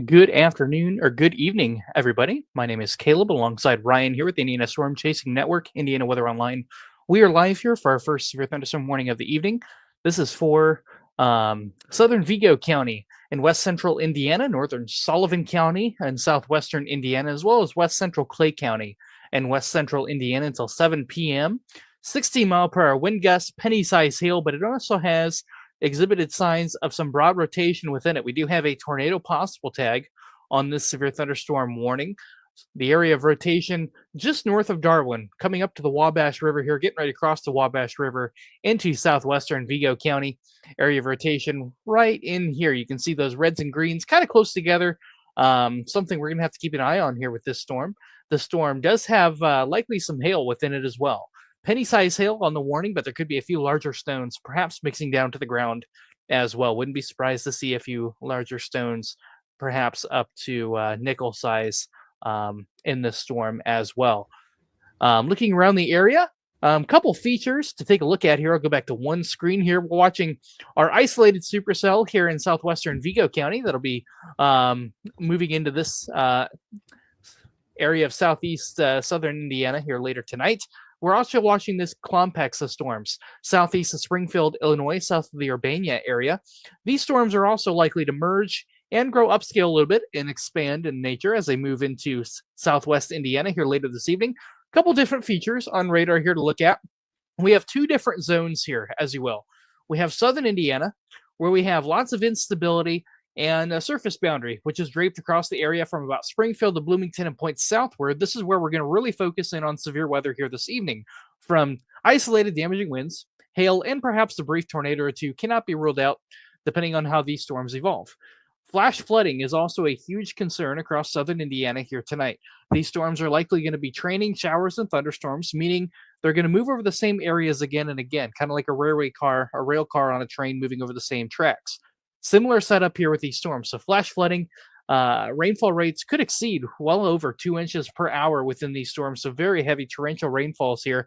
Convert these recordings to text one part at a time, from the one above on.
Good afternoon or good evening, everybody. My name is Caleb alongside Ryan here with the Indiana Storm Chasing Network, Indiana Weather Online. We are live here for our first severe thunderstorm warning of the evening. This is for southern Vigo County in west central Indiana, northern Sullivan County, and southwestern Indiana, as well as west central Clay County and west central Indiana until 7 p.m. 60-mile-per-hour wind gusts, penny-sized hail, but it also has exhibited signs of some broad rotation within it. We do have a tornado possible tag on this severe thunderstorm warning. The area of rotation just north of Darwin, coming up to the Wabash River here, getting ready to cross the Wabash River into southwestern Vigo County. Area of rotation right in here. You can see those reds and greens kind of close together. Something we're going to have to keep an eye on here with this storm. The storm does have likely some hail within it as well. Penny-sized hail on the warning, but there could be a few larger stones, perhaps mixing down to the ground as well. Wouldn't be surprised to see a few larger stones, perhaps up to nickel size in this storm as well. Looking around the area, couple features to take a look at here. I'll go back to one screen here. We're watching our isolated supercell here in southwestern Vigo County. That'll be moving into this area of southeast southern Indiana here later tonight. We're also watching this complex of storms southeast of Springfield, Illinois, south of the Urbana area. These storms are also likely to merge and grow upscale a little bit and expand in nature as they move into southwest Indiana here later this evening. A couple different features on radar here to look at. We have two different zones here, as you will. We have southern Indiana, where we have lots of instability and a surface boundary, which is draped across the area from about Springfield to Bloomington and points southward. This is where we're going to really focus in on severe weather here this evening. From isolated damaging winds, hail, and perhaps a brief tornado or two cannot be ruled out depending on how these storms evolve. Flash flooding is also a huge concern across southern Indiana here tonight. These storms are likely going to be training showers and thunderstorms, meaning they're going to move over the same areas again and again, kind of like a rail car on a train moving over the same tracks. Similar setup here with these storms. So flash flooding, rainfall rates could exceed well over 2 inches per hour within these storms. So very heavy torrential rainfalls here.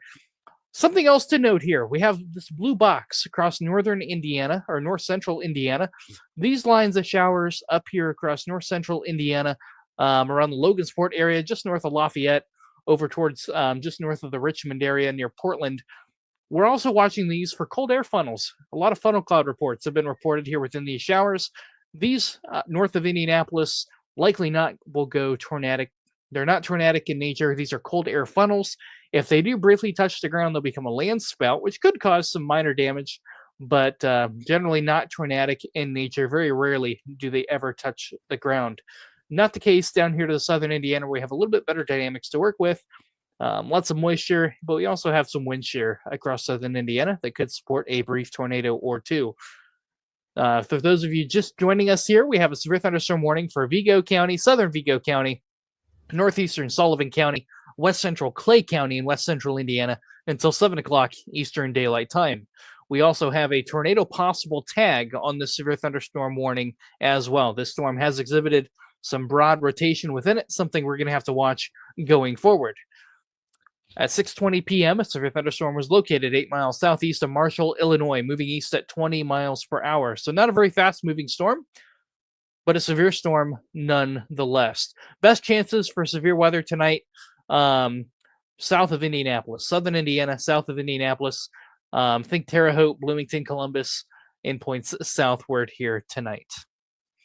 Something else to note here. We have this blue box across northern Indiana or north central Indiana. These lines of showers up here across north central Indiana around the Logansport area, just north of Lafayette, over towards just north of the Richmond area near Portland. We're also watching these for cold air funnels. A lot of funnel cloud reports have been reported here within these showers. These north of Indianapolis likely will go tornadic. They're not tornadic in nature. These are cold air funnels. If they do briefly touch the ground, they'll become a land spout, which could cause some minor damage, but generally not tornadic in nature. Very rarely do they ever touch the ground. Not the case down here to the southern Indiana, where we have a little bit better dynamics to work with. Lots of moisture, but we also have some wind shear across southern Indiana that could support a brief tornado or two. For those of you just joining us here, we have a severe thunderstorm warning for Vigo County, southern Vigo County, northeastern Sullivan County, west central Clay County, and west central Indiana until 7 o'clock Eastern Daylight Time. We also have a tornado possible tag on the severe thunderstorm warning as well. This storm has exhibited some broad rotation within it, something we're going to have to watch going forward. At 6:20 p.m., a severe thunderstorm was located 8 miles southeast of Marshall, Illinois, moving east at 20 miles per hour. So not a very fast-moving storm, but a severe storm nonetheless. Best chances for severe weather tonight, south of Indianapolis, southern Indiana, south of Indianapolis. Think Terre Haute, Bloomington, Columbus, and points southward here tonight.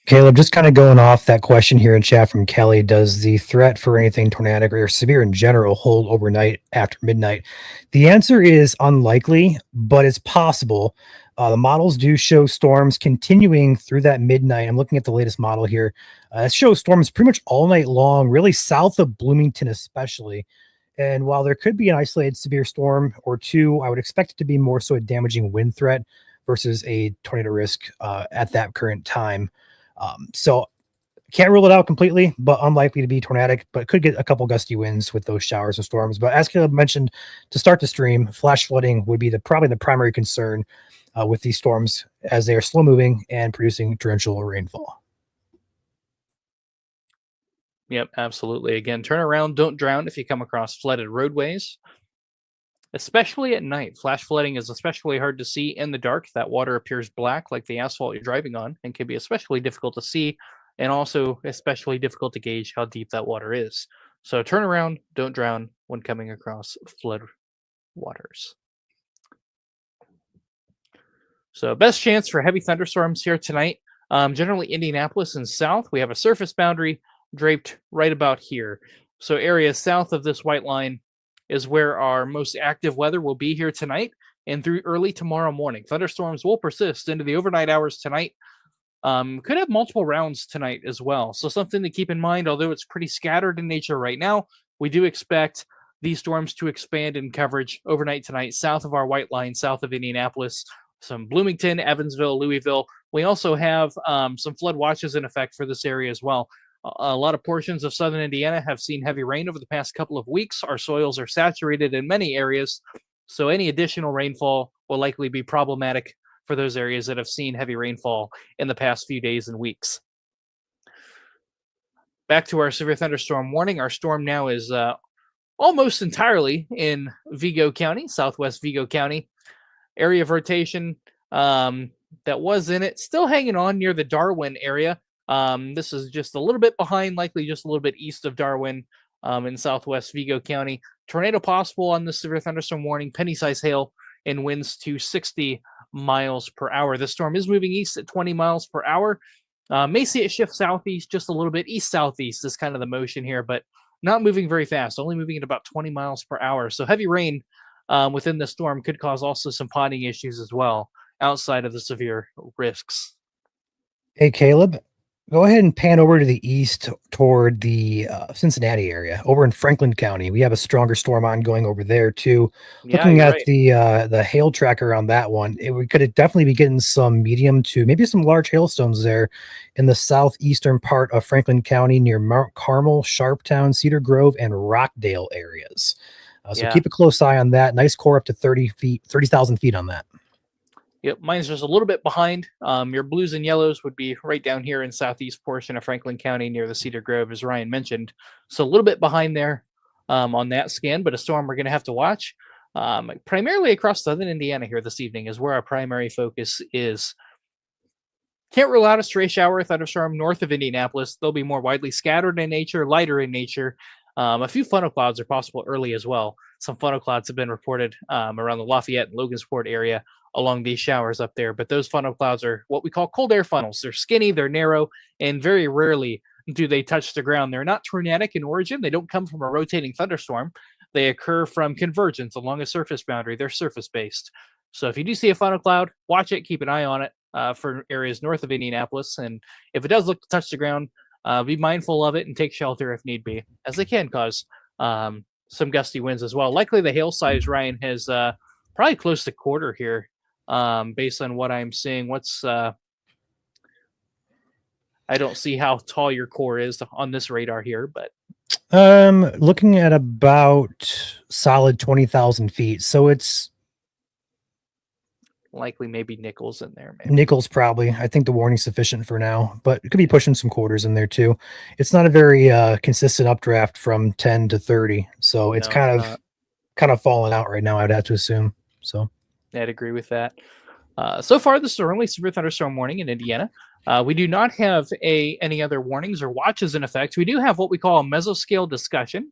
Caleb, just kind of going off that question here in chat from Kelly, does the threat for anything tornadic or severe in general hold overnight after midnight? The answer is unlikely, but it's possible. The models do show storms continuing through that midnight. I'm looking at the latest model here. It shows storms pretty much all night long, really south of Bloomington, especially. And while there could be an isolated severe storm or two, I would expect it to be more so a damaging wind threat versus a tornado risk at that current time. So can't rule it out completely, but unlikely to be tornadic, but could get a couple gusty winds with those showers and storms. But as Caleb mentioned to start the stream, flash flooding would be probably the primary concern with these storms as they are slow moving and producing torrential rainfall. Yep, absolutely. Again, turn around, don't drown if you come across flooded roadways, especially at night. Flash flooding is especially hard to see in the dark. That water appears black like the asphalt you're driving on and can be especially difficult to see and also especially difficult to gauge how deep that water is. So turn around, don't drown when coming across flood waters. So best chance for heavy thunderstorms here tonight. Generally Indianapolis and south. We have a surface boundary draped right about here. So areas south of this white line is where our most active weather will be here tonight and through early tomorrow morning. Thunderstorms will persist into the overnight hours tonight. Could have multiple rounds tonight as well. So something to keep in mind, although it's pretty scattered in nature right now, we do expect these storms to expand in coverage overnight tonight, south of our white line, south of Indianapolis, some Bloomington, Evansville, Louisville. We also have some flood watches in effect for this area as well. A lot of portions of southern Indiana have seen heavy rain over the past couple of weeks. Our soils are saturated in many areas, so any additional rainfall will likely be problematic for those areas that have seen heavy rainfall in the past few days and weeks. Back to our severe thunderstorm warning. Our storm now is almost entirely in Vigo County, southwest Vigo County. Area of rotation that was in it, still hanging on near the Darwin area. This is just a little bit behind, likely just a little bit east of Darwin in southwest Vigo County. Tornado possible on this severe thunderstorm warning, penny size hail and winds to 60 miles per hour. The storm is moving east at 20 miles per hour. May see it shift southeast just a little bit. East southeast is kind of the motion here, but not moving very fast, only moving at about 20 miles per hour. So heavy rain within the storm could cause also some ponding issues as well outside of the severe risks. Hey, Caleb, go ahead and pan over to the east toward the Cincinnati area. Over in Franklin County, we have a stronger storm ongoing over there too. Yeah, Looking you're at right. the hail tracker on that one, we could definitely be getting some medium to maybe some large hailstones there in the southeastern part of Franklin County near Mount Carmel, Sharptown, Cedar Grove, and Rockdale areas. So Yeah. keep a close eye on that. Nice core up to 30,000 feet on that. Yep, mine's just a little bit behind. Your blues and yellows would be right down here in southeast portion of Franklin County near the Cedar Grove, as Ryan mentioned. So a little bit behind there on that scan, but a storm we're going to have to watch. Primarily across southern Indiana here this evening is where our primary focus is. Can't rule out a stray shower or thunderstorm north of Indianapolis. They'll be more widely scattered in nature, lighter in nature. A few funnel clouds are possible early as well. Some funnel clouds have been reported around the Lafayette and Logansport area along these showers up there. But those funnel clouds are what we call cold air funnels. They're skinny, they're narrow, and very rarely do they touch the ground. They're not tornadic in origin. They don't come from a rotating thunderstorm. They occur from convergence along a surface boundary. They're surface based. So if you do see a funnel cloud, watch it, keep an eye on it for areas north of Indianapolis. And if it does look to touch the ground, be mindful of it and take shelter if need be, as they can cause some gusty winds as well. Likely the hail size, Ryan, has probably close to quarter here, based on what I'm seeing. I don't see how tall your core is on this radar here, but Looking at about solid 20,000 feet. So it's likely maybe nickels in there. Maybe. nickels probably. I think the warning's sufficient for now, but it could be pushing some quarters in there too. It's not a very consistent updraft from 10 to 30, so it's No, it's not. kind of falling out right now, I'd have to assume. So I'd agree with that. So far, this is our only severe thunderstorm warning in Indiana. We do not have any other warnings or watches in effect. We do have what we call a mesoscale discussion,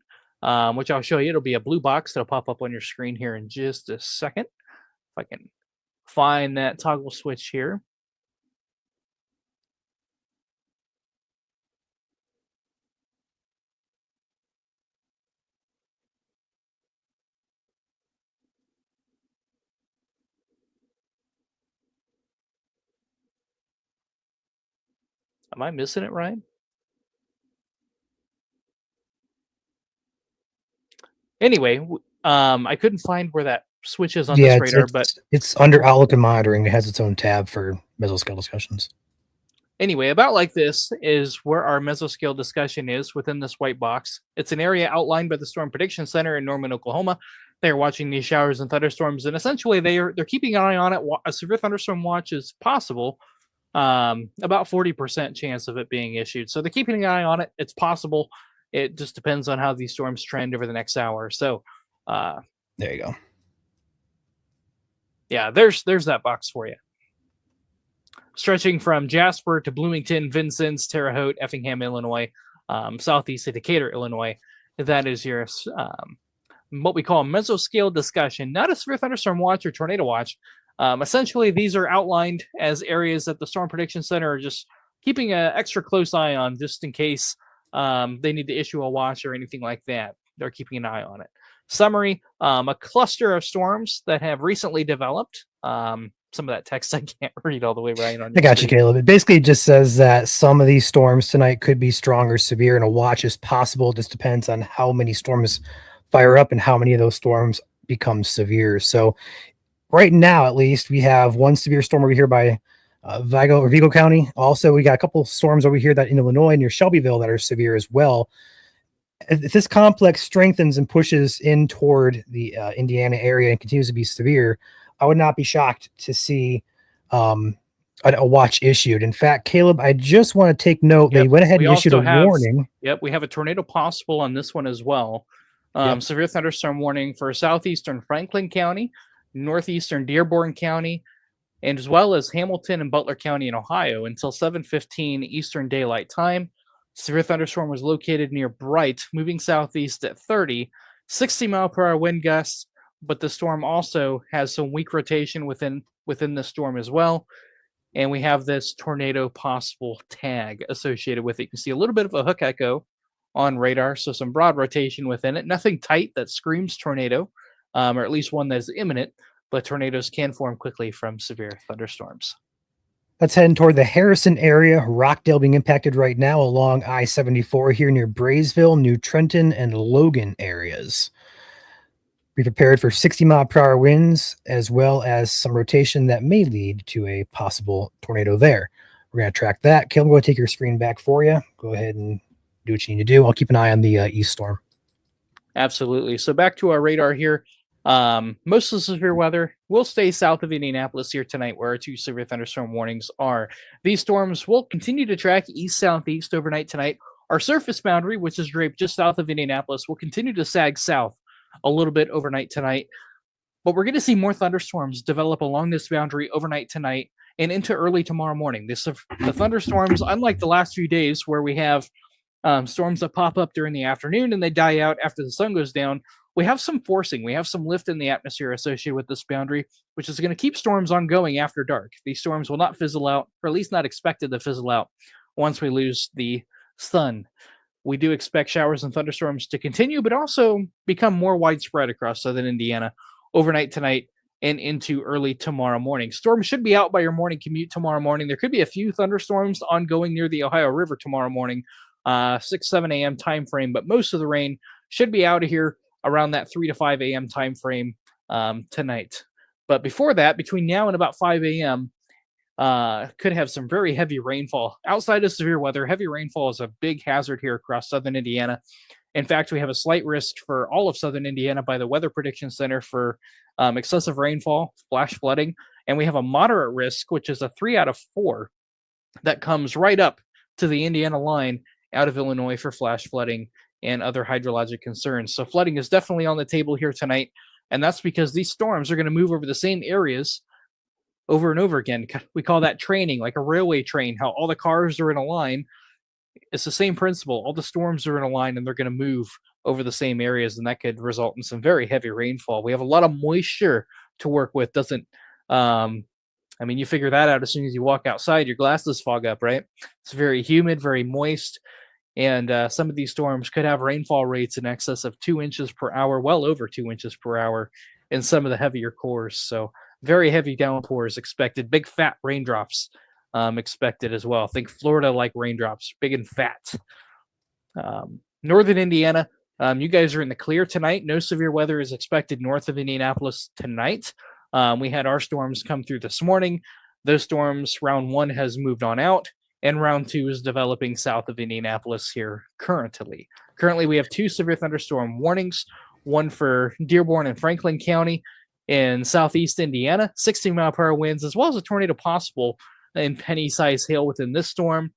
which I'll show you. It'll be a blue box that'll pop up on your screen here in just a second. If I can find that toggle switch here. Am I missing it, Ryan? Anyway, I couldn't find where that switch is on Yeah, this it's radar, but it's under Outlook and monitoring. It has its own tab for mesoscale discussions. anyway, about like this is where our mesoscale discussion is within this white box. It's an area outlined by the Storm Prediction Center in Norman, Oklahoma. They're watching these showers and thunderstorms, and essentially they're keeping an eye on it. A severe thunderstorm watch is possible. About 40% chance of it being issued. So they're keeping an eye on it. It's possible. It just depends on how these storms trend over the next hour. So, there you go. Yeah, there's that box for you. Stretching from Jasper to Bloomington, Vincennes, Terre Haute, Effingham, Illinois, southeast to Decatur, Illinois. That is your what we call a mesoscale discussion, not a severe thunderstorm watch or tornado watch. Essentially, these are outlined as areas that the Storm Prediction Center are just keeping an extra close eye on, just in case they need to issue a watch or anything like that. They're keeping an eye on it. Summary: a cluster of storms that have recently developed. Some of that text I can't read all the way right on. I got you, Caleb. It basically just says that some of these storms tonight could be strong or severe, and a watch is possible. It just depends on how many storms fire up and how many of those storms become severe. So right now, at least, we have one severe storm over here by Vigo County. Also, we got a couple storms over here that in Illinois near Shelbyville that are severe as well. If this complex strengthens and pushes in toward the Indiana area and continues to be severe, I would not be shocked to see a watch issued. In fact, Caleb, I just want to take note they went ahead and issued a warning. Yep, we have a tornado possible on this one as well. Severe thunderstorm warning for southeastern Franklin County, northeastern Dearborn County, and as well as Hamilton and Butler County in Ohio until 7:15 Eastern Daylight Time. Severe thunderstorm was located near Bright, moving southeast at 30, 60-mile-per-hour wind gusts, but the storm also has some weak rotation within the storm as well. And we have this tornado possible tag associated with it. You can see a little bit of a hook echo on radar, so some broad rotation within it. Nothing tight that screams tornado, or at least one that is imminent, but tornadoes can form quickly from severe thunderstorms. Let's head toward the Harrison area. Rockdale being impacted right now along I-74 here near Braysville, New Trenton, and Logan areas. Be prepared for 60-mile-per-hour winds, as well as some rotation that may lead to a possible tornado there. We're going to track that. Caleb, I'm going to take your screen back for you. Go ahead and do what you need to do. I'll keep an eye on the east storm. Absolutely. So back to our radar here. Most of the severe weather will stay south of Indianapolis here tonight, where our two severe thunderstorm warnings are. These storms will continue to track east-southeast overnight tonight. Our surface boundary, which is draped just south of Indianapolis, will continue to sag south a little bit overnight tonight. But we're going to see more thunderstorms develop along this boundary overnight tonight and into early tomorrow morning. The thunderstorms, unlike the last few days where we have storms that pop up during the afternoon and they die out after the sun goes down, we have some forcing. We have some lift in the atmosphere associated with this boundary, which is going to keep storms ongoing after dark. These storms will not fizzle out, or at least not expected to fizzle out once we lose the sun. We do expect showers and thunderstorms to continue, but also become more widespread across southern Indiana overnight tonight and into early tomorrow morning. Storms should be out by your morning commute tomorrow morning. There could be a few thunderstorms ongoing near the Ohio River tomorrow morning, 6, 7 a.m. time frame, but most of the rain should be out of here around that 3 to 5 a.m. time frame tonight. But before that, between now and about 5 a.m., could have some very heavy rainfall. Outside of severe weather, heavy rainfall is a big hazard here across southern Indiana. In fact, we have a slight risk for all of southern Indiana by the Weather Prediction Center for excessive rainfall, flash flooding, and we have a moderate risk, which is a 3 out of 4 that comes right up to the Indiana line out of Illinois for flash flooding and other hydrologic concerns. So flooding is definitely on the table here tonight, and that's because these storms are going to move over the same areas over and over again. We call that training, like a railway train, how all the cars are in a line. It's the same principle. All the storms are in a line and they're going to move over the same areas, and that could result in some very heavy rainfall. We have a lot of moisture to work with. You figure that out as soon as you walk outside, your glasses fog up, right? It's very humid, very moist. And some of these storms could have rainfall rates in excess of 2 inches per hour, well over 2 inches per hour in some of the heavier cores. So very heavy downpours expected, big fat raindrops expected as well. Think Florida-like raindrops, big and fat. Northern Indiana, you guys are in the clear tonight. No severe weather is expected north of Indianapolis tonight. We had our storms come through this morning. Those storms, round one has moved on out, and round two is developing south of Indianapolis here currently. Currently, we have 2 severe thunderstorm warnings, one for Dearborn and Franklin County in southeast Indiana, 60-mile-per-hour winds, as well as a tornado possible in penny-sized hail within this storm,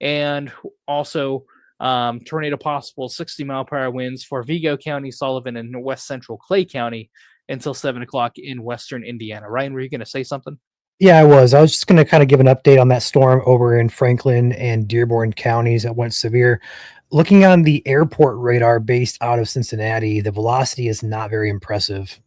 and also tornado possible 60-mile-per-hour winds for Vigo County, Sullivan, and west central Clay County until 7 o'clock in western Indiana. Ryan, were you going to say something? Yeah, I was. I was just going to kind of give an update on that storm over in Franklin and Dearborn counties that went severe. Looking on the airport radar based out of Cincinnati, the velocity is not very impressive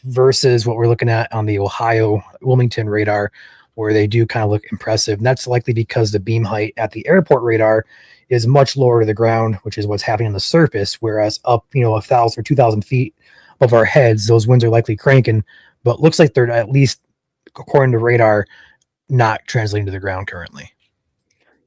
versus what we're looking at on the Ohio Wilmington radar, where they do kind of look impressive. And that's likely because the beam height at the airport radar is much lower to the ground, which is what's happening on the surface, whereas up, 1,000 or 2,000 feet above our heads, those winds are likely cranking, but looks like they're at least, according to radar, not translating to the ground currently.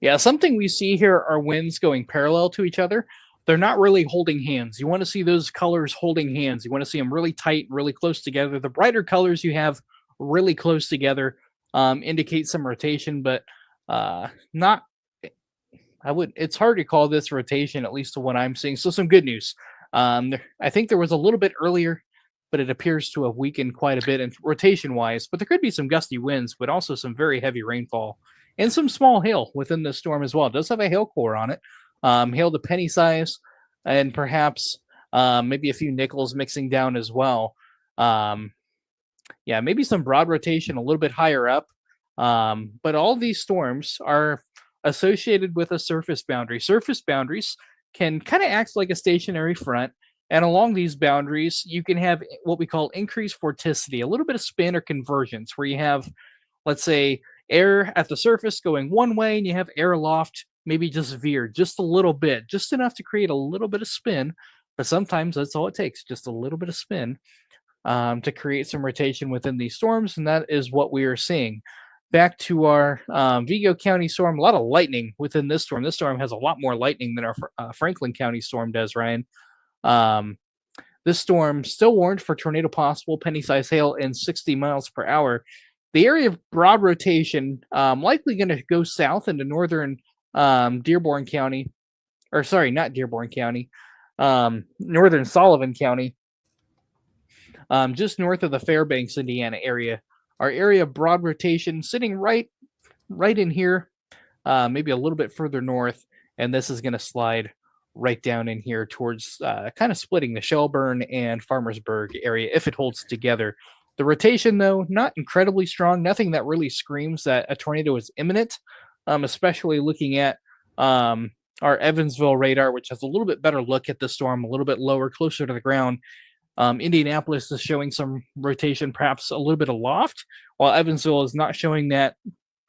Yeah, something we see here are winds going parallel to each other. They're not really holding hands. You want to see those colors holding hands. You want to see them really tight, really close together. The brighter colors you have really close together indicate some rotation, but not. It's hard to call this rotation, at least to what I'm seeing. So some good news. I think there was a little bit earlier, but it appears to have weakened quite a bit in rotation-wise. But there could be some gusty winds, but also some very heavy rainfall and some small hail within the storm as well. It does have a hail core on it, hail to penny size, and perhaps maybe a few nickels mixing down as well. Maybe some broad rotation a little bit higher up. But all these storms are associated with a surface boundary. Surface boundaries can kind of act like a stationary front. And along these boundaries, you can have what we call increased vorticity, a little bit of spin or convergence, where you have, let's say, air at the surface going one way, and you have air aloft, maybe just veered just a little bit, just enough to create a little bit of spin. But sometimes that's all it takes, just a little bit of spin to create some rotation within these storms. And that is what we are seeing. Back to our Vigo County storm, a lot of lightning within this storm. This storm has a lot more lightning than our Franklin County storm does, Ryan. This storm still warned for tornado possible, penny-sized hail, and 60 miles per hour. The area of broad rotation likely going to go south into northern Dearborn County, or sorry, not Dearborn County, northern Sullivan County, just north of the Fairbanks, Indiana area. Our area of broad rotation sitting right in here, maybe a little bit further north, and this is going to slide right down in here towards kind of splitting the Shelburne and Farmersburg area if it holds together. The rotation, though, not incredibly strong, nothing that really screams that a tornado is imminent, especially looking at our Evansville radar, which has a little bit better look at the storm, a little bit lower, closer to the ground. Indianapolis is showing some rotation, perhaps a little bit aloft, while Evansville is not showing that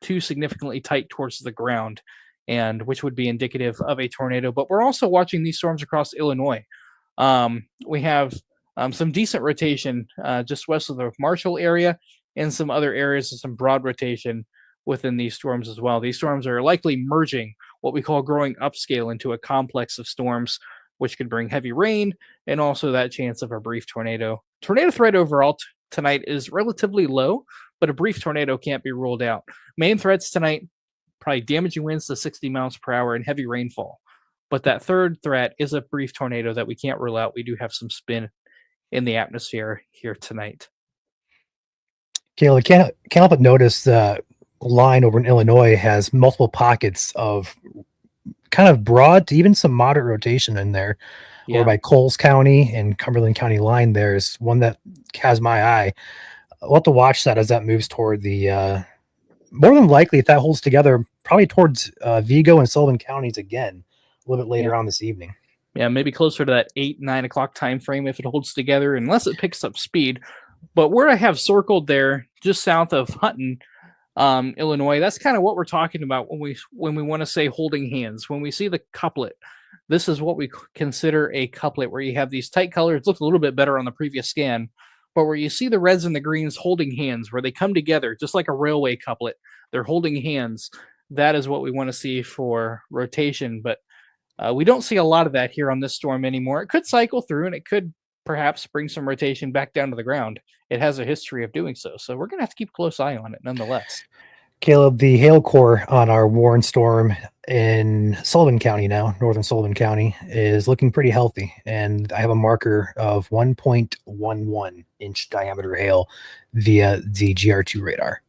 too significantly tight towards the ground, and which would be indicative of a tornado. But we're also watching these storms across Illinois. We have some decent rotation just west of the Marshall area, and some other areas of some broad rotation within these storms as well. These storms are likely merging what we call growing upscale into a complex of storms, which could bring heavy rain and also that chance of a brief tornado. Tornado threat overall tonight is relatively low, but a brief tornado can't be ruled out. Main threats tonight, probably damaging winds to 60 miles per hour and heavy rainfall. But that third threat is a brief tornado that we can't rule out. We do have some spin in the atmosphere here tonight. Caleb, can't help but notice the line over in Illinois has multiple pockets of kind of broad to even some moderate rotation in there. Yeah. Or by Coles County and Cumberland County line, there's one that has my eye. We'll have to watch that as that moves toward the more than likely, if that holds together, probably towards Vigo and Sullivan counties again a little bit later on this evening. Yeah, maybe closer to that 8-9 o'clock time frame if it holds together, unless it picks up speed. But where I have circled there, just south of Hutton, Illinois, that's kind of what we're talking about when we want to say holding hands. When we see the couplet, this is what we consider a couplet, where you have these tight colors. It looked a little bit better on the previous scan, but where you see the reds and the greens holding hands, where they come together, just like a railway couplet. They're holding hands. That is what we want to see for rotation, but we don't see a lot of that here on this storm anymore. It could cycle through and it could perhaps bring some rotation back down to the ground. It has a history of doing so. So we're going to have to keep a close eye on it nonetheless. Caleb, the hail core on our Warren storm in Sullivan County now, northern Sullivan County, is looking pretty healthy. And I have a marker of 1.11 inch diameter hail via the GR2 radar.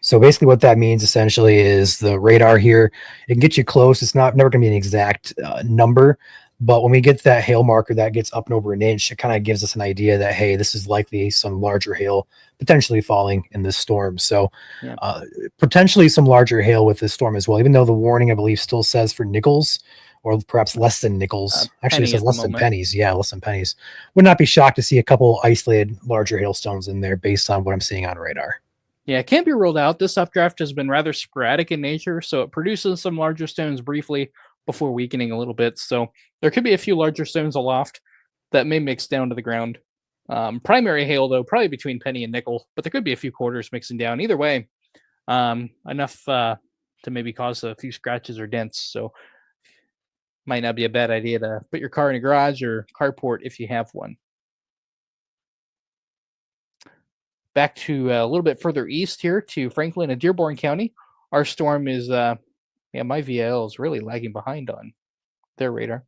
So basically what that means essentially is the radar here, it can get you close. It's never going to be an exact number, but when we get that hail marker that gets up and over an inch, it kind of gives us an idea that, hey, this is likely some larger hail potentially falling in this storm. So potentially some larger hail with this storm as well, even though the warning, I believe, still says for nickels or perhaps less than nickels. Actually, it says less than pennies. Yeah, less than pennies. Would not be shocked to see a couple isolated larger hailstones in there based on what I'm seeing on radar. Yeah, it can't be ruled out. This updraft has been rather sporadic in nature, so it produces some larger stones briefly before weakening a little bit. So there could be a few larger stones aloft that may mix down to the ground. Primary hail, though, probably between penny and nickel, but there could be a few quarters mixing down. Either way, enough to maybe cause a few scratches or dents. So might not be a bad idea to put your car in a garage or carport if you have one. Back to a little bit further east here to Franklin and Dearborn County. Our storm is, my VL is really lagging behind on their radar.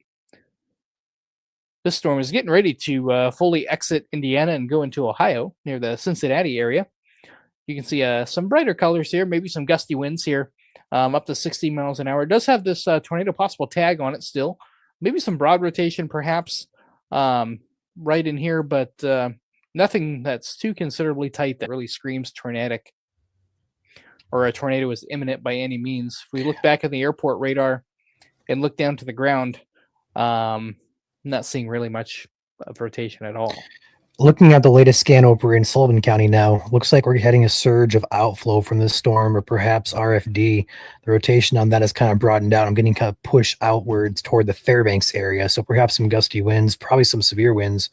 This storm is getting ready to fully exit Indiana and go into Ohio near the Cincinnati area. You can see some brighter colors here, maybe some gusty winds here, up to 60 miles an hour. It does have this tornado possible tag on it still. Maybe some broad rotation perhaps right in here, but nothing that's too considerably tight that really screams tornadic or a tornado is imminent by any means. If we look back at the airport radar and look down to the ground, not seeing really much of rotation at all. Looking at the latest scan over in Sullivan County now, looks like we're getting a surge of outflow from this storm, or perhaps RFD. The rotation on that has kind of broadened out. I'm getting kind of pushed outwards toward the Fairbanks area. So perhaps some gusty winds, probably some severe winds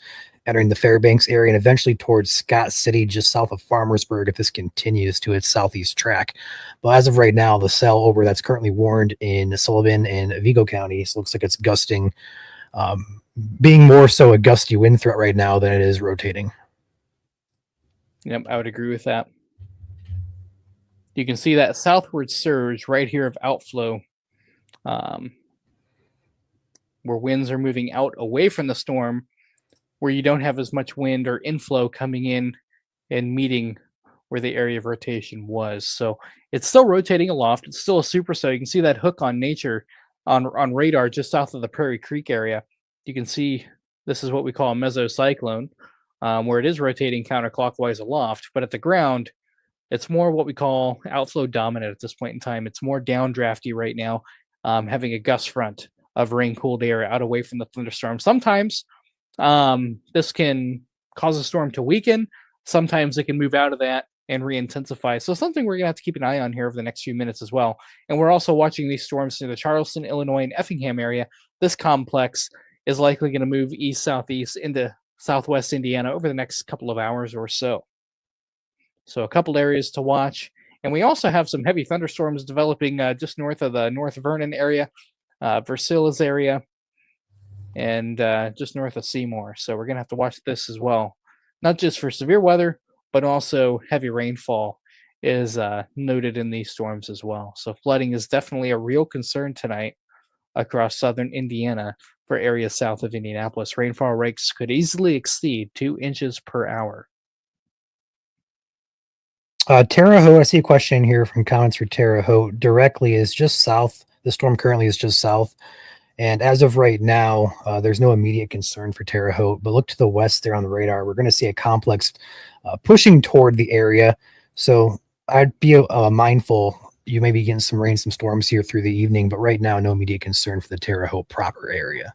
entering the Fairbanks area and eventually towards Scott City, just south of Farmersburg, if this continues to its southeast track. But as of right now, the cell over that's currently warned in Sullivan and Vigo counties looks like it's gusting, being more so a gusty wind threat right now than it is rotating. Yep, I would agree with that. You can see that southward surge right here of outflow, where winds are moving out away from the storm, where you don't have as much wind or inflow coming in and meeting where the area of rotation was. So it's still rotating aloft. It's still a supercell. You can see that hook on nature on radar just south of the Prairie Creek area. You can see this is what we call a mesocyclone, where it is rotating counterclockwise aloft, but at the ground, it's more what we call outflow dominant at this point in time. It's more downdrafty right now, having a gust front of rain-cooled air out away from the thunderstorm. Sometimes this can cause a storm to weaken. Sometimes it can move out of that and re-intensify. So something we're going to have to keep an eye on here over the next few minutes as well. And we're also watching these storms near the Charleston, Illinois, and Effingham area. This complex is likely going to move east-southeast into southwest Indiana over the next couple of hours or so. So a couple areas to watch. And we also have some heavy thunderstorms developing just north of the North Vernon area, Versailles area, and just north of Seymour. So we're going to have to watch this as well. Not just for severe weather, but also heavy rainfall is noted in these storms as well. So flooding is definitely a real concern tonight across southern Indiana for areas south of Indianapolis. Rainfall rates could easily exceed 2 inches per hour. Terre Haute, I see a question here from comments for Terre Haute. Directly is just south. The storm currently is just south. And as of right now, there's no immediate concern for Terre Haute. But look to the west there on the radar. We're going to see a complex pushing toward the area. So I'd be mindful. You may be getting some rain, some storms here through the evening. But right now, no immediate concern for the Terre Haute proper area.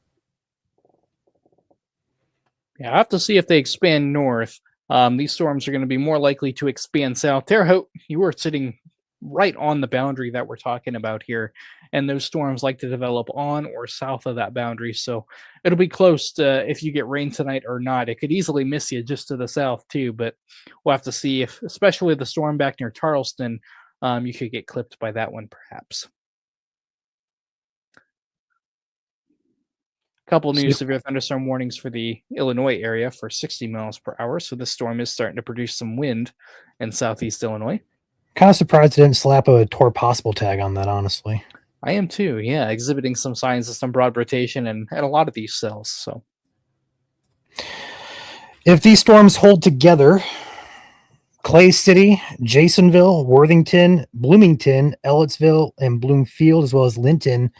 Yeah, I have to see if they expand north. These storms are going to be more likely to expand south. Terre Haute, you are sitting right on the boundary that we're talking about here, and those storms like to develop on or south of that boundary. So it'll be close to if you get rain tonight or not. It could easily miss you just to the south too, but we'll have to see if, especially the storm back near Charleston, you could get clipped by that one perhaps. Couple new So severe thunderstorm warnings for the Illinois area for 60 miles per hour. So the storm is starting to produce some wind in southeast Illinois. kind of surprised they didn't slap a Tor possible tag on that, honestly. I am too, yeah, exhibiting some signs of some broad rotation and a lot of these cells. So If these storms hold together, Clay City, Jasonville, Worthington, Bloomington, Ellettsville, and Bloomfield, as well as Linton,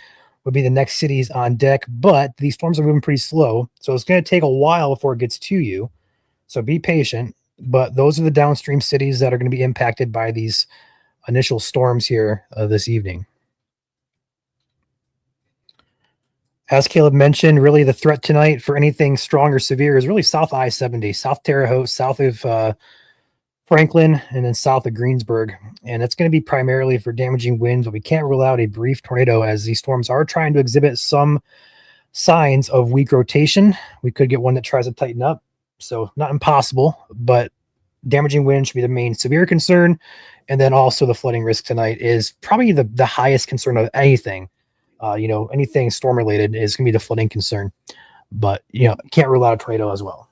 would be the next cities on deck. But these storms are moving pretty slow, so it's going to take a while before it gets to you. So be patient. But those are the downstream cities that are going to be impacted by these initial storms here this evening. As Caleb mentioned, really the threat tonight for anything strong or severe is really south I-70, South Terre Haute, south of Franklin, and then south of Greensburg. And it's going to be primarily for damaging winds, but we can't rule out a brief tornado as these storms are trying to exhibit some signs of weak rotation. We could get one that tries to tighten up. So not impossible, but damaging wind should be the main severe concern. And then also the flooding risk tonight is probably the highest concern of anything. Anything storm related is going to be the flooding concern. But, can't rule out a tornado as well.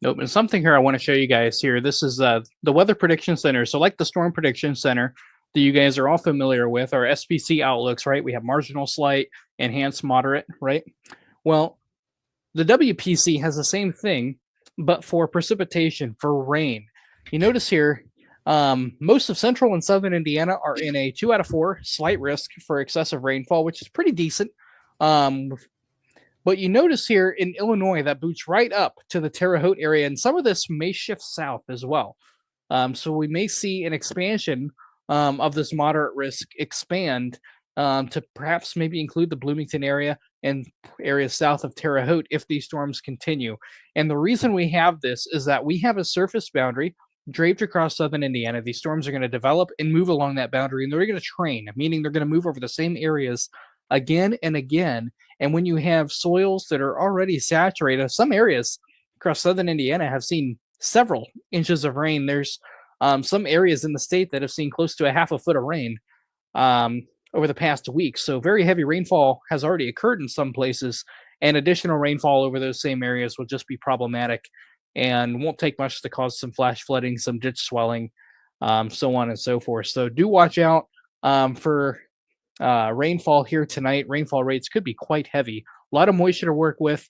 nope. And something here I want to show you guys here. This is the Weather Prediction Center. So like the Storm Prediction Center that you guys are all familiar with, our SPC outlooks, right? We have marginal, slight, enhanced, moderate, right? Well, the WPC has the same thing, but for precipitation, for rain. You notice here, most of central and southern Indiana are in a 2 out of 4 slight risk for excessive rainfall, which is pretty decent. But you notice here in Illinois that boots right up to the Terre Haute area, and some of this may shift south as well. So we may see an expansion of this moderate risk expand to perhaps maybe include the Bloomington area and areas south of Terre Haute if these storms continue. And the reason we have this is that we have a surface boundary draped across southern Indiana. These storms are going to develop and move along that boundary, and they're going to train, meaning they're going to move over the same areas again and again. And when you have soils that are already saturated, some areas across southern Indiana have seen several inches of rain. There's some areas in the state that have seen close to a half a foot of rain over the past week. So very heavy rainfall has already occurred in some places, and additional rainfall over those same areas will just be problematic and won't take much to cause some flash flooding, some ditch swelling, so on and so forth. So do watch out for rainfall here tonight. Rainfall rates could be quite heavy. A lot of moisture to work with.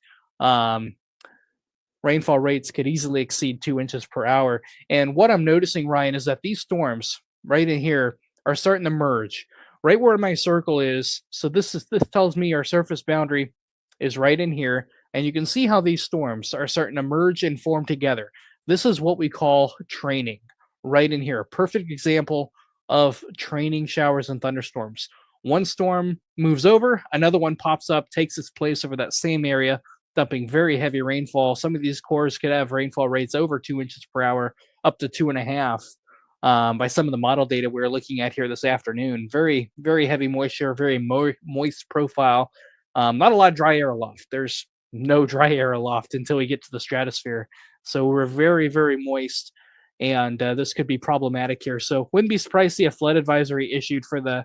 Rainfall rates could easily exceed 2 inches per hour. And what I'm noticing, Ryan, is that these storms right in here are starting to merge right where my circle is. So this tells me our surface boundary is right in here. And you can see how these storms are starting to merge and form together. This is what we call training right in here. A perfect example of training showers and thunderstorms. One storm moves over, another one pops up, takes its place over that same area, dumping very heavy rainfall. Some of these cores could have rainfall rates over 2 inches per hour, up to 2.5. By some of the model data we're looking at here this afternoon. Very, very heavy moisture, very moist profile. Not a lot of dry air aloft. There's no dry air aloft until we get to the stratosphere. So we're very, very moist, and this could be problematic here. So wouldn't be surprised to see a flood advisory issued for the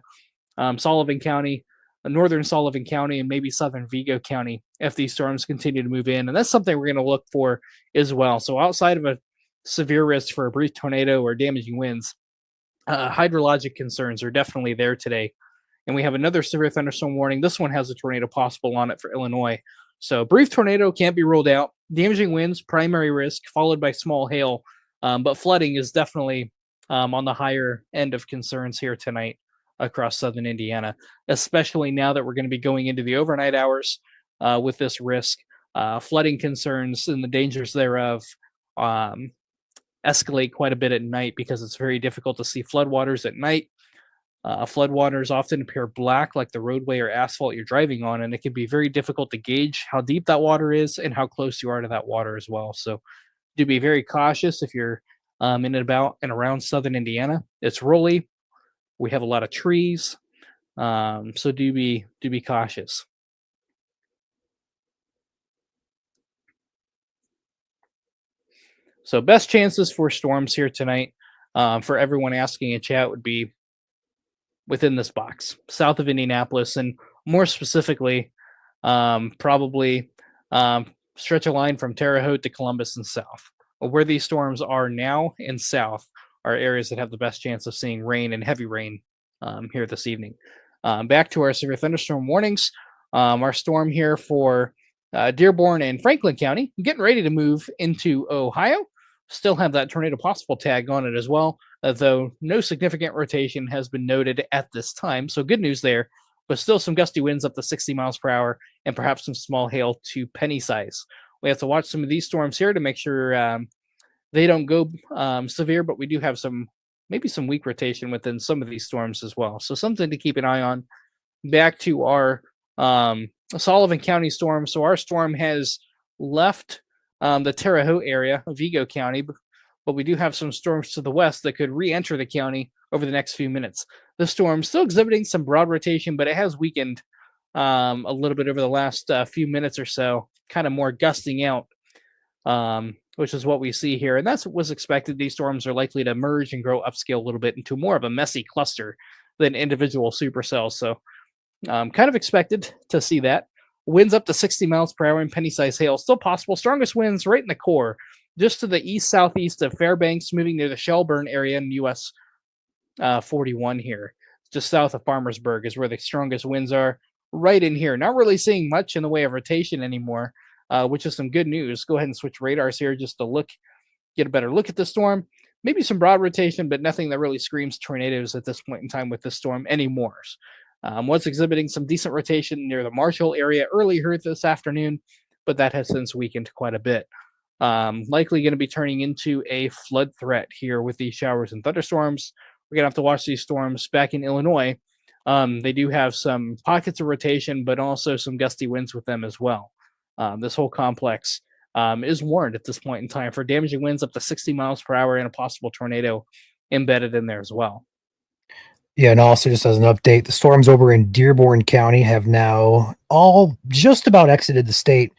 Sullivan County, northern Sullivan County, and maybe southern Vigo County if these storms continue to move in. And that's something we're going to look for as well. So outside of a severe risk for a brief tornado or damaging winds, hydrologic concerns are definitely there today. And we have another severe thunderstorm warning. This one has a tornado possible on it for Illinois. So brief tornado can't be ruled out. Damaging winds, primary risk, followed by small hail. But flooding is definitely on the higher end of concerns here tonight across southern Indiana, especially now that we're going to be going into the overnight hours with this risk. Flooding concerns and the dangers thereof escalate quite a bit at night because it's very difficult to see floodwaters at night. Floodwaters often appear black like the roadway or asphalt you're driving on, and it can be very difficult to gauge how deep that water is and how close you are to that water as well. So do be very cautious if you're in and about and around southern Indiana. It's rolly. We have a lot of trees. So do be cautious. So best chances for storms here tonight, for everyone asking in chat, would be within this box, south of Indianapolis, and more specifically, probably stretch a line from Terre Haute to Columbus and south. Where these storms are now and south are areas that have the best chance of seeing rain and heavy rain here this evening. Back to our severe thunderstorm warnings. Our storm here for Dearborn and Franklin County, getting ready to move into Ohio. Still have that tornado possible tag on it as well, though no significant rotation has been noted at this time. So good news there, but still some gusty winds up to 60 miles per hour and perhaps some small hail to penny size. We have to watch some of these storms here to make sure they don't go severe, but we do have maybe some weak rotation within some of these storms as well. So something to keep an eye on. Back to our Sullivan County storm. So our storm has left the Terre Haute area of Vigo County, but we do have some storms to the west that could re-enter the county over the next few minutes. The storm still exhibiting some broad rotation, but it has weakened a little bit over the last few minutes or so, kind of more gusting out, which is what we see here. And that's what was expected. These storms are likely to merge and grow upscale a little bit into more of a messy cluster than individual supercells. So kind of expected to see that. Winds up to 60 miles per hour and penny-sized hail. Still possible. Strongest winds right in the core, just to the east-southeast of Fairbanks, moving near the Shelburne area in US 41 here. Just south of Farmersburg is where the strongest winds are, right in here. Not really seeing much in the way of rotation anymore, which is some good news. Go ahead and switch radars here just to get a better look at the storm. Maybe some broad rotation, but nothing that really screams tornadoes at this point in time with this storm anymore. Was exhibiting some decent rotation near the Marshall area earlier this afternoon, but that has since weakened quite a bit. Likely going to be turning into a flood threat here with these showers and thunderstorms. We're going to have to watch these storms back in Illinois. They do have some pockets of rotation, but also some gusty winds with them as well. This whole complex is warned at this point in time for damaging winds up to 60 miles per hour and a possible tornado embedded in there as well. Yeah, and also just as an update, the storms over in Dearborn County have now all just about exited the state.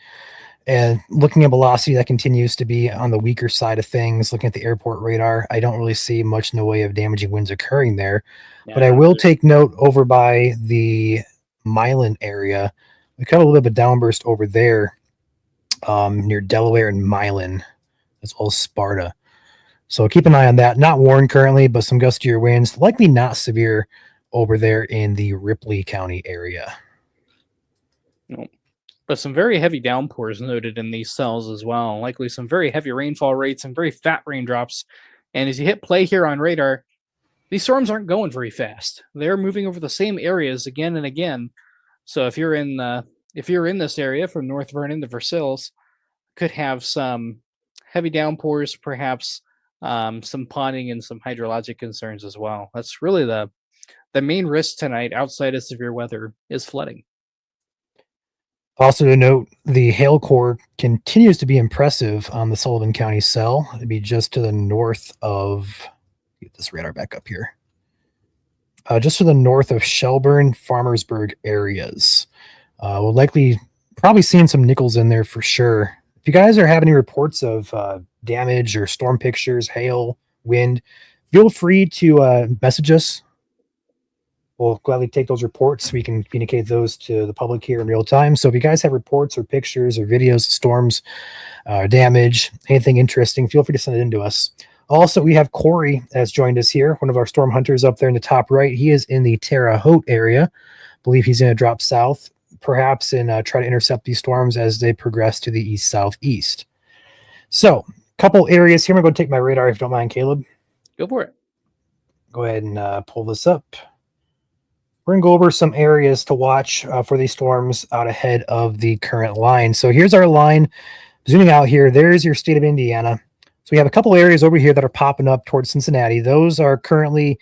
And looking at velocity, that continues to be on the weaker side of things. Looking at the airport radar, I don't really see much in the way of damaging winds occurring there. Yeah, but I will take note over by the Milan area. We got a little bit of a downburst over there near Delaware and Milan, as well as Sparta. So keep an eye on that. Not warned currently, but some gustier winds, likely not severe over there in the Ripley County area. Nope. But some very heavy downpours noted in these cells as well. Likely some very heavy rainfall rates and very fat raindrops. And as you hit play here on radar, these storms aren't going very fast. They're moving over the same areas again and again. So if you're in this area from North Vernon to Versailles, could have some heavy downpours, perhaps some ponding and some hydrologic concerns as well. That's really the main risk tonight outside of severe weather is flooding. Also to note, the hail core continues to be impressive on the Sullivan County cell. It'd be just to the north of, get this radar back up here, just to the north of Shelburne, Farmersburg areas. We'll likely probably seeing some nickels in there for sure. If you guys are having any reports of damage or storm pictures, hail, wind, feel free to message us. We'll gladly take those reports. We can communicate those to the public here in real time. So if you guys have reports or pictures or videos of storms, damage, anything interesting, feel free to send it in to us. Also, we have Corey has joined us here, one of our storm hunters up there in the top right. He is in the Terre Haute area. I believe he's going to drop south, perhaps, and try to intercept these storms as they progress to the east-southeast. So, a couple areas here. I'm going to take my radar if you don't mind, Caleb. Go for it. Go ahead and pull this up. We're going to go over some areas to watch for these storms out ahead of the current line. So here's our line. Zooming out here, there's your state of Indiana. So we have a couple areas over here that are popping up towards Cincinnati. Those are currently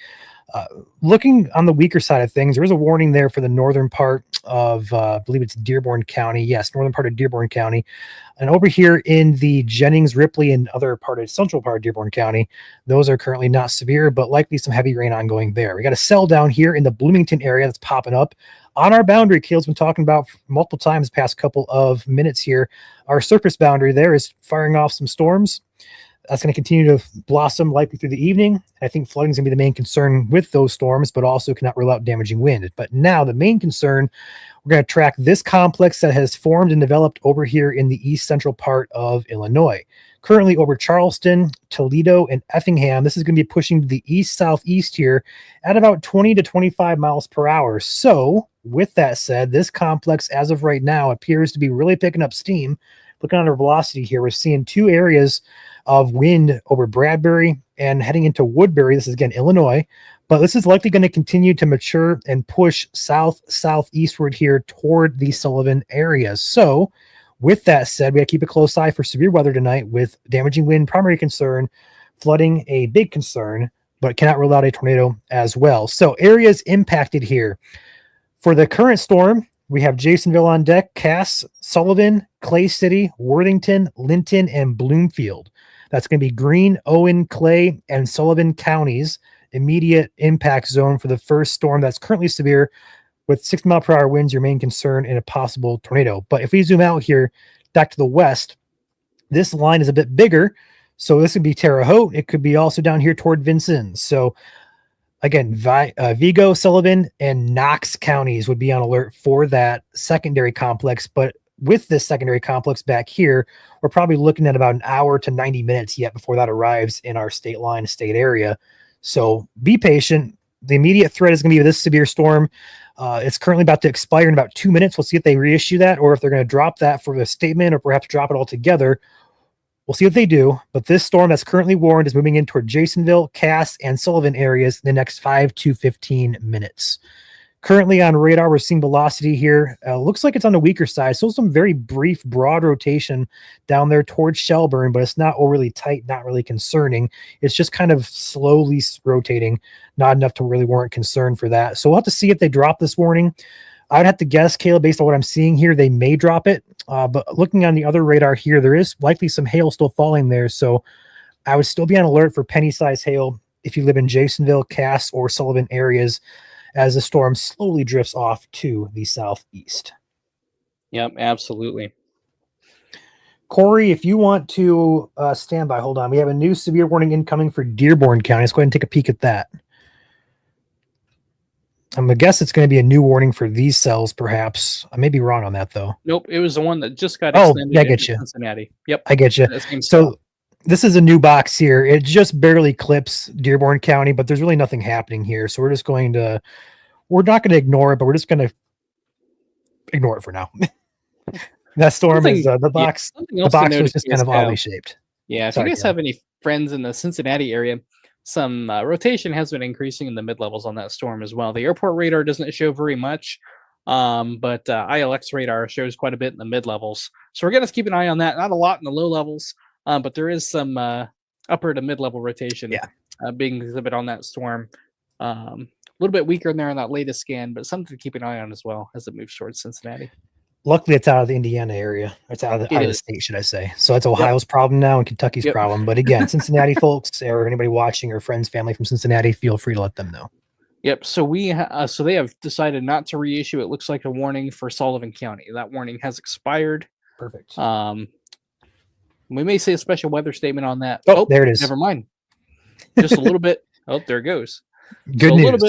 looking on the weaker side of things. There is a warning there for the northern part of, I believe it's Dearborn County. Yes, northern part of Dearborn County. And over here in the Jennings, Ripley, and other part of central part of Dearborn County, those are currently not severe, but likely some heavy rain ongoing there. We got a cell down here in the Bloomington area that's popping up. On our boundary, Caleb's been talking about multiple times the past couple of minutes here. Our surface boundary there is firing off some storms. That's going to continue to blossom likely through the evening. I think flooding is going to be the main concern with those storms, but also cannot rule out damaging wind. But now the main concern, we're going to track this complex that has formed and developed over here in the east central part of Illinois. Currently over Charleston, Toledo, and Effingham. This is going to be pushing to the east-southeast here at about 20 to 25 miles per hour. So with that said, this complex as of right now appears to be really picking up steam. Looking at our velocity here, we're seeing 2 areas of wind over Bradbury and heading into Woodbury. This is again Illinois, but this is likely going to continue to mature and push southeastward here toward the Sullivan area. So with that said, we got to keep a close eye for severe weather tonight with damaging wind, primary concern, flooding a big concern, but cannot rule out a tornado as well. So areas impacted here. For the current storm, we have Jasonville on deck, Cass, Sullivan, Clay City, Worthington, Linton, and Bloomfield. That's going to be Greene, Owen, Clay, and Sullivan counties. Immediate impact zone for the first storm that's currently severe with 60-mile-per-hour winds, your main concern in a possible tornado. But if we zoom out here back to the west, this line is a bit bigger. So this would be Terre Haute. It could be also down here toward Vincennes. So again, Vigo, Sullivan, and Knox counties would be on alert for that secondary complex. But with this secondary complex back here, we're probably looking at about an hour to 90 minutes yet before that arrives in our state line, state area. So be patient. The immediate threat is going to be this severe storm. It's currently about to expire in about 2 minutes. We'll see if they reissue that or if they're going to drop that for the statement or perhaps drop it altogether. We'll see what they do, but this storm that's currently warned is moving in toward Jasonville, Cass, and Sullivan areas in the next 5 to 15 minutes. Currently on radar, we're seeing velocity here. Looks like it's on the weaker side, so some very brief, broad rotation down there towards Shelburne, but it's not overly tight, not really concerning. It's just kind of slowly rotating, not enough to really warrant concern for that. So we'll have to see if they drop this warning. I'd have to guess, Caleb, based on what I'm seeing here, they may drop it. But looking on the other radar here, there is likely some hail still falling there. So I would still be on alert for penny-sized hail if you live in Jasonville, Cass, or Sullivan areas as the storm slowly drifts off to the southeast. Yep, absolutely. Corey, if you want to stand by, hold on. We have a new severe warning incoming for Dearborn County. Let's go ahead and take a peek at that. I'm going to guess it's going to be a new warning for these cells, perhaps. I may be wrong on that, though. Nope, it was the one that just got extended. Yeah, I get you. Cincinnati. Yep, I get you. So this is a new box here. It just barely clips Dearborn County, but there's really nothing happening here. So we're not going to ignore it, but we're just going to ignore it for now. That storm is the box. The box was just kind of oddly shaped. Yeah, if you guys have any friends in the Cincinnati area, some rotation has been increasing in the mid-levels on that storm as well. The airport radar doesn't show very much, but ILX radar shows quite a bit in the mid-levels. So we're going to keep an eye on that. Not a lot in the low levels, but there is some upper to mid-level rotation being exhibited on that storm. A little bit weaker in there on that latest scan, but something to keep an eye on as well as it moves towards Cincinnati. Luckily, it's out of the Indiana area. It's out of the state, should I say. So it's Ohio's problem now and Kentucky's problem. But again, Cincinnati folks or anybody watching or friends, family from Cincinnati, feel free to let them know. Yep. So so they have decided not to reissue. It looks like a warning for Sullivan County. That warning has expired. Perfect. We may say a special weather statement on that. Oh, there it is. Never mind. Just a little bit. Oh, there it goes. Good news.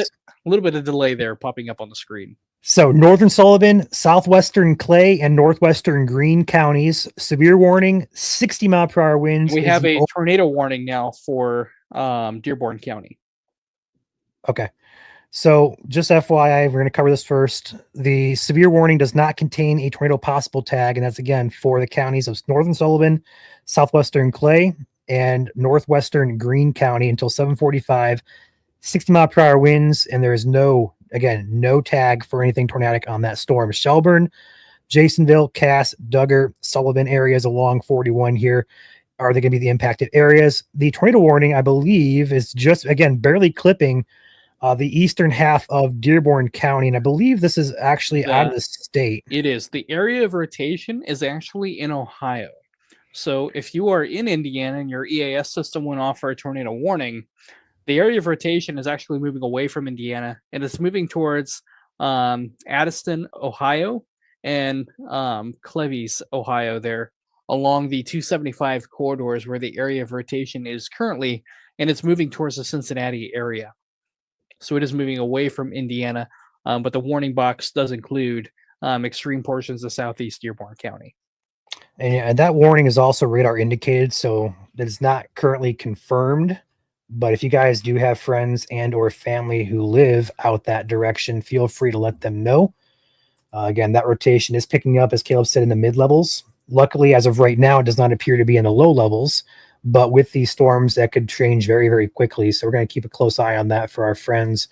A little bit of delay there popping up on the screen. So northern Sullivan, southwestern Clay, and northwestern Greene counties, severe warning, 60-mile-per-hour winds. We have a tornado warning now for Dearborn County. Okay. So just FYI, we're going to cover this first. The severe warning does not contain a tornado possible tag, and that's, again, for the counties of northern Sullivan, southwestern Clay, and northwestern Greene County until 7:45. 60-mile-per-hour winds, and there is no tag for anything tornadic on that storm. Shelburne, Jasonville, Cass, Duggar, Sullivan areas along 41 here are they going to be the impacted areas. The tornado warning, I believe, is just, again, barely clipping the eastern half of Dearborn County, and I believe this is actually out of the state. It is. The area of rotation is actually in Ohio. So if you are in Indiana and your EAS system went off for a tornado warning, the area of rotation is actually moving away from Indiana, and it's moving towards Addiston, Ohio, and Cleves, Ohio there. along the 275 corridors where the area of rotation is currently, and it's moving towards the Cincinnati area. So it is moving away from Indiana, but the warning box does include extreme portions of southeast Dearborn County. And that warning is also radar indicated, so that is not currently confirmed. But if you guys do have friends and or family who live out that direction, feel free to let them know. Again, that rotation is picking up, as Caleb said, in the mid levels. Luckily, as of right now, it does not appear to be in the low levels. But with these storms, that could change very, very quickly. So we're going to keep a close eye on that for our friends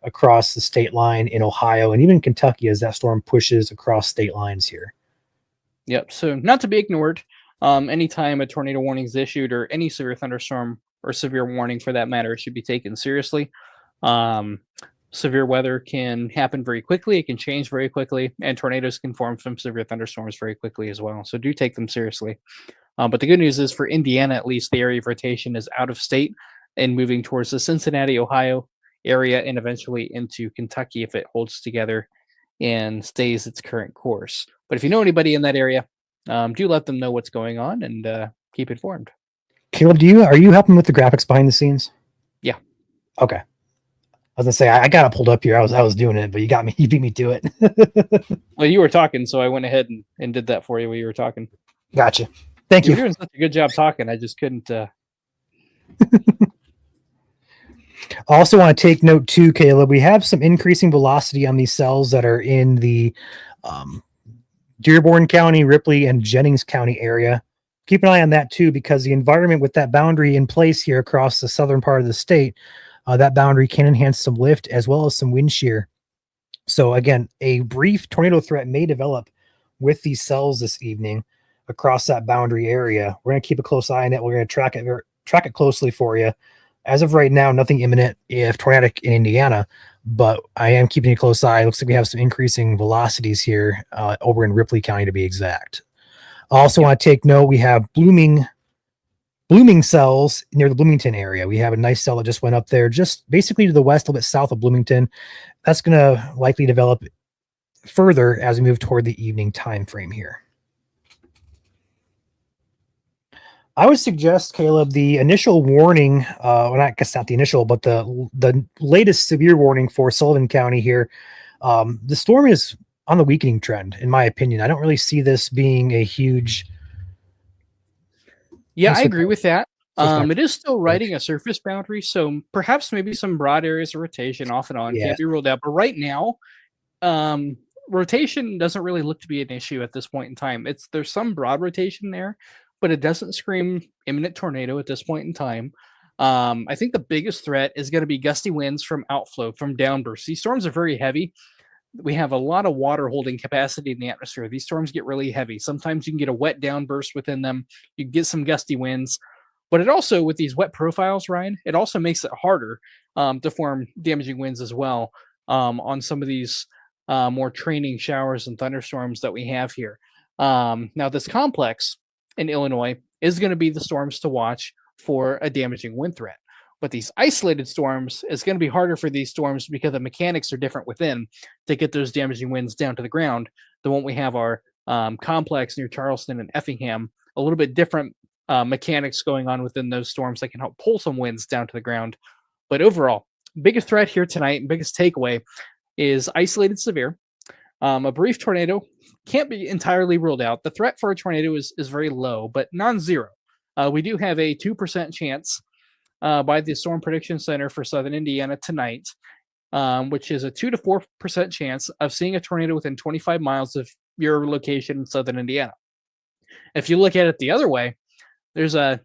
across the state line in Ohio and even Kentucky as that storm pushes across state lines here. Yep. So not to be ignored. Anytime a tornado warning is issued or any severe thunderstorm or severe warning for that matter, it should be taken seriously. Severe weather can happen very quickly. It can change very quickly, and tornadoes can form from severe thunderstorms very quickly as well. So do take them seriously. But the good news is for Indiana, at least, the area of rotation is out of state and moving towards the Cincinnati, Ohio area and eventually into Kentucky if it holds together and stays its current course. But if you know anybody in that area, do let them know what's going on and keep informed. Caleb, are you helping with the graphics behind the scenes? Yeah. Okay. I was gonna say I got it pulled up here. I was doing it, but you beat me to it. Well, you were talking, so I went ahead and did that for you while you were talking. Gotcha. Thank you. You're doing such a good job talking. I just couldn't. I also want to take note too, Caleb. We have some increasing velocity on these cells that are in the Dearborn County, Ripley, and Jennings County area. Keep an eye on that too, because the environment with that boundary in place here across the southern part of the state, that boundary can enhance some lift as well as some wind shear. So again, a brief tornado threat may develop with these cells this evening across that boundary area. We're going to keep a close eye on it. We're going to track it closely for you. As of right now, nothing imminent if tornadic in Indiana, but I am keeping a close eye. It looks like we have some increasing velocities here over in Ripley County, to be exact. I also want to take note, we have blooming cells near the Bloomington area. We have a nice cell that just went up there, just basically to the west, a little bit south of Bloomington. That's going to likely develop further as we move toward the evening time frame here. I would suggest, Caleb, the initial warning, well, I guess not the initial, but the latest severe warning for Sullivan County here. The storm is on the weakening trend, in my opinion. I don't really see this being a huge. Yeah, I agree with that. It is still riding a surface boundary, so perhaps maybe some broad areas of rotation off and on can't be ruled out. But right now, rotation doesn't really look to be an issue at this point in time. There's some broad rotation there, but it doesn't scream imminent tornado at this point in time. I think the biggest threat is going to be gusty winds from outflow, from downbursts. These storms are very heavy. We have a lot of water holding capacity in the atmosphere. These storms get really heavy. Sometimes you can get a wet downburst within them. You can get some gusty winds. But it also, with these wet profiles, Ryan, it also makes it harder to form damaging winds as well on some of these more training showers and thunderstorms that we have here. Now, this complex in Illinois is going to be the storms to watch for a damaging wind threat. But these isolated storms, it's going to be harder for these storms because the mechanics are different within to get those damaging winds down to the ground. The one we have our complex near Charleston and Effingham, a little bit different mechanics going on within those storms that can help pull some winds down to the ground. But overall, biggest threat here tonight, biggest takeaway is isolated severe. A brief tornado can't be entirely ruled out. The threat for a tornado is very low, but non-zero. We do have a 2% chance by the Storm Prediction Center for Southern Indiana tonight, which is a 2 to 4% chance of seeing a tornado within 25 miles of your location in Southern Indiana. If you look at it the other way, there's a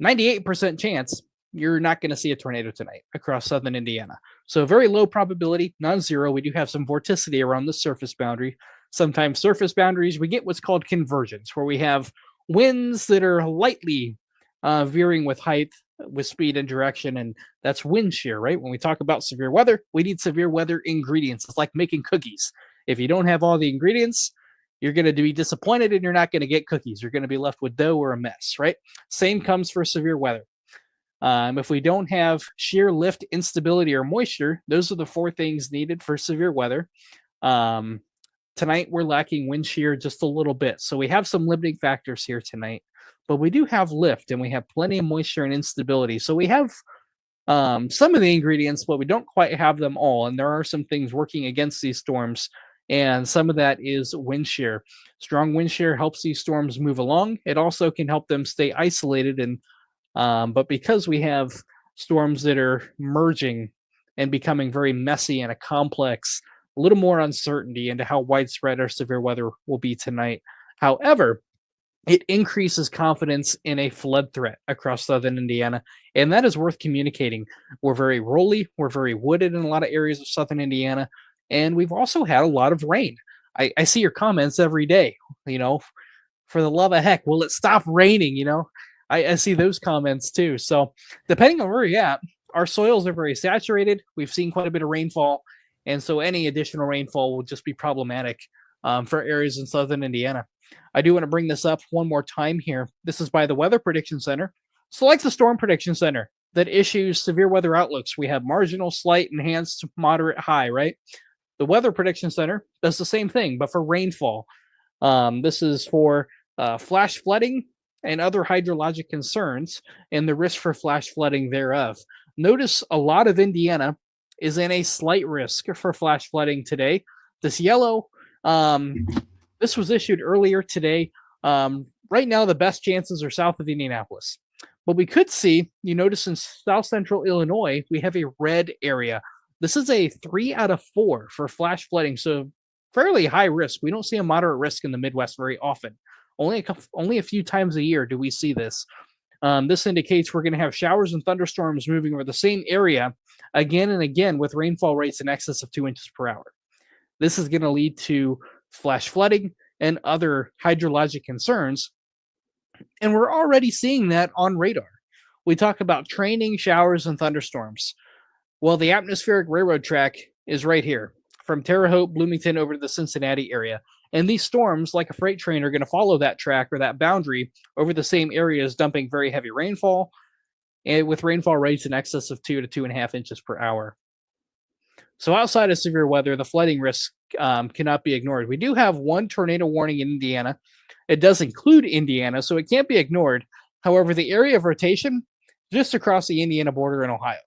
98% chance you're not going to see a tornado tonight across Southern Indiana. So very low probability, non-zero. We do have some vorticity around the surface boundary. Sometimes surface boundaries, we get what's called convergence, where we have winds that are lightly veering with height, with speed and direction, and that's wind shear, right? When we talk about severe weather, we need severe weather ingredients. It's like making cookies. If you don't have all the ingredients, you're going to be disappointed and you're not going to get cookies. You're going to be left with dough or a mess, right? Same comes for severe weather. If we don't have shear, lift, instability, or moisture, those are the four things needed for severe weather. Tonight, we're lacking wind shear just a little bit. So we have some limiting factors here tonight, but we do have lift and we have plenty of moisture and instability. So we have some of the ingredients, but we don't quite have them all. And there are some things working against these storms. And some of that is wind shear. Strong wind shear helps these storms move along. It also can help them stay isolated. And but because we have storms that are merging and becoming very messy and a complex, a little more uncertainty into how widespread our severe weather will be tonight. However, it increases confidence in a flood threat across southern Indiana, and that is worth communicating. We're very rolly, we're very wooded in a lot of areas of southern Indiana, and we've also had a lot of rain. I see your comments every day, you know, for the love of heck, will it stop raining? I see those comments too. So, depending on where you're at, our soils are very saturated. We've seen quite a bit of rainfall, and so any additional rainfall will just be problematic for areas in southern Indiana. I do want to bring this up one more time here. This is by the Weather Prediction Center. So, like the Storm Prediction Center that issues severe weather outlooks, we have marginal, slight, enhanced, moderate, high, right? The Weather Prediction Center does the same thing, but for rainfall. This is for flash flooding and other hydrologic concerns and the risk for flash flooding thereof. Notice a lot of Indiana is in a slight risk for flash flooding today. This yellow, this was issued earlier today. Right now, the best chances are south of Indianapolis. But we could see, you notice in south central Illinois, we have a red area. This is a 3 out of 4 for flash flooding, so fairly high risk. We don't see a moderate risk in the Midwest very often. Only a few times a year do we see this. This indicates we're going to have showers and thunderstorms moving over the same area again and again with rainfall rates in excess of 2 inches per hour. This is going to lead to flash flooding and other hydrologic concerns. And we're already seeing that on radar. We talk about training, showers, and thunderstorms. Well, the atmospheric railroad track is right here from Terre Haute, Bloomington over to the Cincinnati area. And these storms, like a freight train, are going to follow that track or that boundary over the same areas, dumping very heavy rainfall and with rainfall rates in excess of 2 to 2.5 inches per hour. So outside of severe weather, the flooding risk cannot be ignored. We do have one tornado warning in Indiana. It does include Indiana, so it can't be ignored. However, the area of rotation just across the Indiana border in Ohio.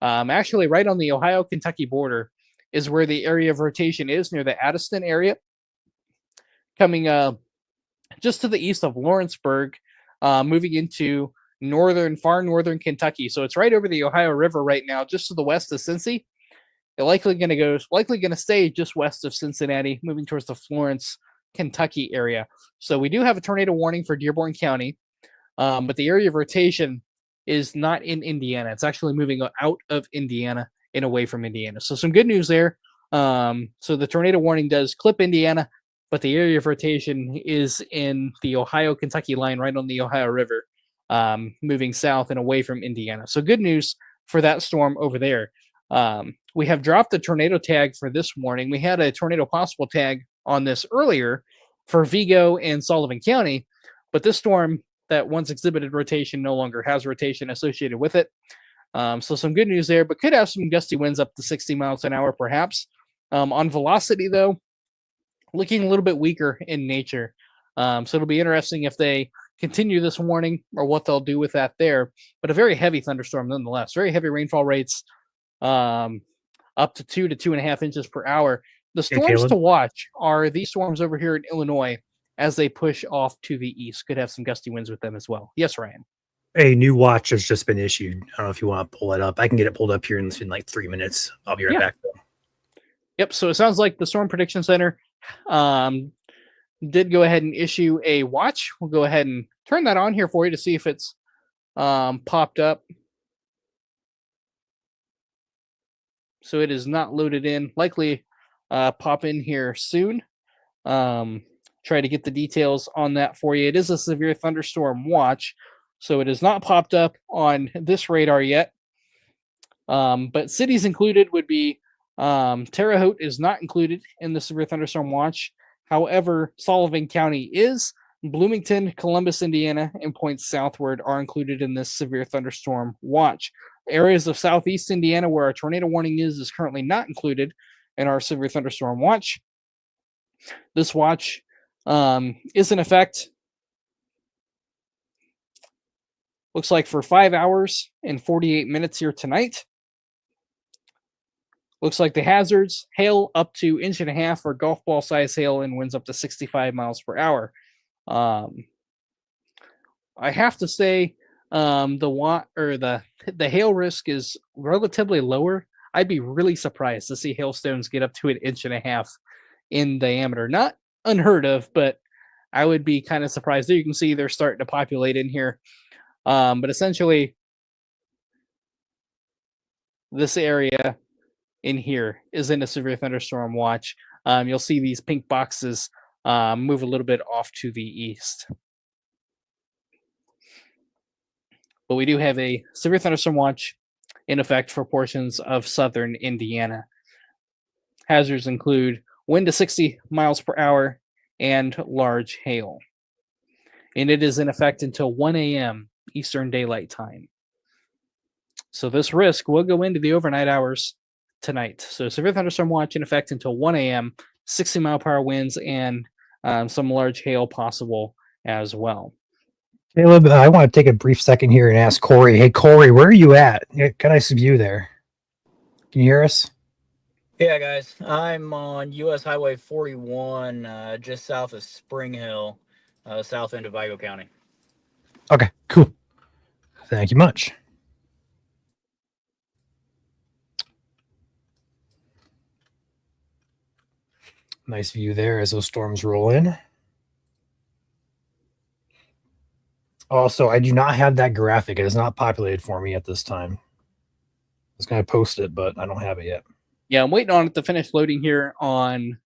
Actually, right on the Ohio-Kentucky border is where the area of rotation is, near the Addison area, coming just to the east of Lawrenceburg, moving into far northern Kentucky. So it's right over the Ohio River right now, just to the west of Cincy. They're likely going to stay just west of Cincinnati, moving towards the Florence, Kentucky area. So we do have a tornado warning for Dearborn County, but the area of rotation is not in Indiana. It's actually moving out of Indiana and away from Indiana. So some good news there. So the tornado warning does clip Indiana, but the area of rotation is in the Ohio-Kentucky line right on the Ohio River, moving south and away from Indiana. So good news for that storm over there. We have dropped the tornado tag for this morning. We had a tornado possible tag on this earlier for Vigo and Sullivan County, but this storm that once exhibited rotation no longer has rotation associated with it. So some good news there, but could have some gusty winds up to 60 miles an hour perhaps. On velocity, though, looking a little bit weaker in nature. So it'll be interesting if they continue this warning or what they'll do with that there. But a very heavy thunderstorm nonetheless. Very heavy rainfall rates, up to 2 to 2.5 inches per hour. The storms to watch are these storms over here in Illinois as they push off to the east. Could have some gusty winds with them as well. Yes, Ryan. A new watch has just been issued. I don't know if you want to pull it up. I can get it pulled up here in like 3 minutes. I'll be right back, though. Yep. So it sounds like the Storm Prediction Center did go ahead and issue a watch. We'll go ahead and turn that on here for you to see if it's popped up. So it is not loaded in. Likely pop in here soon. Try to get the details on that for you. It is a severe thunderstorm watch, so it is not popped up on this radar yet. But cities included would be Terre Haute is not included in the severe thunderstorm watch. However, Sullivan County is. Bloomington, Columbus, Indiana, and points southward are included in this severe thunderstorm watch. Areas of southeast Indiana where our tornado warning is currently not included in our severe thunderstorm watch. This watch is in effect, looks like, for 5 hours and 48 minutes here tonight. Looks like the hazards: hail up to 1.5 inch or golf ball size hail, and winds up to 65 miles per hour. I have to say, the hail risk is relatively lower. I'd be really surprised to see hailstones get up to 1.5 inches in diameter. Not unheard of, but I would be kind of surprised. There you can see they're starting to populate in here. But essentially, this area in here is in a severe thunderstorm watch. You'll see these pink boxes move a little bit off to the east. But we do have a severe thunderstorm watch in effect for portions of southern Indiana. Hazards include wind to 60 miles per hour and large hail. And it is in effect until 1 a.m. Eastern Daylight Time. So this risk will go into the overnight hours tonight. So severe thunderstorm watch in effect until 1 a.m., 60 mile per hour winds, and some large hail possible as well. Caleb, I want to take a brief second here and ask Corey. Hey, Corey, where are you at? Got a nice view there. Can you hear us? Yeah, guys. I'm on U.S. Highway 41, just south of Spring Hill, south end of Vigo County. Okay, cool. Thank you much. Nice view there as those storms roll in. Also, I do not have that graphic. It is not populated for me at this time. I was going to post it, but I don't have it yet. Yeah, I'm waiting on it to finish loading here on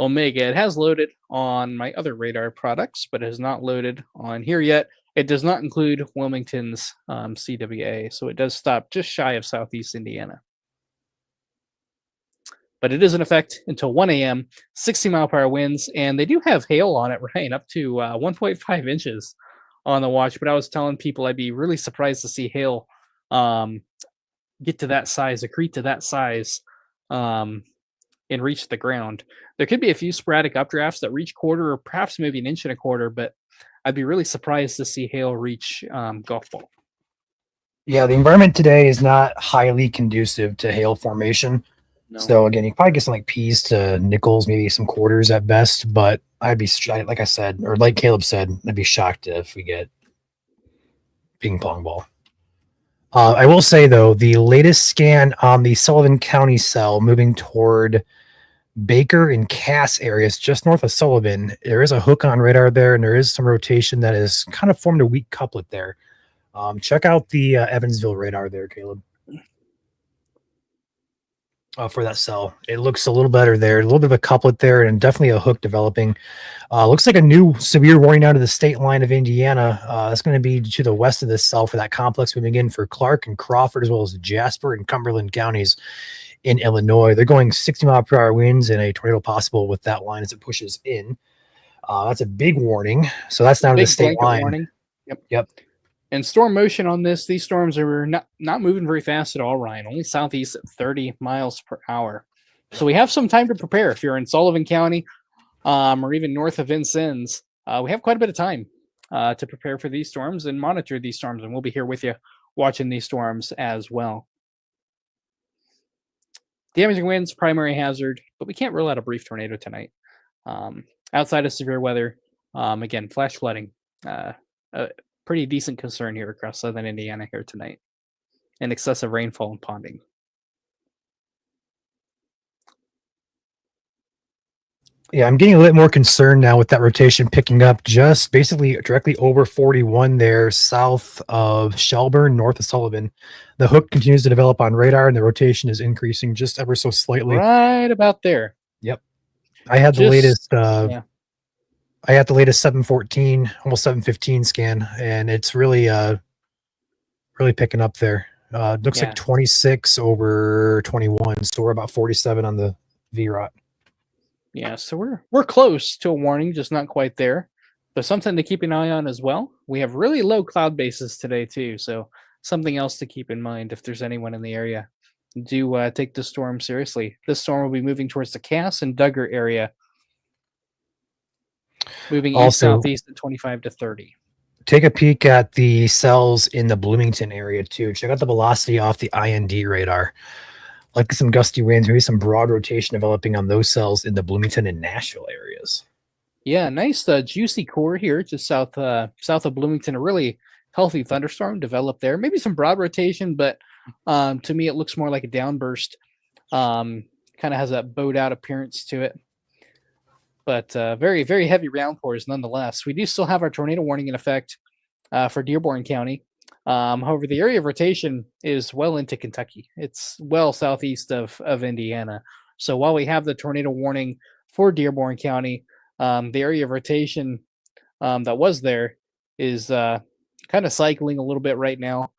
Omega. It has loaded on my other radar products, but it has not loaded on here yet. It does not include Wilmington's CWA, so it does stop just shy of southeast Indiana. But it is in effect until 1 a.m., 60 mile per hour winds, and they do have hail on it, right, up to 1.5 inches on the watch. But I was telling people I'd be really surprised to see hail get to that size, accrete to that size, and reach the ground. There could be a few sporadic updrafts that reach quarter or perhaps maybe 1.25 inches, but I'd be really surprised to see hail reach golf ball. Yeah, the environment today is not highly conducive to hail formation. No. So again, you can probably get some like peas to nickels, maybe some quarters at best. But I'd be, like I said, or like Caleb said, I'd be shocked if we get ping pong ball. I will say though, the latest scan on the Sullivan County cell moving toward Baker and Cass areas, just north of Sullivan, there is a hook on radar there, and there is some rotation that has kind of formed a weak couplet there. Check out the Evansville radar there, Caleb. For that cell, it looks a little better there, a little bit of a couplet there, and definitely a hook developing. Looks like a new severe warning down to the state line of Indiana. That's going to be to the west of this cell for that complex moving in for Clark and Crawford, as well as Jasper and Cumberland counties in Illinois. They're going 60 mile per hour winds and a tornado possible with that line as it pushes in. That's a big warning. So that's down to the state line. Warning. Yep. And storm motion on this, these storms are not moving very fast at all, Ryan. Only southeast at 30 miles per hour. So we have some time to prepare. If you're in Sullivan County or even north of Vincennes, we have quite a bit of time to prepare for these storms and monitor these storms. And we'll be here with you watching these storms as well. Damaging winds, primary hazard, but we can't rule out a brief tornado tonight. Outside of severe weather, again, flash flooding. Pretty decent concern here across southern Indiana here tonight, and excessive rainfall and ponding. Yeah, I'm getting a little more concerned now with that rotation picking up just basically directly over 41 there, south of Shelburne, north of Sullivan. The hook continues to develop on radar, and the rotation is increasing just ever so slightly. Right about there. Yep. I had the latest. I had the latest 714, almost 715 scan, and it's really really picking up there. Looks like 26 over 21, so we're about 47 on the VROT. Yeah, so we're close to a warning, just not quite there. But something to keep an eye on as well. We have really low cloud bases today too, so something else to keep in mind if there's anyone in the area. Do take the storm seriously. This storm will be moving towards the Cass and Duggar area moving east Also, southeast at 25 to 30. take a peek at the cells in the Bloomington area too. Check out the velocity off the IND radar. Like some gusty winds, maybe some broad rotation developing on those cells in the Bloomington and Nashville areas. Yeah, nice juicy core here, just south of Bloomington. A really healthy thunderstorm developed there. Maybe some broad rotation, but to me it looks more like a downburst. Kind of has that bowed out appearance to it. But very, very heavy downpours nonetheless. We do still have our tornado warning in effect for Dearborn County. However, the area of rotation is well into Kentucky. It's well southeast of Indiana. So while we have the tornado warning for Dearborn County, the area of rotation that was there is kind of cycling a little bit right now,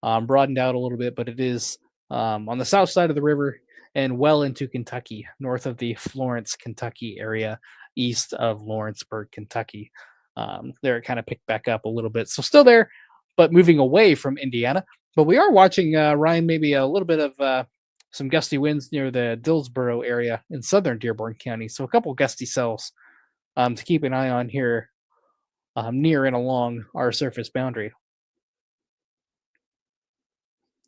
broadened out a little bit, but it is on the south side of the river and well into Kentucky, north of the Florence, Kentucky area, east of Lawrenceburg, Kentucky. There it kind of picked back up a little bit. So still there, but moving away from Indiana. But we are watching, Ryan, maybe a little bit of some gusty winds near the Dillsboro area in southern Dearborn County. So a couple gusty cells to keep an eye on here near and along our surface boundary.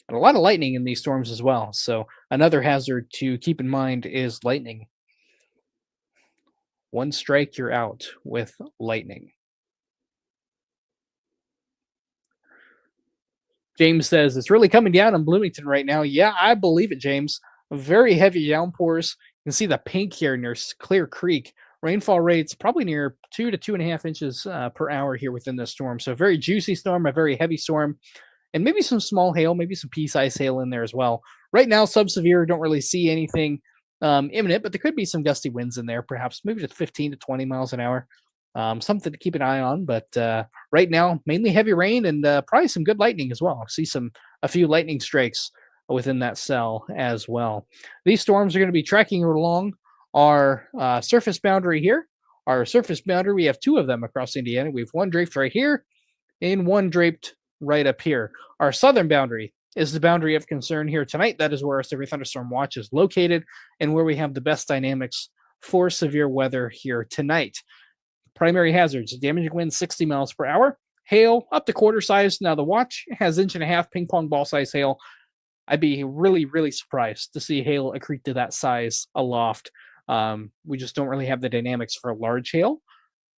And a lot of lightning in these storms as well. So another hazard to keep in mind is lightning. One strike, you're out with lightning. James says it's really coming down in Bloomington right now. Yeah, I believe it, James. Very heavy downpours. You can see the pink here near Clear Creek. Rainfall rates probably near 2 to 2.5 inches per hour here within this storm. So a very juicy storm, a very heavy storm, and maybe some small hail, maybe some pea-sized hail in there as well. Right now, sub-severe, don't really see anything imminent, but there could be some gusty winds in there, perhaps maybe just 15 to 20 miles an hour. Something to keep an eye on, but right now, mainly heavy rain and probably some good lightning as well. I see a few lightning strikes within that cell as well. These storms are going to be tracking along our surface boundary here. Our surface boundary, we have two of them across Indiana. We have one draped right here and one draped right up here. Our southern boundary is the boundary of concern here tonight. That is where our severe thunderstorm watch is located and where we have the best dynamics for severe weather here tonight. Primary hazards: damaging winds 60 miles per hour, hail up to quarter size. Now the watch has 1.5 inch ping pong ball size hail. I'd be really, really surprised to see hail accrete to that size aloft. We just don't really have the dynamics for large hail,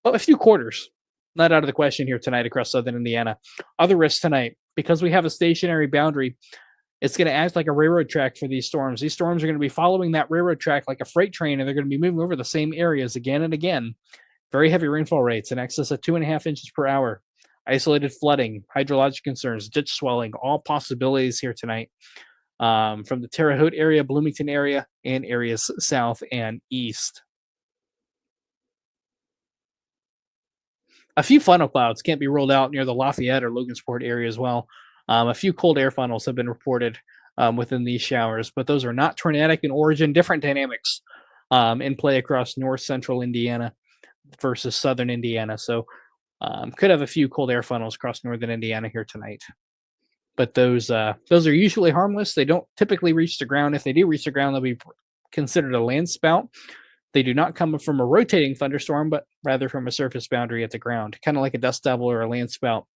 but a few quarters, not out of the question here tonight across southern Indiana. Other risks tonight, because we have a stationary boundary, it's going to act like a railroad track for these storms. These storms are going to be following that railroad track like a freight train, and they're going to be moving over the same areas again and again. Very heavy rainfall rates in excess of 2.5 inches per hour. Isolated flooding, hydrologic concerns, ditch swelling, all possibilities here tonight from the Terre Haute area, Bloomington area, and areas south and east. A few funnel clouds can't be ruled out near the Lafayette or Logansport area as well. A few cold air funnels have been reported within these showers, but those are not tornadic in origin. Different dynamics in play across north central Indiana versus southern Indiana. So could have a few cold air funnels across northern Indiana here tonight. But those are usually harmless. They don't typically reach the ground. If they do reach the ground, they'll be considered a land spout. They do not come from a rotating thunderstorm, but rather from a surface boundary at the ground, kind of like a dust devil or a land spout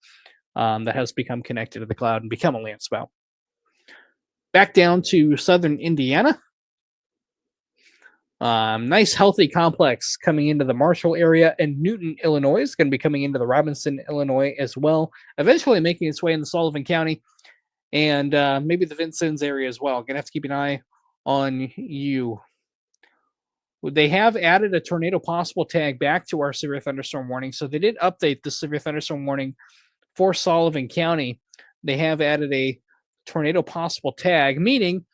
that has become connected to the cloud and become a land spout. Back down to southern Indiana. Nice healthy complex coming into the Marshall area, and Newton, Illinois is going to be coming into the Robinson, Illinois as well, eventually making its way into Sullivan County and maybe the Vincennes area as well. Gonna have to keep an eye on you. They have added a tornado possible tag back to our severe thunderstorm warning. So they did update the severe thunderstorm warning for Sullivan County. They have added a tornado possible tag, meaning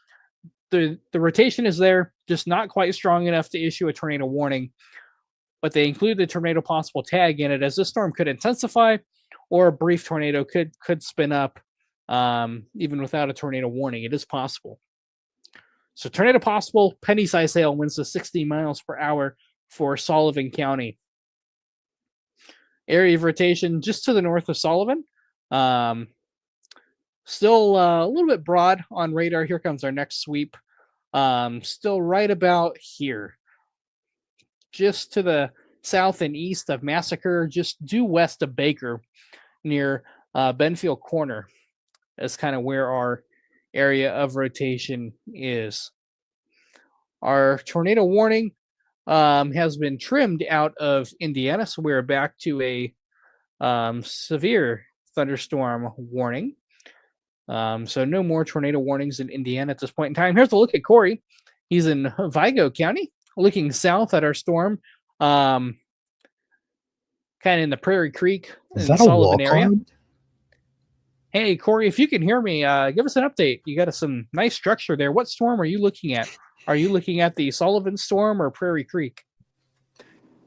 the rotation is there, just not quite strong enough to issue a tornado warning. But they include the tornado possible tag in it, as this storm could intensify or a brief tornado could spin up even without a tornado warning. It is possible. So tornado possible, penny-sized hail, winds to 60 miles per hour for Sullivan County. Area of rotation just to the north of Sullivan. Still a little bit broad on radar. Here comes our next sweep. Still right about here. Just to the south and east of Massacre, just due west of Baker, near Benfield Corner. That's kind of where our area of rotation is. Our tornado warning has been trimmed out of Indiana, so we're back to a severe thunderstorm warning. So no more tornado warnings in Indiana at this point in time. Here's a look at Corey. He's in Vigo County, looking south at our storm, kind of in the Prairie Creek Is and that a wall Sullivan area. cloud? Hey, Corey, if you can hear me, give us an update. You got some nice structure there. What storm are you looking at? Are you looking at the Sullivan storm or Prairie Creek?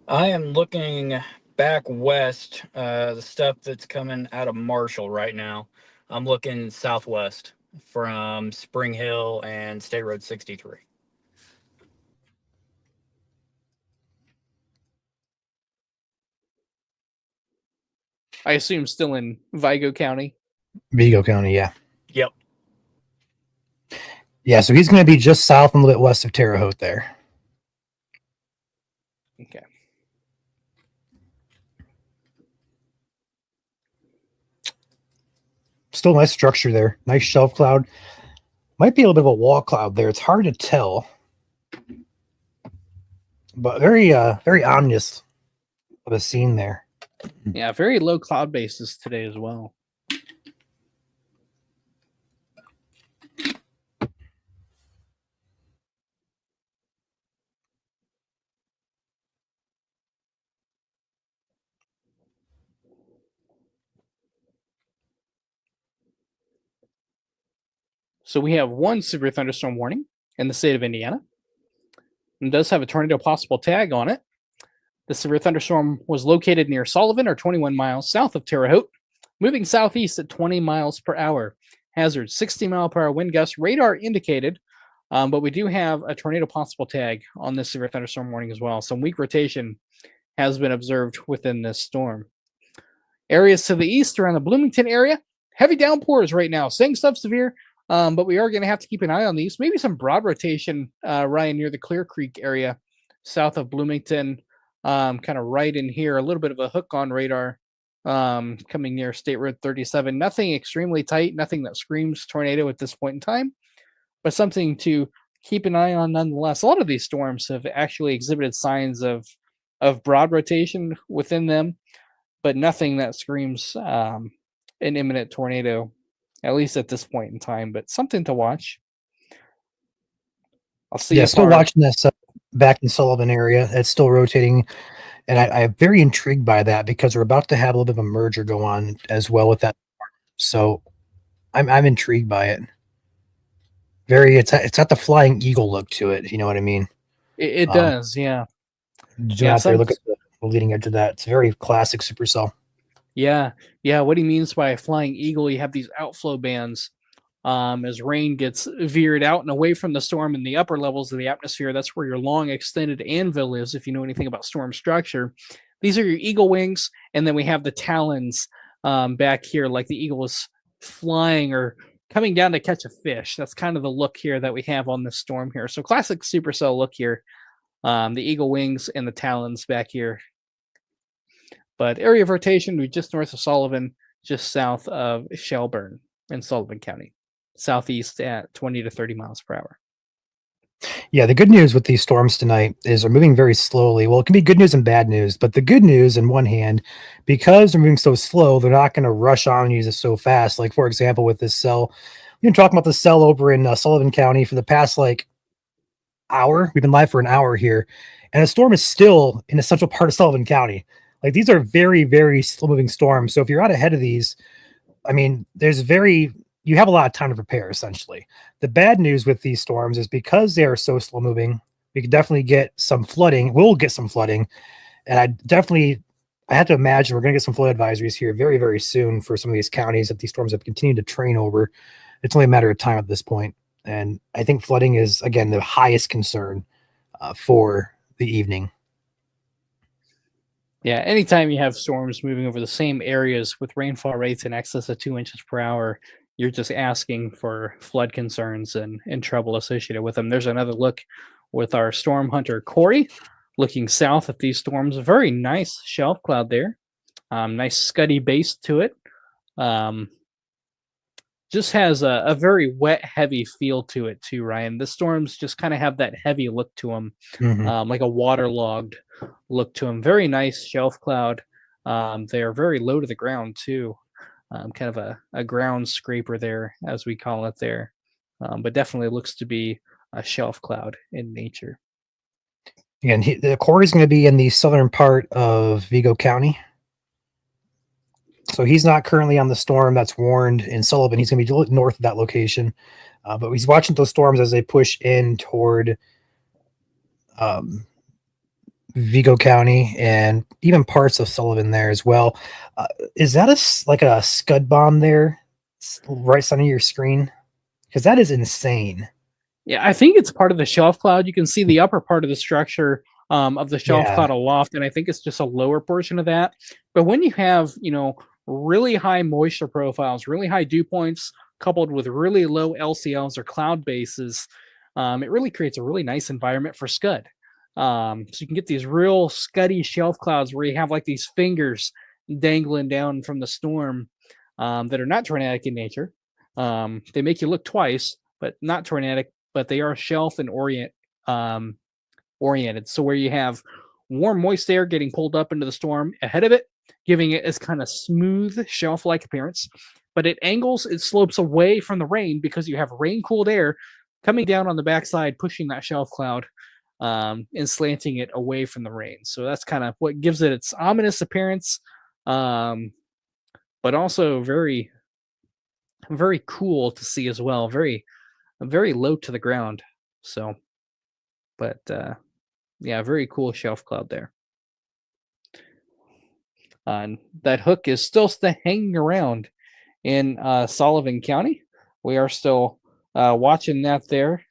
I am looking back west, the stuff that's coming out of Marshall right now. I'm looking southwest from Spring Hill and State Road 63. I assume still in Vigo County. Vigo County, yeah. Yep. Yeah, so he's going to be just south and a little bit west of Terre Haute there. Okay. Still nice structure there. Nice shelf cloud. Might be a little bit of a wall cloud there. It's hard to tell. But very ominous of a scene there. Yeah, very low cloud basis today as well. So we have one severe thunderstorm warning in the state of Indiana. It does have a tornado possible tag on it. The severe thunderstorm was located near Sullivan, or 21 miles south of Terre Haute, moving southeast at 20 miles per hour. Hazard 60-mile-per-hour wind gusts, radar indicated, but we do have a tornado possible tag on this severe thunderstorm warning as well. Some weak rotation has been observed within this storm. Areas to the east around the Bloomington area, heavy downpours right now, saying severe, but we are going to have to keep an eye on these. Maybe some broad rotation, Ryan, near the Clear Creek area, south of Bloomington, kind of right in here, a little bit of a hook on radar coming near State Road 37. Nothing extremely tight, nothing that screams tornado at this point in time, but something to keep an eye on nonetheless. A lot of these storms have actually exhibited signs of broad rotation within them, but nothing that screams an imminent tornado, at least at this point in time, but something to watch. I'll see. Yeah, still watching this back in Sullivan area. It's still rotating. And I'm very intrigued by that because we're about to have a little bit of a merger go on as well with that. So I'm intrigued by it. It's got the flying eagle look to it, if you know what I mean. It does, yeah. Out there, look at the leading edge of that. It's very classic supercell. Yeah. What he means by a flying eagle, you have these outflow bands. As rain gets veered out and away from the storm in the upper levels of the atmosphere, that's where your long extended anvil is, if you know anything about storm structure. These are your eagle wings, and then we have the talons back here, like the eagle is flying or coming down to catch a fish. That's kind of the look here that we have on this storm here. So classic supercell look here. The eagle wings and the talons back here. But area of rotation, we just north of Sullivan, just south of Shelburne in Sullivan County. Southeast at 20 to 30 miles per hour. Yeah, the good news with these storms tonight is they're moving very slowly. Well, it can be good news and bad news, but the good news, in one hand, because they're moving so slow, they're not going to rush on you so fast. Like, for example, with this cell, we've been talking about the cell over in Sullivan County for the past hour. We've been live for an hour here, and the storm is still in the central part of Sullivan County. Like, these are very, very slow moving storms. So if you're out ahead of these, I mean, you have a lot of time to prepare, essentially. The bad news with these storms is because they are so slow moving, we could definitely get some flooding. We'll get some flooding. And I have to imagine we're going to get some flood advisories here very, very soon for some of these counties that these storms have continued to train over. It's only a matter of time at this point. And I think flooding is, again, the highest concern for the evening. Yeah, anytime you have storms moving over the same areas with rainfall rates in excess of 2 inches per hour, you're just asking for flood concerns and trouble associated with them. There's another look with our storm hunter, Corey, looking south at these storms. A very nice shelf cloud there. Nice scuddy base to it. Um, just has a very wet, heavy feel to it too, Ryan. The storms just kind of have that heavy look to them, Mhm. like a waterlogged look to them. Very nice shelf cloud. They are very low to the ground too. Kind of a ground scraper there, as we call it there. But definitely looks to be a shelf cloud in nature. Again, the core is going to be in the southern part of Vigo County. So he's not currently on the storm that's warned in Sullivan. He's going to be north of that location. But he's watching those storms as they push in toward um, Vigo County and even parts of Sullivan there as well. Is that like a scud bomb there, right side of your screen? Because that is insane. Yeah, I think it's part of the shelf cloud. You can see the upper part of the structure of the shelf Yeah. cloud aloft, and I think it's just a lower portion of that. But when you have, really high moisture profiles, really high dew points, coupled with really low LCLs or cloud bases, it really creates a really nice environment for scud. So you can get these real scuddy shelf clouds where you have like these fingers dangling down from the storm that are not tornadic in nature. They make you look twice, but not tornadic, but they are shelf and oriented. So where you have warm, moist air getting pulled up into the storm ahead of it, giving it this kind of smooth shelf-like appearance. But at angles, it slopes away from the rain because you have rain-cooled air coming down on the backside, pushing that shelf cloud and slanting it away from the rain. So that's kind of what gives it its ominous appearance, but also very, very cool to see as well. Very low to the ground. So, but yeah, very cool shelf cloud there. And that hook is still hanging around in Sullivan County. We are still watching that there.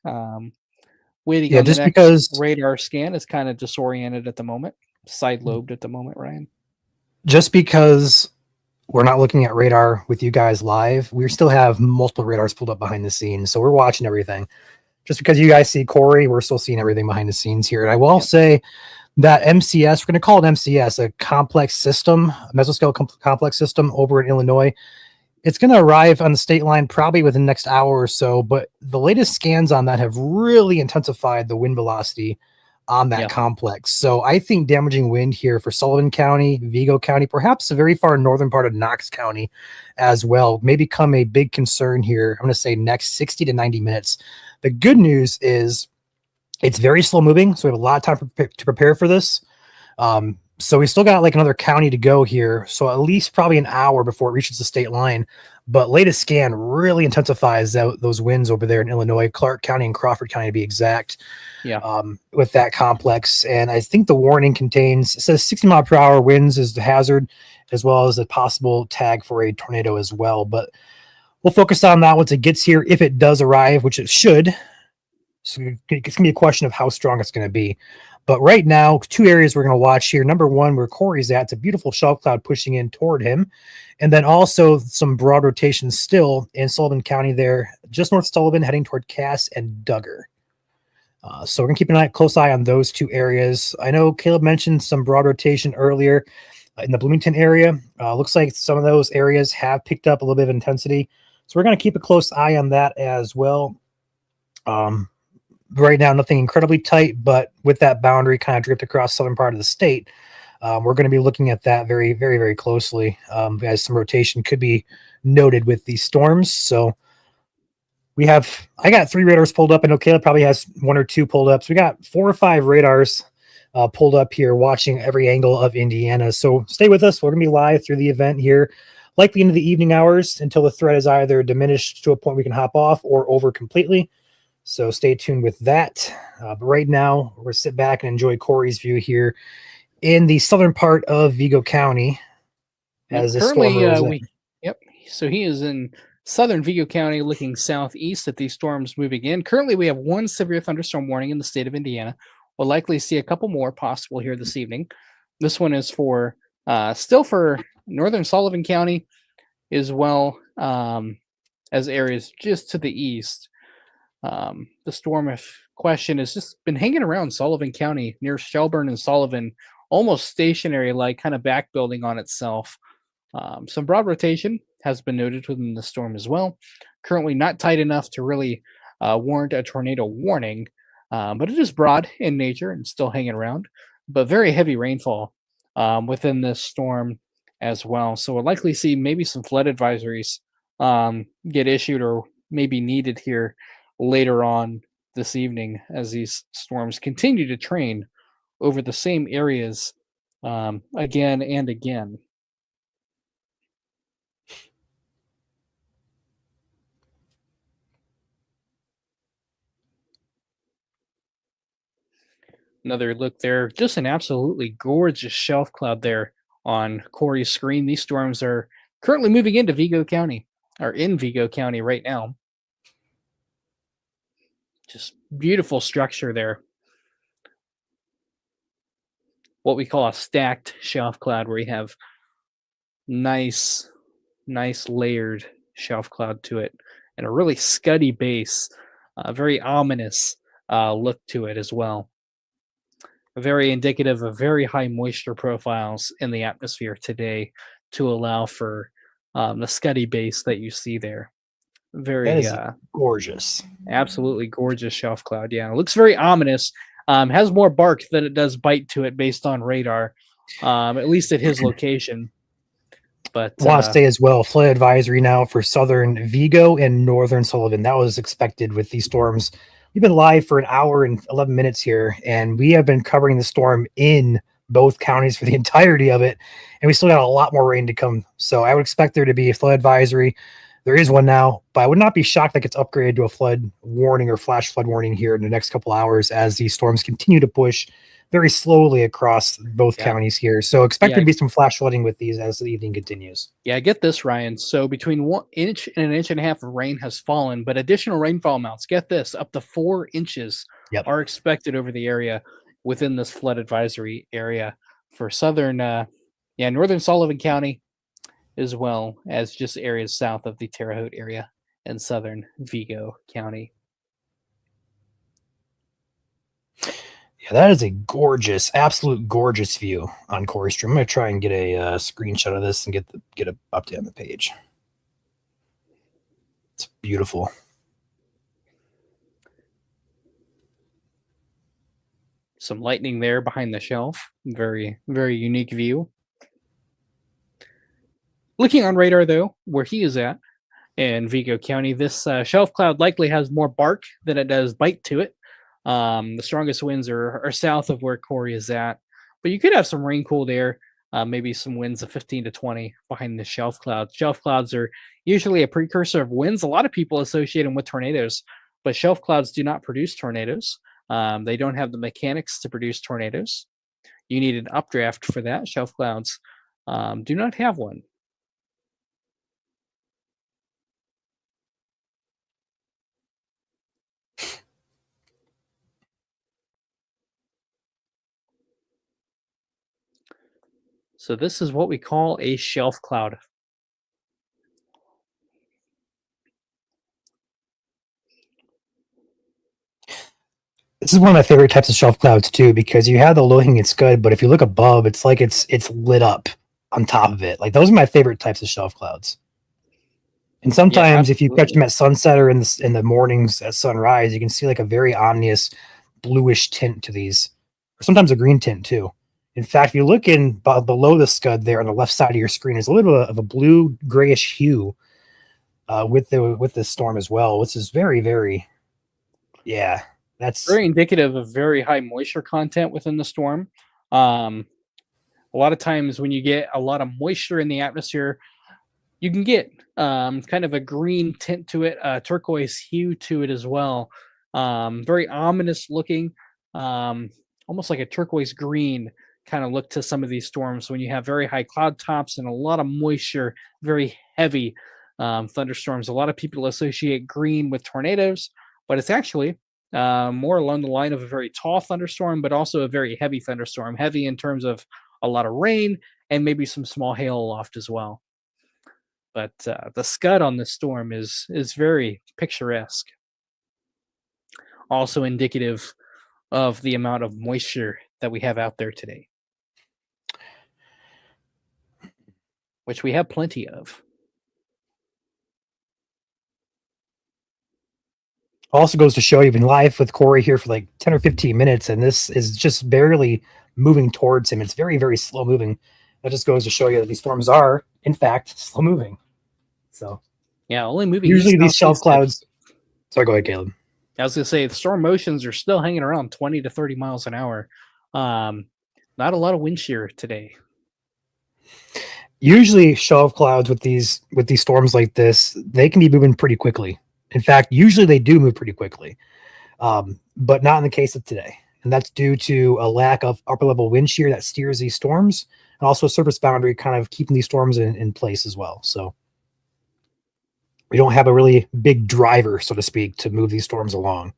Waiting Yeah, on the just next because radar scan. Is kind of disoriented at the moment, side lobed at the moment, Ryan. just because we're not looking at radar with you guys live, we still have multiple radars pulled up behind the scenes. So we're watching everything. Just because you guys see Corey, we're still seeing everything behind the scenes here. And I will say that MCS, we're going to call it MCS, a complex system, a mesoscale complex system over in Illinois. It's going to arrive on the state line probably within the next hour or so. But the latest scans on that have really intensified the wind velocity on that complex. So I think damaging wind here for Sullivan County, Vigo County, perhaps the very far northern part of Knox County as well, may become a big concern here. I'm going to say next 60 to 90 minutes. The good news is it's very slow moving, so we have a lot of time to prepare for this. So we still got like another county to go here, so at least probably an hour before it reaches the state line. But latest scan really intensifies those winds over there in Illinois, Clark County and Crawford County to be exact. Yeah. With that complex, and I think the warning contains, it says 60-mile-per-hour winds is the hazard, as well as a possible tag for a tornado as well. But we'll focus on that once it gets here, if it does arrive, which it should. So it's gonna be a question of how strong it's gonna be. But right now, two areas we're going to watch here. Number one, where Corey's at, it's a beautiful shelf cloud pushing in toward him. And then also some broad rotation still in Sullivan County there, just north of Sullivan, heading toward Cass and Duggar. So we're going to keep a close eye on those two areas. I know Caleb mentioned some broad rotation earlier in the Bloomington area. Looks like some of those areas have picked up a little bit of intensity. So we're going to keep a close eye on that as well. Right now, nothing incredibly tight, but with that boundary kind of dripped across southern part of the state, we're going to be looking at that very, very, very closely as some rotation could be noted with these storms. So I got 3 radars pulled up. I know Caleb probably has 1 or 2 pulled up. So we got 4 or 5 radars pulled up here, watching every angle of Indiana. So stay with us. We're going to be live through the event here, likely into the evening hours until the threat is either diminished to a point we can hop off or over completely. So stay tuned with that. But right now, we're going to sit back and enjoy Corey's view here in the southern part of Vigo County. As Currently, so he is in southern Vigo County, looking southeast at these storms moving in. Currently, we have 1 severe thunderstorm warning in the state of Indiana. We'll likely see a couple more possible here this evening. This one is for still for northern Sullivan County, as well as areas just to the east. The storm of question has just been hanging around Sullivan County near Shelburne and Sullivan, almost stationary, like kind of back building on itself. Some broad rotation has been noted within the storm as well. Currently not tight enough to really warrant a tornado warning, but it is broad in nature and still hanging around. But very heavy rainfall within this storm as well. So we'll likely see maybe some flood advisories get issued or maybe needed here later on this evening as these storms continue to train over the same areas again and again. Another look there, just an absolutely gorgeous shelf cloud there on Corey's screen. These storms are currently moving into Vigo County, or in Vigo County right now. Just beautiful structure there. What we call a stacked shelf cloud, where you have nice layered shelf cloud to it, and a really scuddy base, very ominous look to it as well. Very indicative of very high moisture profiles in the atmosphere today to allow for the scuddy base that you see there. That Very is gorgeous. absolutely gorgeous shelf cloud. Yeah, it looks very ominous. Has more bark than it does bite to it based on radar, at least at his location. But I want to say as well, flood advisory now for southern Vigo and northern Sullivan. That was expected with these storms. We've been live for an hour and 11 minutes here, and we have been covering the storm in both counties for the entirety of it, and we still got a lot more rain to come. So I would expect there to be a flood advisory. There is one now, but I would not be shocked that gets upgraded to a flood warning or flash flood warning here in the next couple hours as these storms continue to push very slowly across both counties here. So expect there to be some flash flooding with these as the evening continues. Yeah, get this, Ryan. So between 1 inch and an inch and a half of rain has fallen, but additional rainfall amounts, get this, up to 4 inches are expected over the area within this flood advisory area for southern, northern Sullivan County, as well as just areas south of the Terre Haute area and southern Vigo County. Yeah, that is a gorgeous, absolute gorgeous view on Corey Stream. I'm going to try and get a screenshot of this and get an update on the page. It's beautiful. Some lightning there behind the shelf. Very, very unique view. Looking on radar, though, where he is at in Vigo County, this shelf cloud likely has more bark than it does bite to it. The strongest winds are south of where Corey is at, but you could have some rain cool there, maybe some winds of 15 to 20 behind the shelf clouds. Shelf clouds are usually a precursor of winds. A lot of people associate them with tornadoes, but shelf clouds do not produce tornadoes. They don't have the mechanics to produce tornadoes. You need an updraft for that. Shelf clouds do not have one. So this is what we call a shelf cloud. This is one of my favorite types of shelf clouds too, because you have the low hanging scud, but if you look above, it's like it's lit up on top of it. Like those are my favorite types of shelf clouds. And sometimes if you catch them at sunset or in the mornings at sunrise, you can see like a very ominous bluish tint to these, or sometimes a green tint too. In fact, if you look in below the scud there on the left side of your screen, there's a little bit of a blue grayish hue with the storm as well, which is very, very, that's very indicative of very high moisture content within the storm. A lot of times when you get a lot of moisture in the atmosphere, you can get kind of a green tint to it, a turquoise hue to it as well. Very ominous looking, almost like a turquoise green kind of look to some of these storms when you have very high cloud tops and a lot of moisture, very heavy thunderstorms. A lot of people associate green with tornadoes, but it's actually more along the line of a very tall thunderstorm, but also a very heavy thunderstorm, heavy in terms of a lot of rain and maybe some small hail aloft as well. But the scud on this storm is very picturesque. also indicative of the amount of moisture that we have out there today, which we have plenty of. Also goes to show you've been live with Corey here for like 10 or 15 minutes, and this is just barely moving towards him. It's very, very slow moving. That just goes to show you that these storms are, in fact, slow moving. So Yeah, only moving. usually east, these shelf southeast. clouds. Sorry, go ahead, Caleb. I was gonna say the storm motions are still hanging around 20 to 30 miles an hour. Not a lot of wind shear today. Usually shelf clouds with these storms like this, they can be moving pretty quickly. In fact, usually they do move pretty quickly, but not in the case of today. And that's due to a lack of upper level wind shear that steers these storms, and also a surface boundary kind of keeping these storms in place as well. So we don't have a really big driver, so to speak, to move these storms along.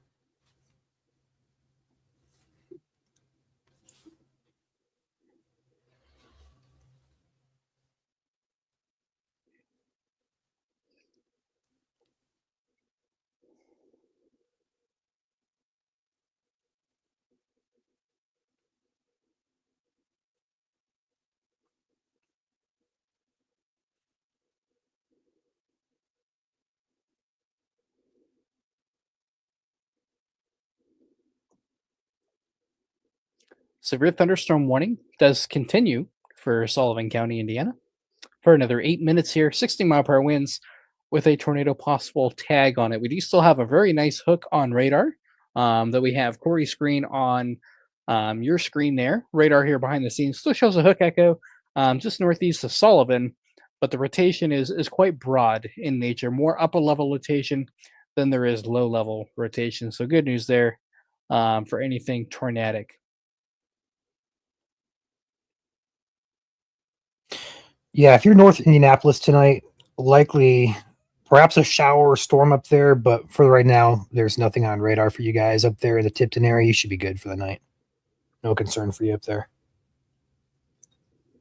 Severe thunderstorm warning does continue for Sullivan County, Indiana, for another 8 minutes here. 60-mile-per-hour winds with a tornado possible tag on it. We do still have a very nice hook on radar that we have Corey's screen on your screen there. Radar here behind the scenes still shows a hook echo just northeast of Sullivan, but the rotation is quite broad in nature, more upper level rotation than there is low level rotation. So good news there for anything tornadic. Yeah, if you're north Indianapolis tonight, likely perhaps a shower or storm up there, but for right now, there's nothing on radar for you guys up there in the Tipton area. You should be good for the night. No concern for you up there.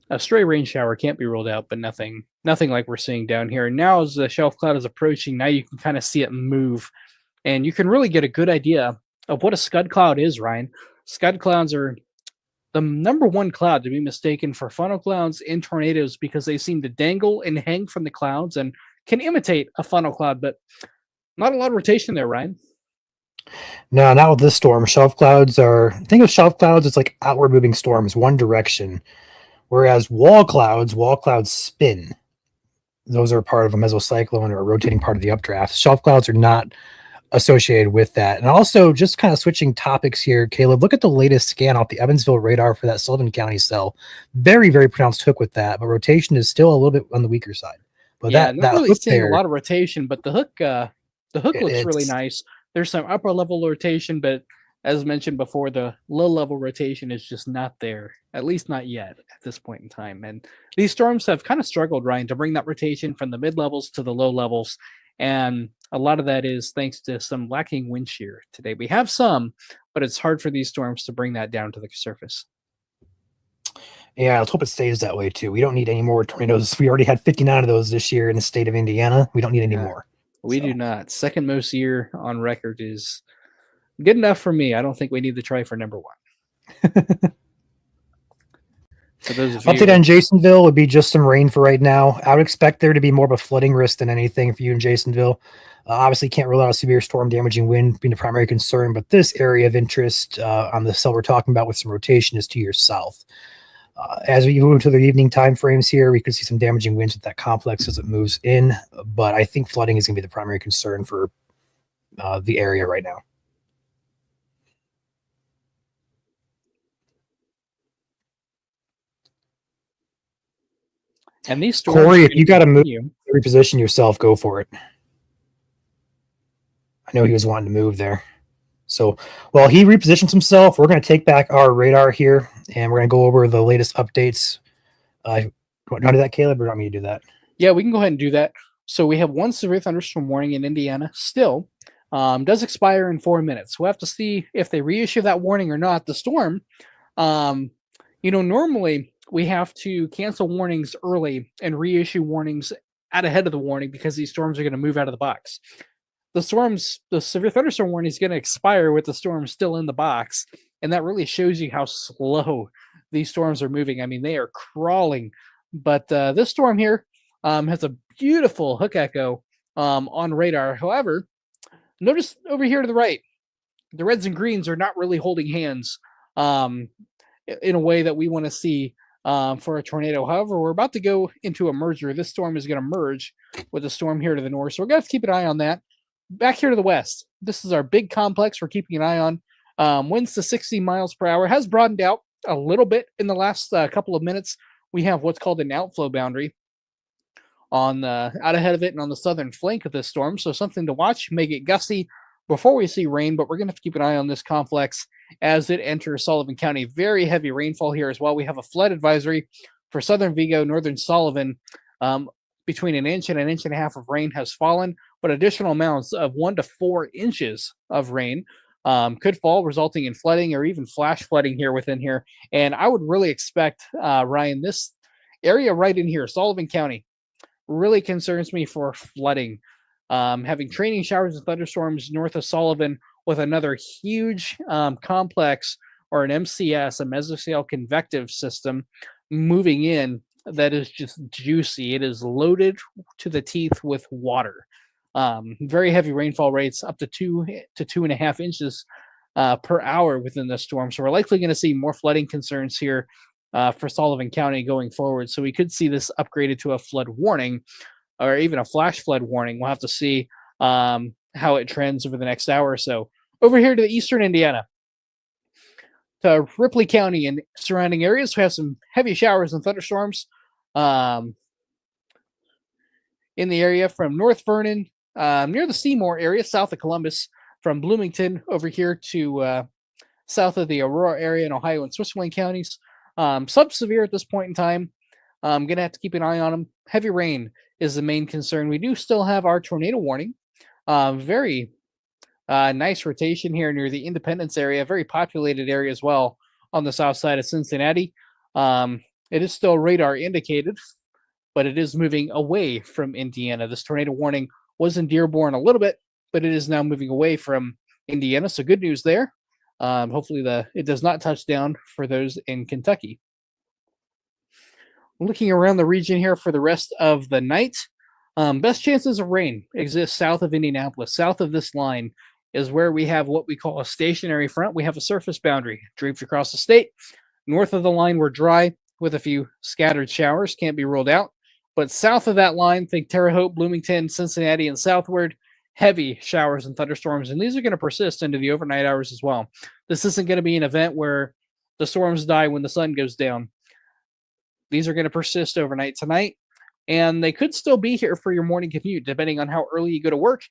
A stray rain shower can't be ruled out, but nothing like we're seeing down here. And now as the shelf cloud is approaching, now you can kind of see it move, and you can really get a good idea of what a scud cloud is, Ryan. Scud clouds are the number one cloud to be mistaken for funnel clouds in tornadoes because they seem to dangle and hang from the clouds and can imitate a funnel cloud, but not a lot of rotation there, Ryan. No, not with this storm. Shelf clouds think of shelf clouds, it's like outward moving storms, one direction. Whereas wall clouds spin. Those are part of a mesocyclone or a rotating part of the updraft. Shelf clouds are not associated with that. And also, just kind of switching topics here, Caleb, look at the latest scan off the Evansville radar for that Sullivan County cell. Very, very pronounced hook with that, but rotation is still a little bit on the weaker side. But Yeah, that not really hook seeing there, a lot of rotation, but the hook looks really it's nice. There's some upper level rotation, but as mentioned before, the low level rotation is just not there, at least not yet at this point in time. And these storms have kind of struggled, Ryan, to bring that rotation from the mid levels to the low levels. And a lot of that is thanks to some lacking wind shear today. We have some, but it's hard for these storms to bring that down to the surface. yeah, let's hope it stays that way too. We don't need any more tornadoes. We already had 59 of those this year in the state of Indiana. We don't need any Yeah. more. We do not. Second most year on record is good enough for me. I don't think we need to try for number one. For those of you, Update on Jasonville would be just some rain for right now. I would expect there to be more of a flooding risk than anything for you in Jasonville. Obviously, can't rule out a severe storm damaging wind being the primary concern, but this area of interest on the cell we're talking about with some rotation is to your south. As we move to the evening time frames here, we could see some damaging winds with that complex as it moves in, but I think flooding is going to be the primary concern for the area right now. and these storms Corey, are if gonna you got to move, continue. reposition yourself, go for it. I know he was wanting to move there. So while he repositions himself, we're going to take back our radar here, and we're going to go over the latest updates. You want to do that, Caleb, or do you want me to do that? Yeah, we can go ahead and do that. So we have one severe thunderstorm warning in Indiana still. Does expire in 4 minutes. We'll have to see if they reissue that warning or not. The storm, normally we have to cancel warnings early and reissue warnings out ahead of the warning because these storms are going to move out of the box. the severe thunderstorm warning is going to expire with the storm still in the box, and that really shows you how slow these storms are moving. I mean, they are crawling, but this storm here has a beautiful hook echo on radar. However, notice over here to the right, the reds and greens are not really holding hands um, in a way that we want to see for a tornado. However, we're about to go into a merger. This storm is going to merge with a storm here to the north, so we're going to have to keep an eye on that. Back here to the west, this is our big complex we're keeping an eye on. Winds to 60 miles per hour, has broadened out a little bit in the last couple of minutes. We have what's called an outflow boundary on out ahead of it and on the southern flank of this storm, so something to watch. May get gusty before we see rain, but we're going to have to keep an eye on this complex as it enters Sullivan County. Very heavy rainfall here as well. We have a flood advisory for southern Vigo, northern Sullivan. Between an inch and a half of rain has fallen, but additional amounts of 1 to 4 inches of rain could fall, resulting in flooding or even flash flooding here within here. And I would really expect, Ryan, this area right in here, Sullivan County, really concerns me for flooding. Having training showers and thunderstorms north of Sullivan with another huge complex or an MCS, a mesoscale convective system, moving in that is just juicy. It is loaded to the teeth with water. Very heavy rainfall rates, up to 2 to 2.5 inches per hour within the storm. So we're likely going to see more flooding concerns here for Sullivan County going forward. So we could see this upgraded to a flood warning or even a flash flood warning. We'll have to see how it trends over the next hour or so. Over here to the eastern Indiana, to Ripley County and surrounding areas, we have some heavy showers and thunderstorms in the area from North Vernon, near the Seymour area, south of Columbus, from Bloomington over here to south of the Aurora area in Ohio and Switzerland counties. Sub-severe at this point in time. I'm going to have to keep an eye on them. Heavy rain is the main concern. We do still have our tornado warning. Very nice rotation here near the Independence area, very populated area as well on the south side of Cincinnati. It is still radar indicated, but it is moving away from Indiana. This tornado warning was in Dearborn a little bit, but it is now moving away from Indiana. So good news there. Hopefully it does not touch down for those in Kentucky. Looking around the region here for the rest of the night, best chances of rain exist south of Indianapolis. South of this line is where we have what we call a stationary front. We have a surface boundary draped across the state. North of the line, we're dry with a few scattered showers. Can't be ruled out. But south of that line, think Terre Haute, Bloomington, Cincinnati, and southward, heavy showers and thunderstorms. And these are going to persist into the overnight hours as well. This isn't going to be an event where the storms die when the sun goes down. These are going to persist overnight tonight, and they could still be here for your morning commute, depending on how early you go to work.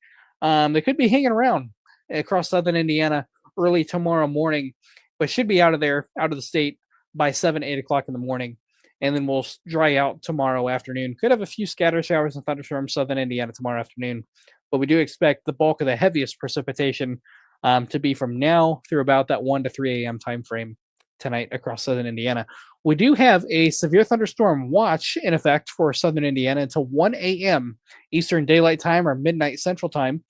They could be hanging around across southern Indiana early tomorrow morning, but should be out of the state by 7, 8 o'clock in the morning, and then we'll dry out tomorrow afternoon. Could have a few scattered showers and thunderstorms southern Indiana tomorrow afternoon, but we do expect the bulk of the heaviest precipitation to be from now through about that 1 to 3 a.m. time frame tonight across southern Indiana. We do have a severe thunderstorm watch in effect for southern Indiana until 1 a.m. Eastern Daylight Time or midnight Central Time.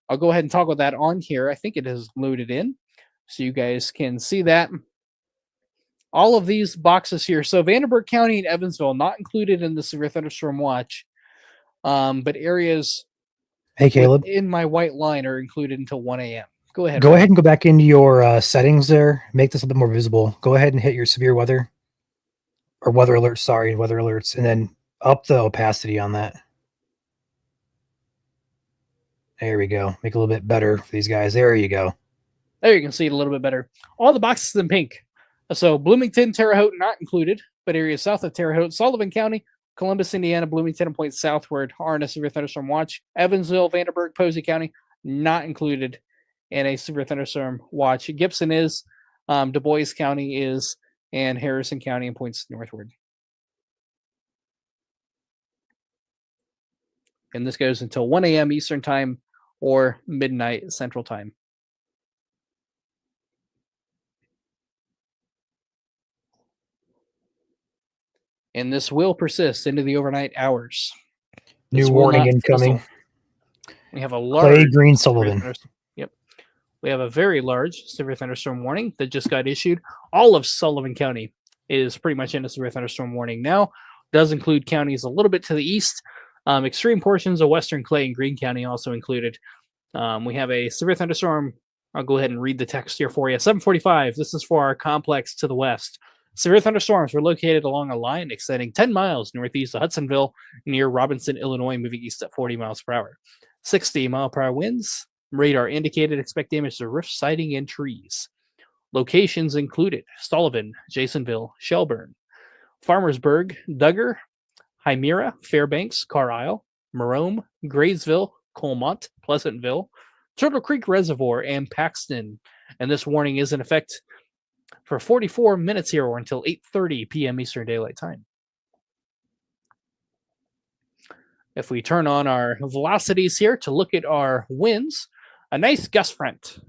I'll go ahead and toggle that on here. I think it is loaded in, so you guys can see that. All of these boxes here. So Vanderburgh County and Evansville not included in the severe thunderstorm watch, but areas Hey, Caleb. in my white line are included until 1 a.m. Go ahead. Go Ryan. ahead and go back into your settings there. Make this a bit more visible. Go ahead and hit your severe weather or weather alerts, and then up the opacity on that. There we go. Make it a little bit better for these guys. There you go. There you can see it a little bit better. All the boxes in pink. So Bloomington, Terre Haute not included, but areas south of Terre Haute, Sullivan County, Columbus, Indiana, Bloomington, and points southward are in a severe thunderstorm watch. Evansville, Vanderburgh, Posey County not included in a severe thunderstorm watch. Gibson is, Du Bois County is, and Harrison County and points northward. And this goes until 1 a.m. Eastern Time or midnight Central Time. And this will persist into the overnight hours. New This will warning not incoming. fizzle. We have a Clay large Green severe Sullivan. thunderstorm. Yep. We have a very large severe thunderstorm warning that just got issued. All of Sullivan County is pretty much in a severe thunderstorm warning now. Does include counties a little bit to the east. Extreme portions of western Clay and Greene County also included. We have a severe thunderstorm. I'll go ahead and read the text here for you. 7:45. This is for our complex to the west. Severe thunderstorms were located along a line extending 10 miles northeast of Hudsonville near Robinson, Illinois, moving east at 40 miles per hour. 60-mile-per-hour winds. Radar indicated expect damage to roof siding and trees. Locations included Sullivan, Jasonville, Shelburne, Farmersburg, Duggar, Hymera, Fairbanks, Carlisle, Marome, Graysville, Colmont, Pleasantville, Turtle Creek Reservoir, and Paxton. And this warning is in effect for 44 minutes here or until 8:30 p.m. Eastern Daylight Time. If we turn on our velocities here to look at our winds, a nice gust front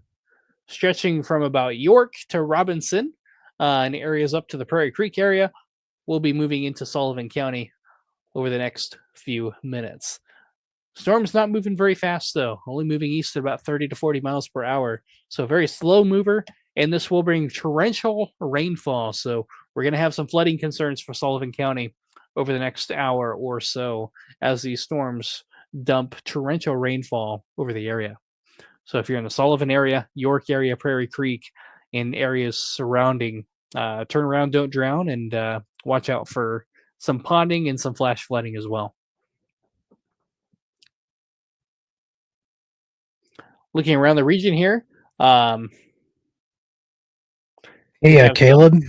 stretching from about York to Robinson and areas up to the Prairie Creek area will be moving into Sullivan County over the next few minutes. Storm's not moving very fast, though, only moving east at about 30 to 40 miles per hour. So a very slow mover, and this will bring torrential rainfall. So we're going to have some flooding concerns for Sullivan County over the next hour or so as these storms dump torrential rainfall over the area. So if you're in the Sullivan area, York area, Prairie Creek, and areas surrounding, turn around, don't drown, and watch out for some ponding and some flash flooding as well. Looking around the region here. Hey, Caleb.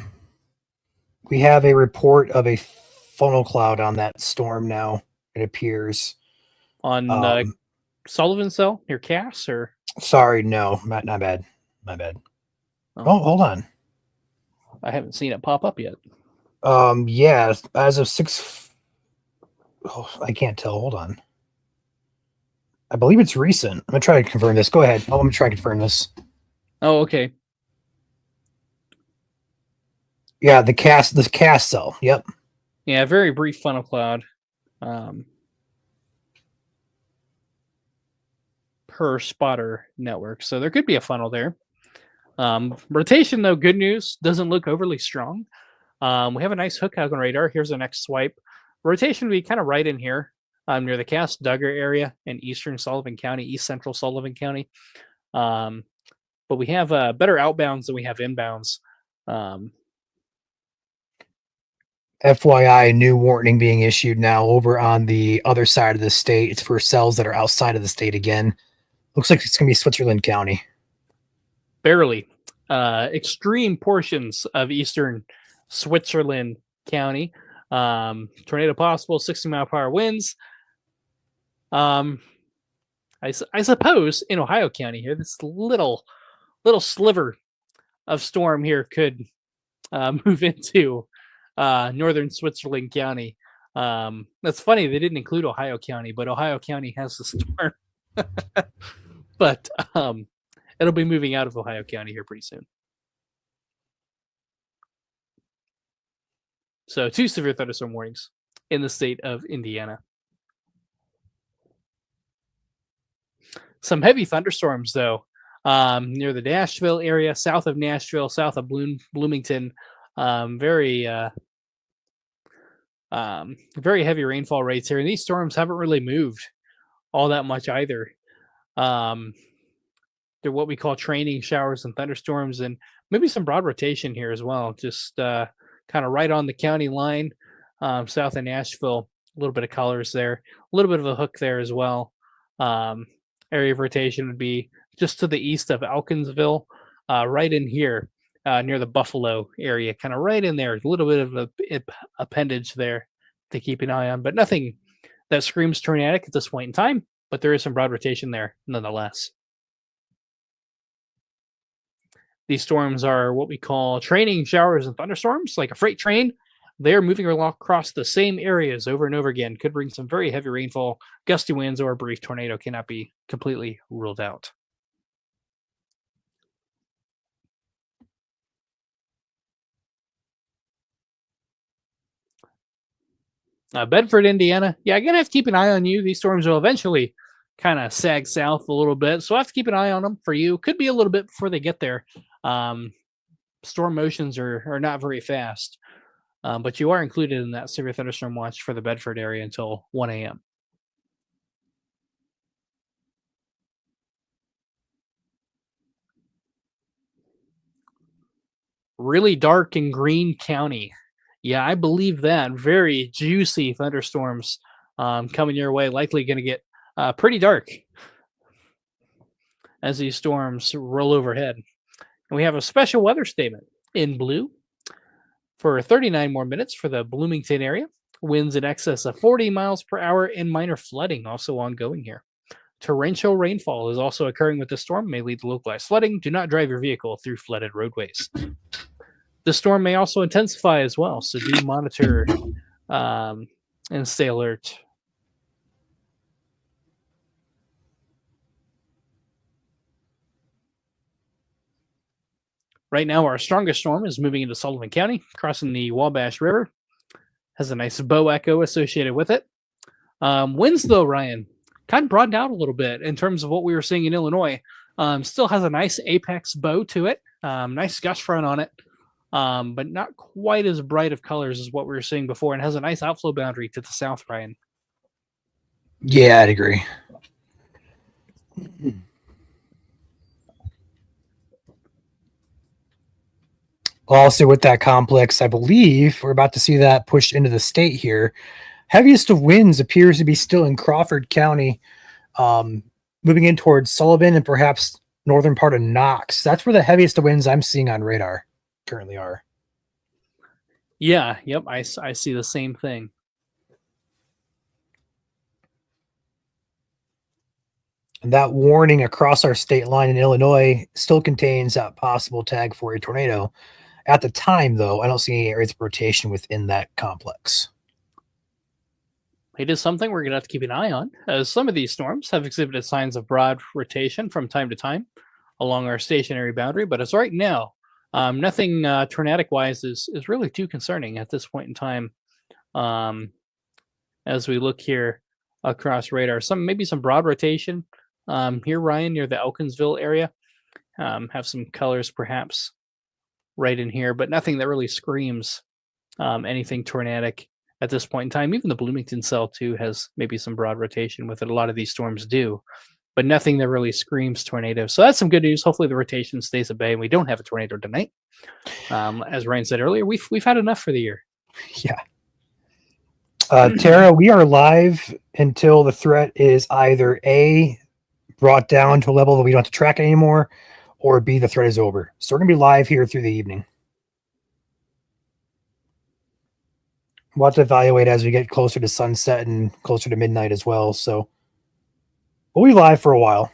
We have a report of a funnel cloud on that storm now, it appears. On Sullivan cell near Cass, or? Sorry, no, not bad. My bad. Oh, hold on. I haven't seen it pop up yet. Yeah, as of 6. Oh, I can't tell. Hold on. I believe it's recent. I'm gonna try to confirm this. Go ahead. I'm gonna try to confirm this. Oh, okay. Yeah, the cast cell. Yep. Yeah, very brief funnel cloud. Per spotter network. So there could be a funnel there. Rotation, though, good news, doesn't look overly strong. We have a nice hook on radar. Here's the next swipe. Rotation would be kind of right in here near the Cass Duggar area in eastern Sullivan County, east central Sullivan County. But we have better outbounds than we have inbounds. FYI, new warning being issued now over on the other side of the state. It's for cells that are outside of the state again. Looks like it's going to be Switzerland County. Barely. Extreme portions of eastern Switzerland County. Tornado possible, 60-mile-per-hour winds. I suppose in Ohio County here, this little sliver of storm here could move into northern Switzerland County. That's funny, they didn't include Ohio County, but Ohio County has the storm. But it'll be moving out of Ohio County here pretty soon. So 2 severe thunderstorm warnings in the state of Indiana. Some heavy thunderstorms, though, near the Nashville area, south of Nashville, south of Bloomington. Very heavy rainfall rates here. And these storms haven't really moved all that much either. They're what we call training showers and thunderstorms, and maybe some broad rotation here as well. Just kind of right on the county line, south of Nashville. A little bit of colors there, a little bit of a hook there as well. Area of rotation would be just to the east of Elkinsville, right in here near the Buffalo area, kind of right in there. A little bit of a appendage there to keep an eye on, but nothing that screams tornadic at this point in time. But there is some broad rotation there nonetheless. These storms are what we call training showers and thunderstorms, like a freight train. They're moving across the same areas over and over again. Could bring some very heavy rainfall, gusty winds, or a brief tornado cannot be completely ruled out. Bedford, Indiana. Yeah, I'm going to have to keep an eye on you. These storms will eventually kind of sag south a little bit. So I have to keep an eye on them for you. Could be a little bit before they get there. Storm motions are not very fast, but you are included in that severe thunderstorm watch for the Bedford area until 1 a.m. Really dark in Greene County. Yeah, I believe that. Very juicy thunderstorms coming your way. Likely going to get pretty dark as these storms roll overhead. And we have a special weather statement in blue for 39 more minutes for the Bloomington area. Winds in excess of 40 miles per hour and minor flooding also ongoing here. Torrential rainfall is also occurring with the storm, may lead to localized flooding. Do not drive your vehicle through flooded roadways. The storm may also intensify as well, so do monitor and stay alert. Right now, our strongest storm is moving into Sullivan County, crossing the Wabash River. Has a nice bow echo associated with it. Winds, though, Ryan, kind of broadened out a little bit in terms of what we were seeing in Illinois. Still has a nice apex bow to it, nice gust front on it, but not quite as bright of colors as what we were seeing before, and has a nice outflow boundary to the south, Ryan. Yeah, I'd agree. Also, with that complex, I believe we're about to see that pushed into the state here. Heaviest of winds appears to be still in Crawford County, moving in towards Sullivan and perhaps northern part of Knox. That's where the heaviest of winds I'm seeing on radar currently are. Yeah, yep, I see the same thing. And that warning across our state line in Illinois still contains that possible tag for a tornado. At the time, though, I don't see any areas of rotation within that complex. It is something we're going to have to keep an eye on, as some of these storms have exhibited signs of broad rotation from time to time along our stationary boundary. But as right now, nothing tornadic-wise is really too concerning at this point in time. As we look here across radar, maybe some broad rotation here, Ryan, near the Elkinsville area. Have some colors perhaps right in here, but nothing that really screams anything tornadic at this point in time. Even the Bloomington cell too has maybe some broad rotation with it. A lot of these storms do, but nothing that really screams tornado. So that's some good news. Hopefully the rotation stays at bay and we don't have a tornado tonight. As Ryan said earlier, we've had enough for the year. Yeah. Tara, we are live until the threat is either A, brought down to a level that we don't have to track anymore, or B, the threat is over. So we're going to be live here through the evening. We'll have to evaluate as we get closer to sunset and closer to midnight as well. So we'll be live for a while.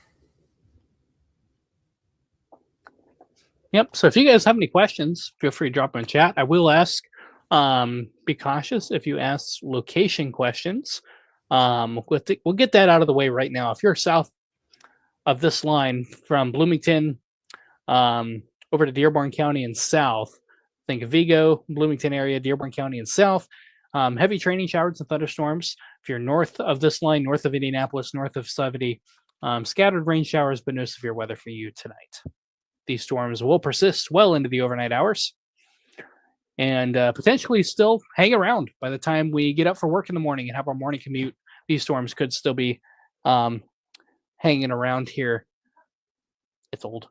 Yep. So if you guys have any questions, feel free to drop them in chat. I will ask. Be cautious if you ask location questions. We'll get that out of the way right now. If you're south of this line from Bloomington over to Dearborn County and south, think of Vigo, Bloomington area, Dearborn County and south, heavy training showers and thunderstorms. If you're north of this line, north of Indianapolis, north of 70, scattered rain showers, but no severe weather for you tonight. These storms will persist well into the overnight hours and potentially still hang around by the time we get up for work in the morning and have our morning commute. These storms could still be hanging around here. It's old.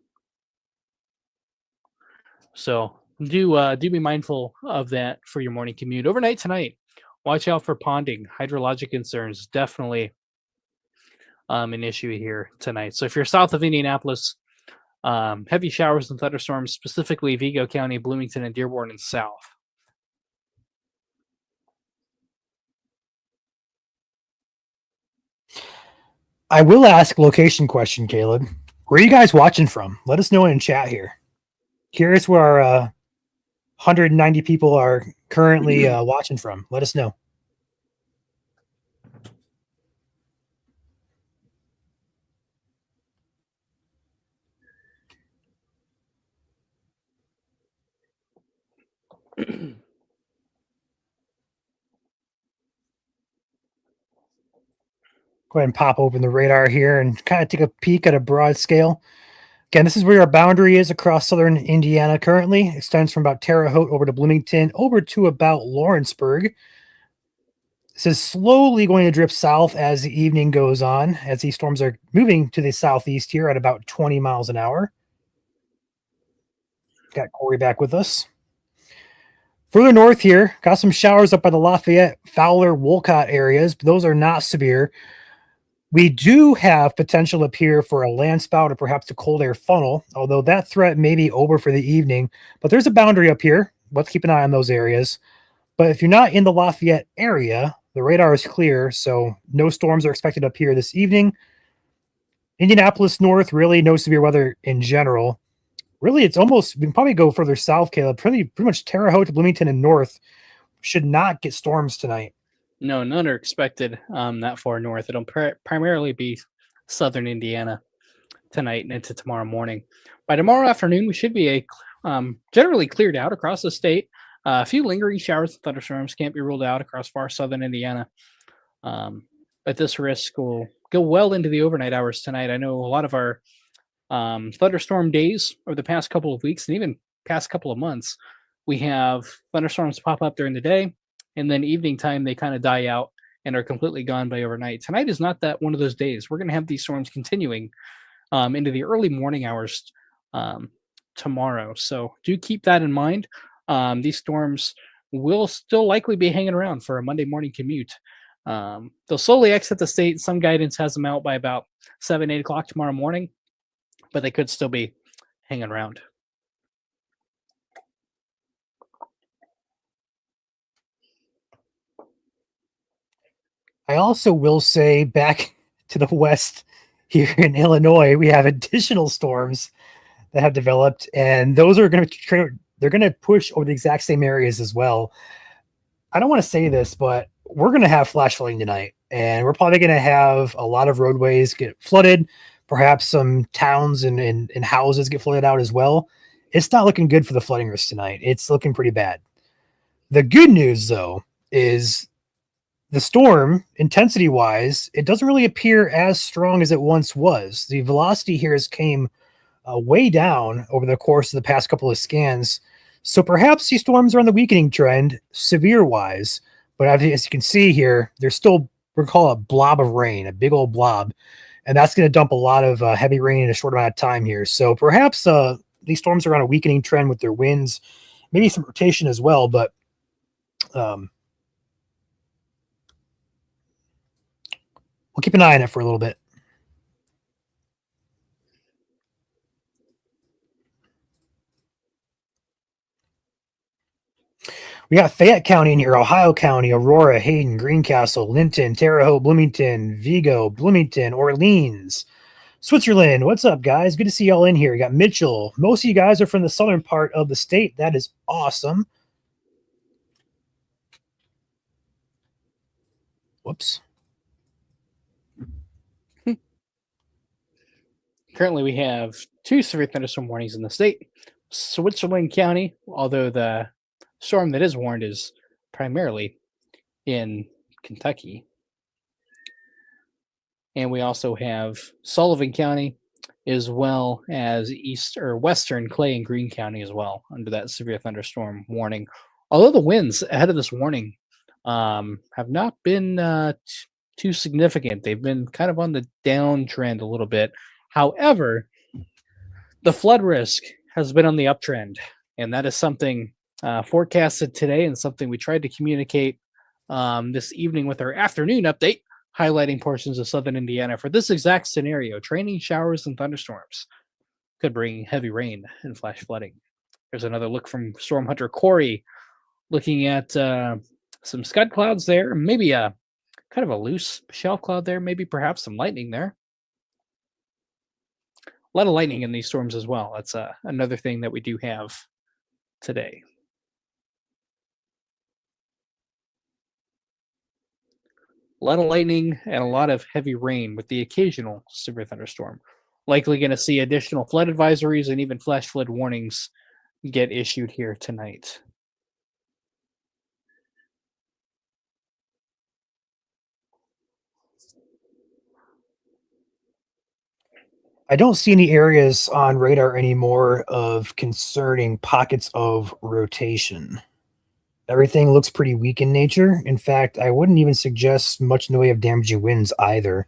So do be mindful of that for your morning commute. Overnight tonight, watch out for ponding. Hydrologic concerns, definitely an issue here tonight. So if you're south of Indianapolis, heavy showers and thunderstorms, specifically Vigo County, Bloomington, and Dearborn and south. I will ask a location question, Caleb. Where are you guys watching from? Let us know in chat here. Curious where our 190 people are currently watching from. Let us know. Go ahead and pop open the radar here and kind of take a peek at a broad scale. Again, this is where our boundary is across southern Indiana currently. It extends from about Terre Haute over to Bloomington, over to about Lawrenceburg. This is slowly going to drift south as the evening goes on, as these storms are moving to the southeast here at about 20 miles an hour. Got Corey back with us. Further north here, got some showers up by the Lafayette, Fowler, Wolcott areas, but those are not severe. We do have potential up here for a land spout or perhaps a cold air funnel, although that threat may be over for the evening. But there's a boundary up here. Let's keep an eye on those areas. But if you're not in the Lafayette area, the radar is clear, so no storms are expected up here this evening. Indianapolis north, really no severe weather in general. Really, it's almost, we can probably go further south, Caleb. Pretty much Terre Haute to Bloomington and north should not get storms tonight. No, none are expected that far north. It'll primarily be southern Indiana tonight and into tomorrow morning. By tomorrow afternoon, we should be generally cleared out across the state. A few lingering showers and thunderstorms can't be ruled out across far southern Indiana. But this risk will go well into the overnight hours tonight. I know a lot of our thunderstorm days over the past couple of weeks and even past couple of months, we have thunderstorms pop up during the day, and then evening time they kind of die out and are completely gone by overnight. Tonight is not that one of those days. We're going to have these storms continuing into the early morning hours tomorrow. So do keep that in mind. These storms will still likely be hanging around for a Monday morning commute. They'll slowly exit the state. Some guidance has them out by about 7, 8 o'clock tomorrow morning, but they could still be hanging around. I also will say back to the west here in Illinois, we have additional storms that have developed, and those are going to they're going to push over the exact same areas as well. I don't want to say this, but we're going to have flash flooding tonight, and we're probably going to have a lot of roadways get flooded. Perhaps some towns and houses get flooded out as well. It's not looking good for the flooding risk tonight. It's looking pretty bad. The good news, though, is the storm, intensity-wise, it doesn't really appear as strong as it once was. The velocity here has came way down over the course of the past couple of scans. So perhaps these storms are on the weakening trend, severe-wise. But as you can see here, there's still, we're called a blob of rain, a big old blob. And that's going to dump a lot of heavy rain in a short amount of time here. So perhaps these storms are on a weakening trend with their winds, maybe some rotation as well. But we'll keep an eye on it for a little bit. We got Fayette County in here, Ohio County, Aurora, Hayden, Greencastle, Linton, Terre Haute, Bloomington, Vigo, Bloomington, Orleans, Switzerland. What's up, guys? Good to see y'all in here. You got Mitchell. Most of you guys are from the southern part of the state. That is awesome. Whoops. Currently, we have 2 severe thunderstorm warnings in the state. Switzerland County, although the storm that is warned is primarily in Kentucky. And we also have Sullivan County, as well as east or western Clay and Greene County as well under that severe thunderstorm warning. Although the winds ahead of this warning have not been too significant. They've been kind of on the downtrend a little bit. However, the flood risk has been on the uptrend, and that is something forecasted today and something we tried to communicate this evening with our afternoon update, highlighting portions of southern Indiana for this exact scenario. Training showers and thunderstorms could bring heavy rain and flash flooding. There's another look from Storm Hunter Corey, looking at some scud clouds there, maybe a kind of a loose shelf cloud there, maybe perhaps some lightning there. A lot of lightning in these storms as well. That's another thing that we do have today. A lot of lightning and a lot of heavy rain with the occasional severe thunderstorm. Likely going to see additional flood advisories and even flash flood warnings get issued here tonight. I don't see any areas on radar anymore of concerning pockets of rotation. Everything looks pretty weak in nature. In fact, I wouldn't even suggest much in the way of damaging winds either.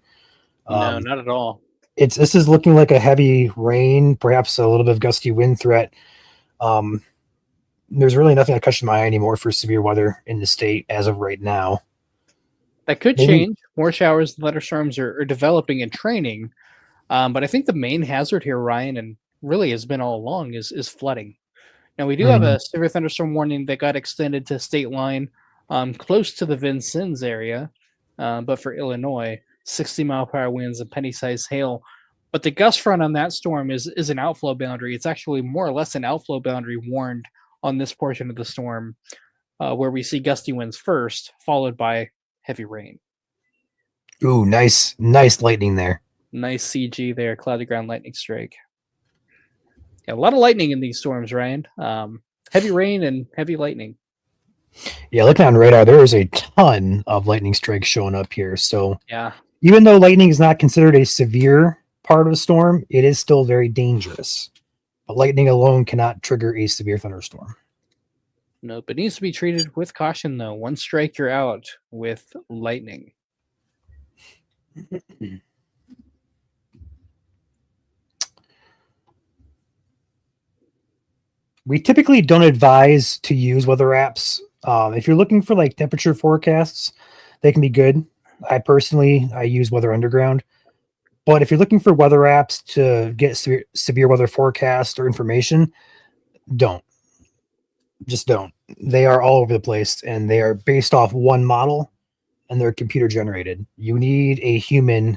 No, not at all. This is looking like a heavy rain, perhaps a little bit of gusty wind threat. There's really nothing that catches my eye anymore for severe weather in the state as of right now. That could Maybe- change. More showers and thunderstorms are developing and training. But I think the main hazard here, Ryan, and really has been all along, is flooding. Now, we do have a severe thunderstorm warning that got extended to state line close to the Vincennes area, but for Illinois, 60-mile-per-hour winds and penny-sized hail. But the gust front on that storm is an outflow boundary. It's actually more or less an outflow boundary warned on this portion of the storm, where we see gusty winds first, followed by heavy rain. Ooh, nice lightning there. Nice CG there, cloudy ground lightning strike. Yeah, a lot of lightning in these storms, Ryan. Heavy rain and heavy lightning. Yeah, looking on radar, there is a ton of lightning strikes showing up here. So Yeah, even though lightning is not considered a severe part of a storm, it is still very dangerous. But lightning alone cannot trigger a severe thunderstorm. nope. It needs to be treated with caution, though. One strike, you're out with lightning. We typically don't advise to use weather apps. If you're looking for like temperature forecasts, they can be good. I use Weather Underground. But if you're looking for weather apps to get severe weather forecast or information, don't. Just don't. They are all over the place, and they are based off one model, and they're computer generated. You need a human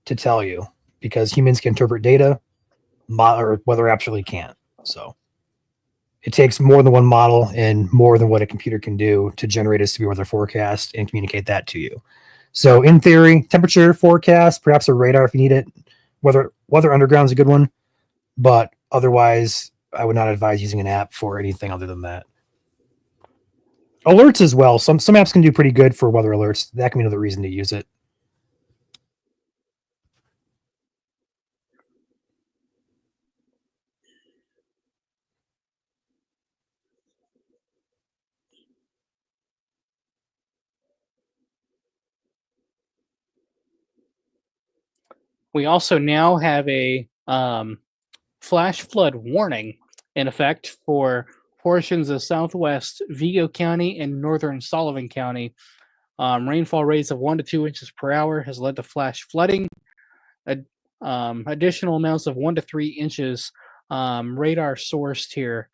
to tell you, because humans can interpret data, or weather apps really can't. So it takes more than one model and more than what a computer can do to generate a severe weather forecast and communicate that to you. So in theory, temperature forecast, perhaps a radar if you need it. Weather Underground is a good one, but otherwise, I would not advise using an app for anything other than that. Alerts as well. Some apps can do pretty good for weather alerts. That can be another reason to use it. We also now have a flash flood warning in effect for portions of southwest Vigo County and northern Sullivan County. Rainfall rates of 1 to 2 inches per hour has led to flash flooding. Additional amounts of 1 to 3 inches radar sourced here.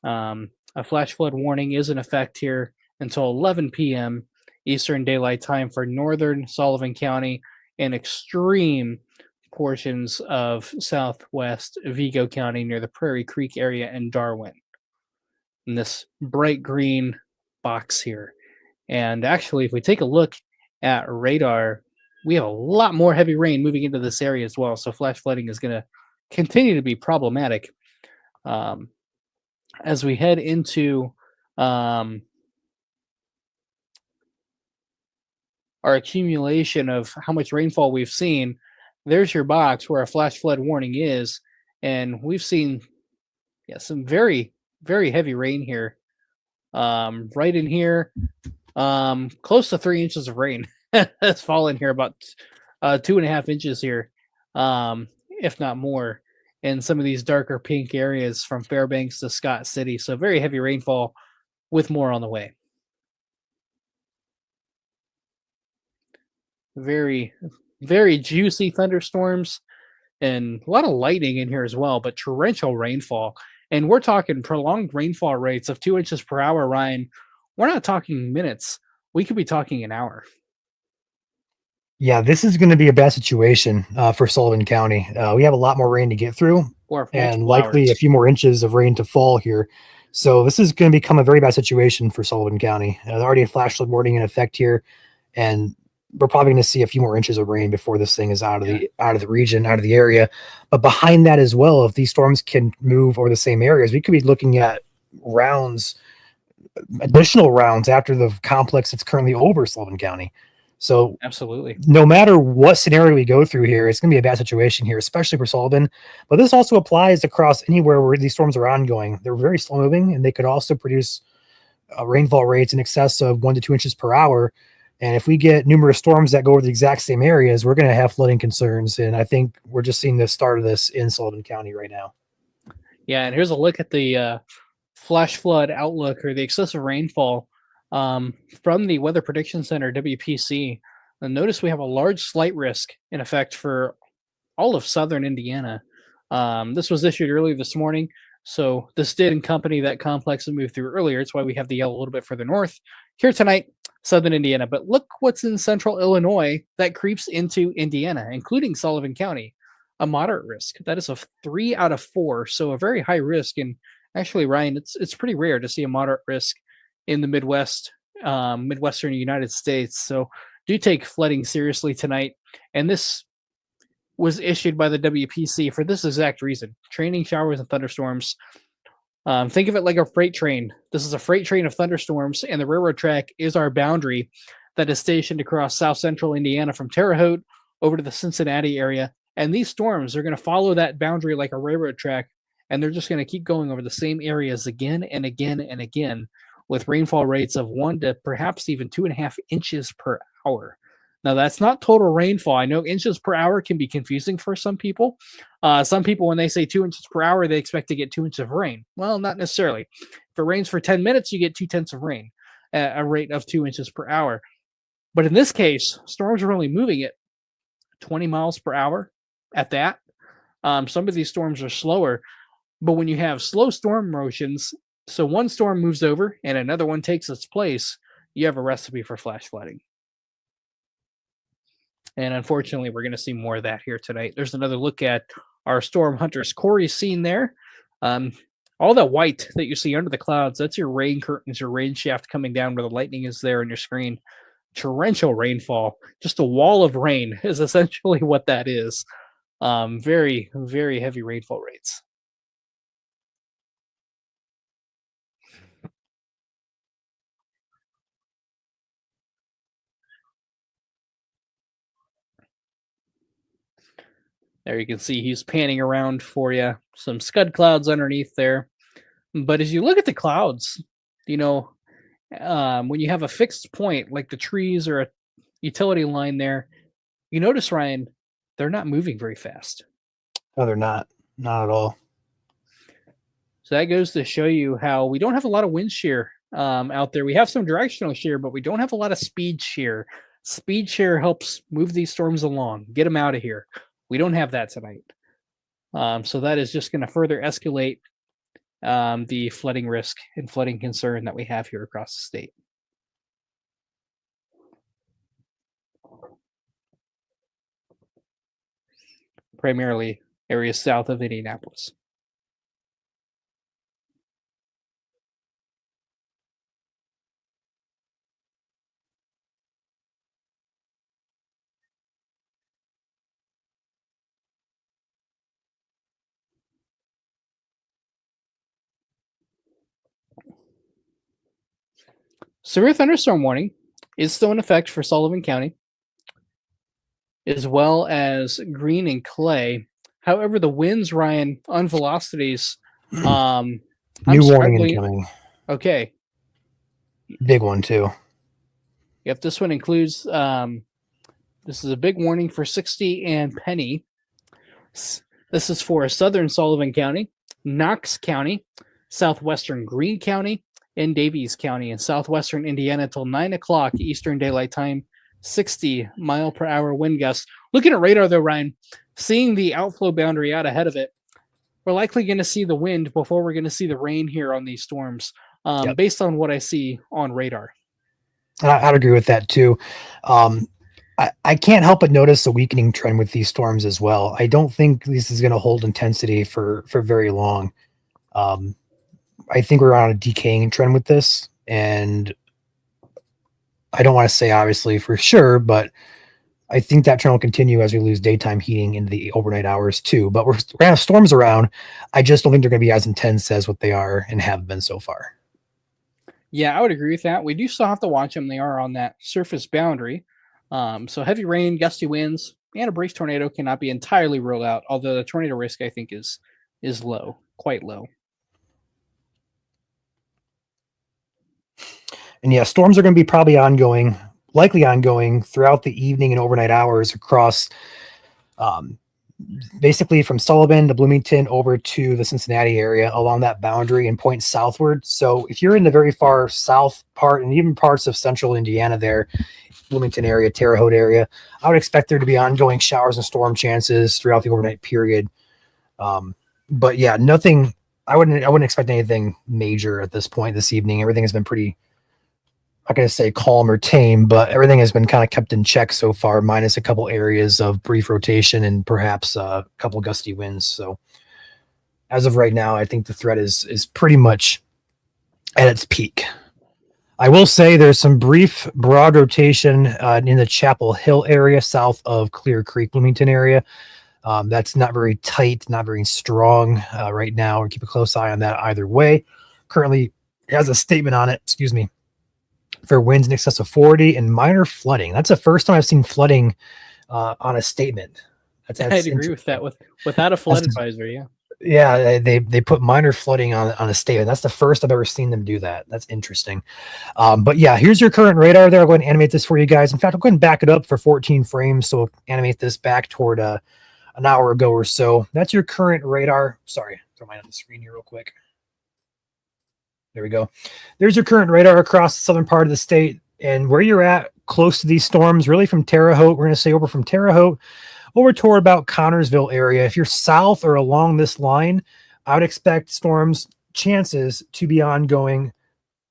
A flash flood warning is in effect here until 11 p.m. Eastern Daylight Time for northern Sullivan County and extreme portions of southwest Vigo County near the Prairie Creek area and Darwin. In this bright green box here. And actually, if we take a look at radar, we have a lot more heavy rain moving into this area as well. So flash flooding is going to continue to be problematic. As we head into our accumulation of how much rainfall we've seen, there's your box where a flash flood warning is. And we've seen some very, very heavy rain here. Right in here, close to 3 inches of rain has fallen here, about 2.5 inches here, if not more, in some of these darker pink areas from Fairbanks to Scott City. So very heavy rainfall with more on the way. Very, very juicy thunderstorms and a lot of lightning in here as well, but torrential rainfall. And we're talking prolonged rainfall rates of 2 inches per hour, Ryan. We're not talking minutes. We could be talking an hour. Yeah, this is going to be a bad situation for Sullivan County. We have a lot more rain to get through, Or and multiple likely hours. a few more inches of rain to fall here. So this is going to become a very bad situation for Sullivan County. There's already a flash flood warning in effect here, and we're probably going to see a few more inches of rain before this thing is out of the region, out of the area. But behind that as well, if these storms can move over the same areas, we could be looking at additional rounds after the complex that's currently over Sullivan County. So Absolutely. no matter what scenario we go through here, it's going to be a bad situation here, especially for Sullivan. But this also applies across anywhere where these storms are ongoing. They're very slow moving, and they could also produce rainfall rates in excess of 1 to 2 inches per hour. And if we get numerous storms that go over the exact same areas, we're going to have flooding concerns. And I think we're just seeing the start of this in Sullivan County right now. Yeah, and here's a look at the flash flood outlook or the excessive rainfall from the Weather Prediction Center, WPC. And notice we have a large slight risk in effect for all of southern Indiana. This was issued early this morning, so this did accompany that complex that moved through earlier. It's why we have the yellow a little bit further north. Here tonight, southern Indiana. But look what's in central Illinois that creeps into Indiana, including Sullivan County. A moderate risk. That is a 3 out of 4, so a very high risk. And actually, Ryan, it's pretty rare to see a moderate risk in the Midwest, Midwestern United States. So do take flooding seriously tonight. And this was issued by the WPC for this exact reason: training showers and thunderstorms. Think of it like a freight train. This is a freight train of thunderstorms, and the railroad track is our boundary that is stationed across south central Indiana from Terre Haute over to the Cincinnati area. And these storms are going to follow that boundary like a railroad track, and they're just going to keep going over the same areas again and again and again, with rainfall rates of 1 to perhaps even 2.5 inches per hour. Now, that's not total rainfall. I know inches per hour can be confusing for some people. Some people, when they say 2 inches per hour, they expect to get 2 inches of rain. Well, not necessarily. If it rains for 10 minutes, you get 2/10 of rain at a rate of 2 inches per hour. But in this case, storms are only moving at 20 miles per hour at that. Some of these storms are slower, but when you have slow storm motions, so one storm moves over and another one takes its place, you have a recipe for flash flooding. And unfortunately, we're going to see more of that here tonight. There's another look at our storm hunters Corey's scene there. All that white that you see under the clouds, that's your rain curtains, your rain shaft coming down where the lightning is there on your screen. Torrential rainfall, just a wall of rain is essentially what that is. Very, very heavy rainfall rates. There you can see he's panning around for you. Some scud clouds underneath there. But as you look at the clouds, you know, when you have a fixed point like the trees or a utility line there, you notice, Ryan, they're not moving very fast. No, they're not. Not at all. So that goes to show you how we don't have a lot of wind shear out there. We have some directional shear, but we don't have a lot of speed shear. Speed shear helps move these storms along, get them out of here. We don't have that tonight. So that is just going to further escalate the flooding risk and flooding concern that we have here across the state. Primarily areas south of Indianapolis. Severe thunderstorm warning is still in effect for Sullivan County, as well as Greene and Clay. However, the winds, Ryan, on velocities. New I'm warning struggling- incoming. Okay. Big one too. Yep, this one includes. This is a big warning for 60 and Penny. This is for southern Sullivan County, Knox County, southwestern Greene County, and Davies County in southwestern Indiana until 9 o'clock Eastern Daylight Time. 60 mile per hour wind gusts. Looking at radar though, Ryan, seeing the outflow boundary out ahead of it, we're likely going to see the wind before we're going to see the rain here on these storms, based on what I see on radar. I'd agree with that too. I can't help but notice a weakening trend with these storms as well. I don't think this is going to hold intensity for very long. I think we're on a decaying trend with this, and I don't want to say obviously for sure, but I think that trend will continue as we lose daytime heating into the overnight hours too. But we're going to have storms around. I just don't think they're going to be as intense as what they are and have been so far. Yeah, I would agree with that. We do still have to watch them. They are on that surface boundary. So heavy rain, gusty winds, and a brief tornado cannot be entirely ruled out, although the tornado risk I think is low, quite low. And yeah, storms are going to be probably likely ongoing throughout the evening and overnight hours across basically from Sullivan to Bloomington over to the Cincinnati area along that boundary and point southward. So if you're in the very far south part and even parts of central Indiana there, Bloomington area, Terre Haute area, I would expect there to be ongoing showers and storm chances throughout the overnight period. But yeah, nothing. I wouldn't expect anything major at this point this evening. Everything has been pretty, I'm not going to say calm or tame, but everything has been kind of kept in check so far, minus a couple areas of brief rotation and perhaps a couple gusty winds. So as of right now, I think the threat is pretty much at its peak. I will say there's some brief broad rotation in the Chapel Hill area south of Clear Creek, Bloomington area. That's not very tight, not very strong right now. We'll keep a close eye on that either way. Currently has a statement on it, for winds in excess of 40 and minor flooding. That's the first time I've seen flooding on a statement. I'd agree with that. Without a flood advisory, yeah. Yeah, they put minor flooding on a statement. That's the first I've ever seen them do that. That's interesting. But yeah, here's your current radar there. I'll go ahead and animate this for you guys. In fact, I'll go ahead and back it up for 14 frames. So we'll animate this back toward an hour ago or so. That's your current radar. Sorry, throw mine on the screen here real quick. There we go. There's your current radar across the southern part of the state and where you're at close to these storms, really from Terre Haute. We're going to say over from Terre Haute over toward about Connorsville area. If you're south or along this line, I would expect storms chances to be ongoing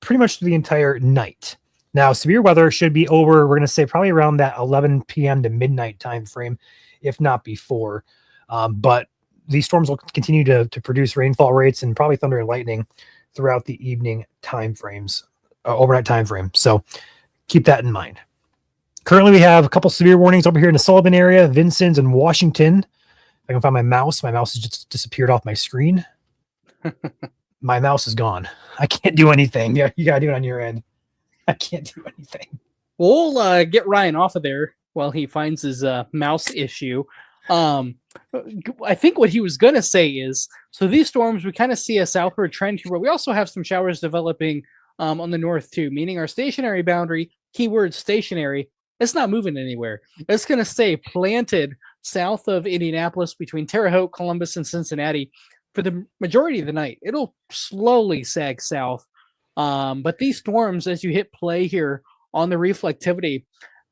pretty much the entire night. Now, severe weather should be over, we're going to say probably around that 11 p.m. to midnight time frame, if not before. But these storms will continue to produce rainfall rates and probably thunder and lightning throughout the evening time frames, overnight time frame. So keep that in mind. Currently, we have a couple severe warnings over here in the Sullivan area, Vincennes, and Washington. If I can find my mouse has just disappeared off my screen. My mouse is gone. I can't do anything. Yeah, you got to do it on your end. I can't do anything. We'll get Ryan off of there while he finds his mouse issue. I think what he was going to say is, so these storms, we kind of see a southward trend here, but we also have some showers developing on the north too, meaning our stationary boundary, keyword stationary, it's not moving anywhere. It's going to stay planted south of Indianapolis between Terre Haute, Columbus, and Cincinnati for the majority of the night. It'll slowly sag south. But these storms, as you hit play here on the reflectivity,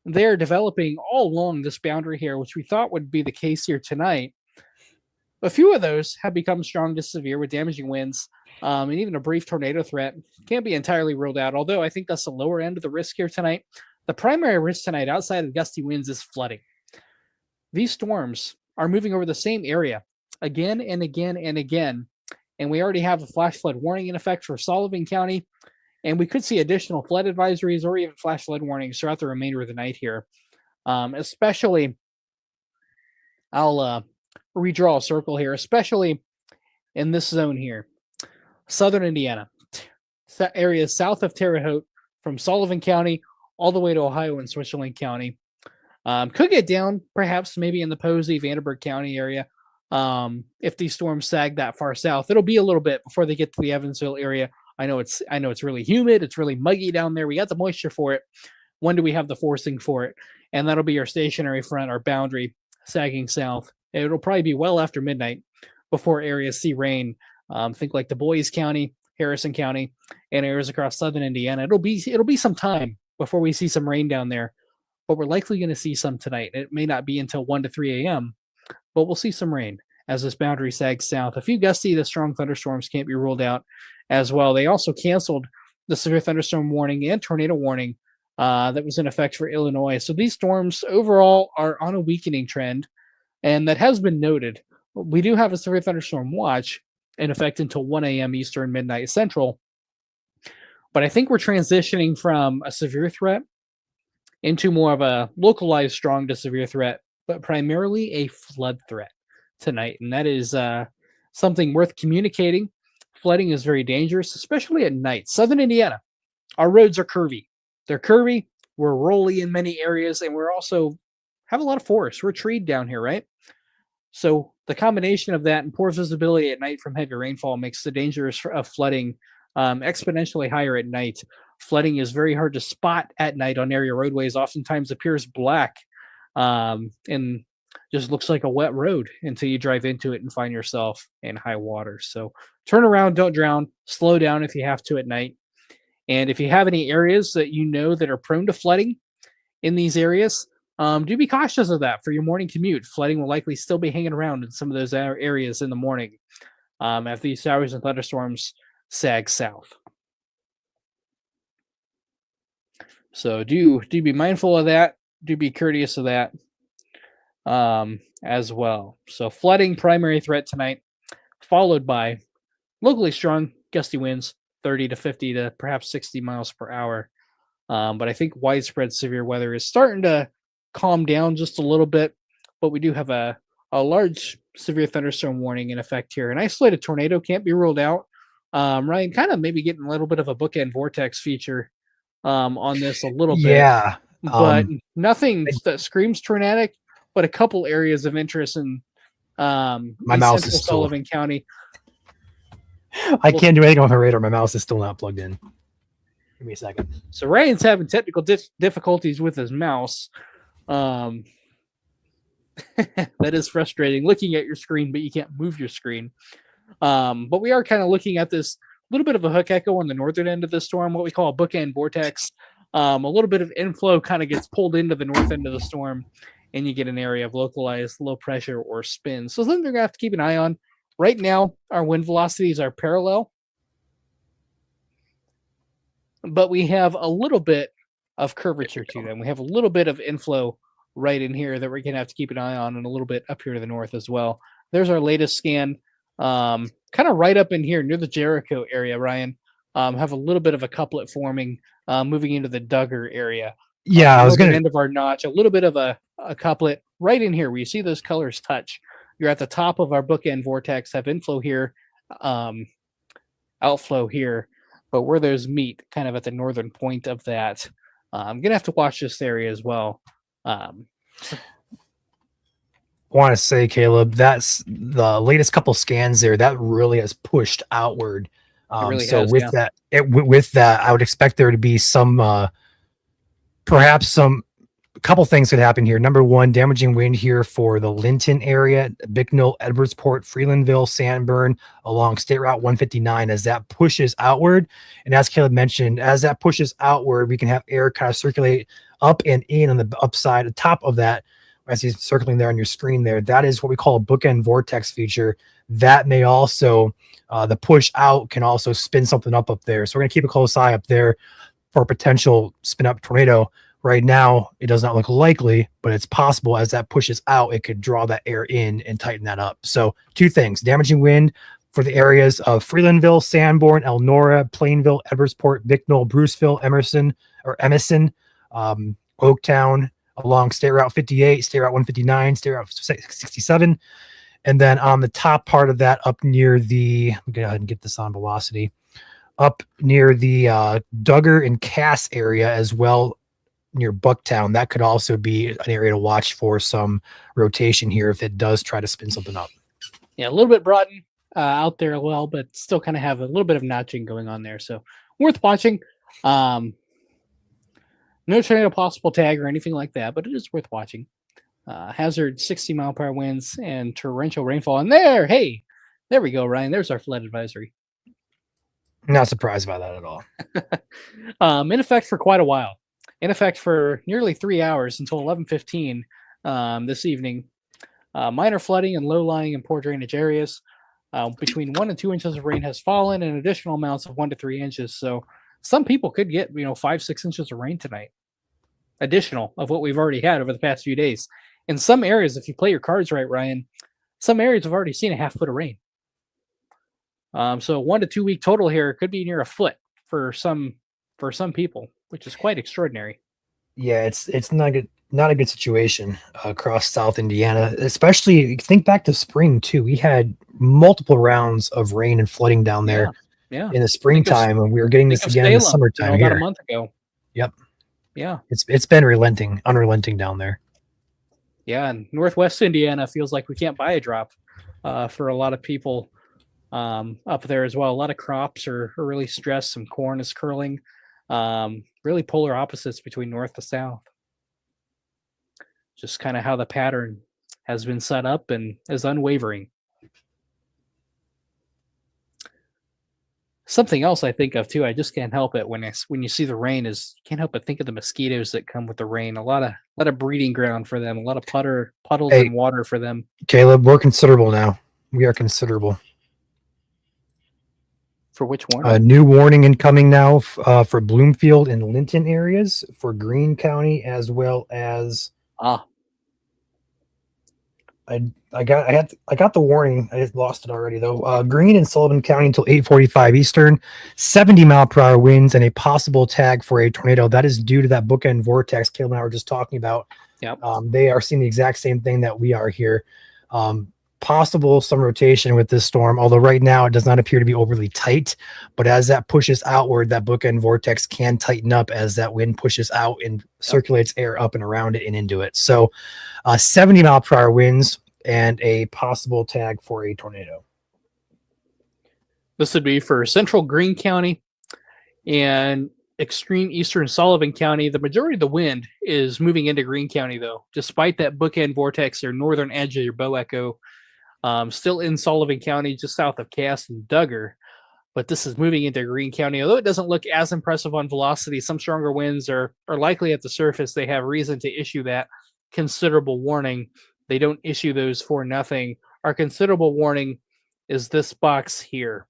they're developing all along this boundary here, which we thought would be the case here tonight. A few of those have become strong to severe with damaging winds and even a brief tornado threat. Can't be entirely ruled out, although I think that's the lower end of the risk here tonight. The primary risk tonight outside of gusty winds is flooding. These storms are moving over the same area again and again and again, and we already have a flash flood warning in effect for Sullivan County, and we could see additional flood advisories or even flash flood warnings throughout the remainder of the night here. Especially, I'll redraw a circle here, especially in this zone here. Southern Indiana, areas south of Terre Haute from Sullivan County all the way to Ohio and Switzerland County. Could get down perhaps maybe in the Posey, Vanderburgh County area. If these storms sag that far south, it'll be a little bit before they get to the Evansville area. I know it's really humid. It's really muggy down there. We got the moisture for it. When do we have the forcing for it? And that'll be our stationary front, our boundary sagging south. It'll probably be well after midnight before areas see rain. Think like the Boise County, Harrison County, and areas across southern Indiana. It'll be some time before we see some rain down there, but we're likely going to see some tonight. It may not be until 1 to 3 a.m., but we'll see some rain as this boundary sags south. A few gusty to strong thunderstorms can't be ruled out as well. They also canceled the severe thunderstorm warning and tornado warning that was in effect for Illinois. So these storms overall are on a weakening trend, and that has been noted. We do have a severe thunderstorm watch in effect until 1 a.m. Eastern, midnight Central. But I think we're transitioning from a severe threat into more of a localized strong to severe threat, but primarily a flood threat tonight. And that is something worth communicating. Flooding is very dangerous, especially at night. Southern Indiana, our roads are curvy. They're curvy. We're rolly in many areas, and we're also have a lot of forest. We're treed down here, right? So the combination of that and poor visibility at night from heavy rainfall makes the dangers of flooding exponentially higher at night. Flooding is very hard to spot at night on area roadways. Oftentimes appears black and just looks like a wet road until you drive into it and find yourself in high water. So turn around, don't drown, slow down if you have to at night. And if you have any areas that you know that are prone to flooding in these areas, do be cautious of that for your morning commute. Flooding will likely still be hanging around in some of those areas in the morning as these showers and thunderstorms sag south. So do be mindful of that. Do be courteous of that as well. So flooding, primary threat tonight, followed by locally strong gusty winds, 30 to 50 to perhaps 60 miles per hour. But I think widespread severe weather is starting to calm down just a little bit, but we do have a large severe thunderstorm warning in effect here. An isolated tornado can't be ruled out. Ryan, kind of maybe getting a little bit of a bookend vortex feature on this a little bit. Yeah. But nothing that screams tornadic, but a couple areas of interest in my mouse is still Sullivan County. I can't do anything on my radar. My mouse is still not plugged in. Give me a second. So Ryan's having technical difficulties with his mouse. That is frustrating looking at your screen, but you can't move your screen. But we are kind of looking at this little bit of a hook echo on the northern end of the storm, what we call a bookend vortex. A little bit of inflow kind of gets pulled into the north end of the storm, and you get an area of localized low pressure or spin. So something they're going to have to keep an eye on. Right now, our wind velocities are parallel, but we have a little bit of curvature to them. We have a little bit of inflow right in here that we're going to have to keep an eye on, and a little bit up here to the north as well. There's our latest scan, kind of right up in here near the Jericho area, Ryan. Have a little bit of a couplet forming, moving into the Duggar area. Yeah, I was going to end of our notch, a little bit of a couplet right in here where you see those colors touch. You're at the top of our bookend vortex, have inflow here, outflow here, but where those meet, kind of at the northern point of that. I'm gonna have to watch this area as well. want to say, Caleb, that's the latest couple scans there. That really has pushed outward. Really so has, with yeah. with that, I would expect there to be some, perhaps some couple things could happen here. Number one, damaging wind here for the Linton area, Bicknell, Edwardsport, Freelandville, Sanborn, along State Route 159 as that pushes outward. And as Caleb mentioned, as that pushes outward, we can have air kind of circulate up and in on the upside, the top of that, as he's circling there on your screen there. That is what we call a bookend vortex feature. That may also, the push out can also spin something up there. So we're going to keep a close eye up there for a potential spin up tornado. Right now, it does not look likely, but it's possible as that pushes out, it could draw that air in and tighten that up. So two things: damaging wind for the areas of Freelandville, Sanborn, Elnora, Plainville, Edwardsport, Bicknell, Bruceville, Emerson, Oaktown, along State Route 58, State Route 159, State Route 67. And then on the top part of that, up near the, let me go ahead and get this on velocity, up near the Duggar and Cass area as well, near Bucktown. That could also be an area to watch for some rotation here if it does try to spin something up. Yeah, a little bit broadened out there as well, but still kind of have a little bit of notching going on there. So worth watching. No tornado possible tag or anything like that, but it is worth watching. Hazard 60-mile-per-hour winds and torrential rainfall. And there we go, Ryan. There's our flood advisory. Not surprised by that at all. In effect for quite a while. In effect for nearly 3 hours until 11:15 this evening. Minor flooding and low-lying and poor drainage areas. Between 1 and 2 inches of rain has fallen, and additional amounts of 1 to 3 inches. So some people could get 5-6 inches of rain tonight, additional of what we've already had over the past few days. In some areas, if you play your cards right, Ryan, some areas have already seen a half foot of rain. So 1 to 2 week total here could be near a foot for some people, which is quite extraordinary. Yeah, it's not a good situation across South Indiana, especially think back to spring too. We had multiple rounds of rain and flooding down there in the springtime, and we were getting this again in the summertime about here. a month ago. Yep. Yeah. It's been unrelenting down there. Yeah. And Northwest Indiana feels like we can't buy a drop for a lot of people up there as well. A lot of crops are really stressed. Some corn is curling. Really polar opposites between north to south. Just kind of how the pattern has been set up and is unwavering. Something else I think of too, I just can't help it when you see the rain is can't help but think of the mosquitoes that come with the rain. A lot of breeding ground for them, a lot of puddles Hey. and water for them. Caleb, we're considerable now. We are considerable. For which one? A new warning incoming now for Bloomfield and Linton areas, for Greene County, as well as I got the warning. I just lost it already though. Greene and Sullivan County until 8:45 Eastern, 70-mile-per-hour winds, and a possible tag for a tornado. That is due to that bookend vortex Caleb and I were just talking about. Yep. They are seeing the exact same thing that we are here. Possible some rotation with this storm, although right now it does not appear to be overly tight. But as that pushes outward, that bookend vortex can tighten up as that wind pushes out and circulates air up and around it and into it. So 70-mile-per-hour winds and a possible tag for a tornado. This would be for central Greene County and extreme eastern Sullivan County. The majority of the wind is moving into Greene County, though. Despite that bookend vortex or northern edge of your bow echo, still in Sullivan County, just south of Cass and Duggar. But this is moving into Greene County. Although it doesn't look as impressive on velocity, some stronger winds are likely at the surface. They have reason to issue that considerable warning. They don't issue those for nothing. Our considerable warning is this box here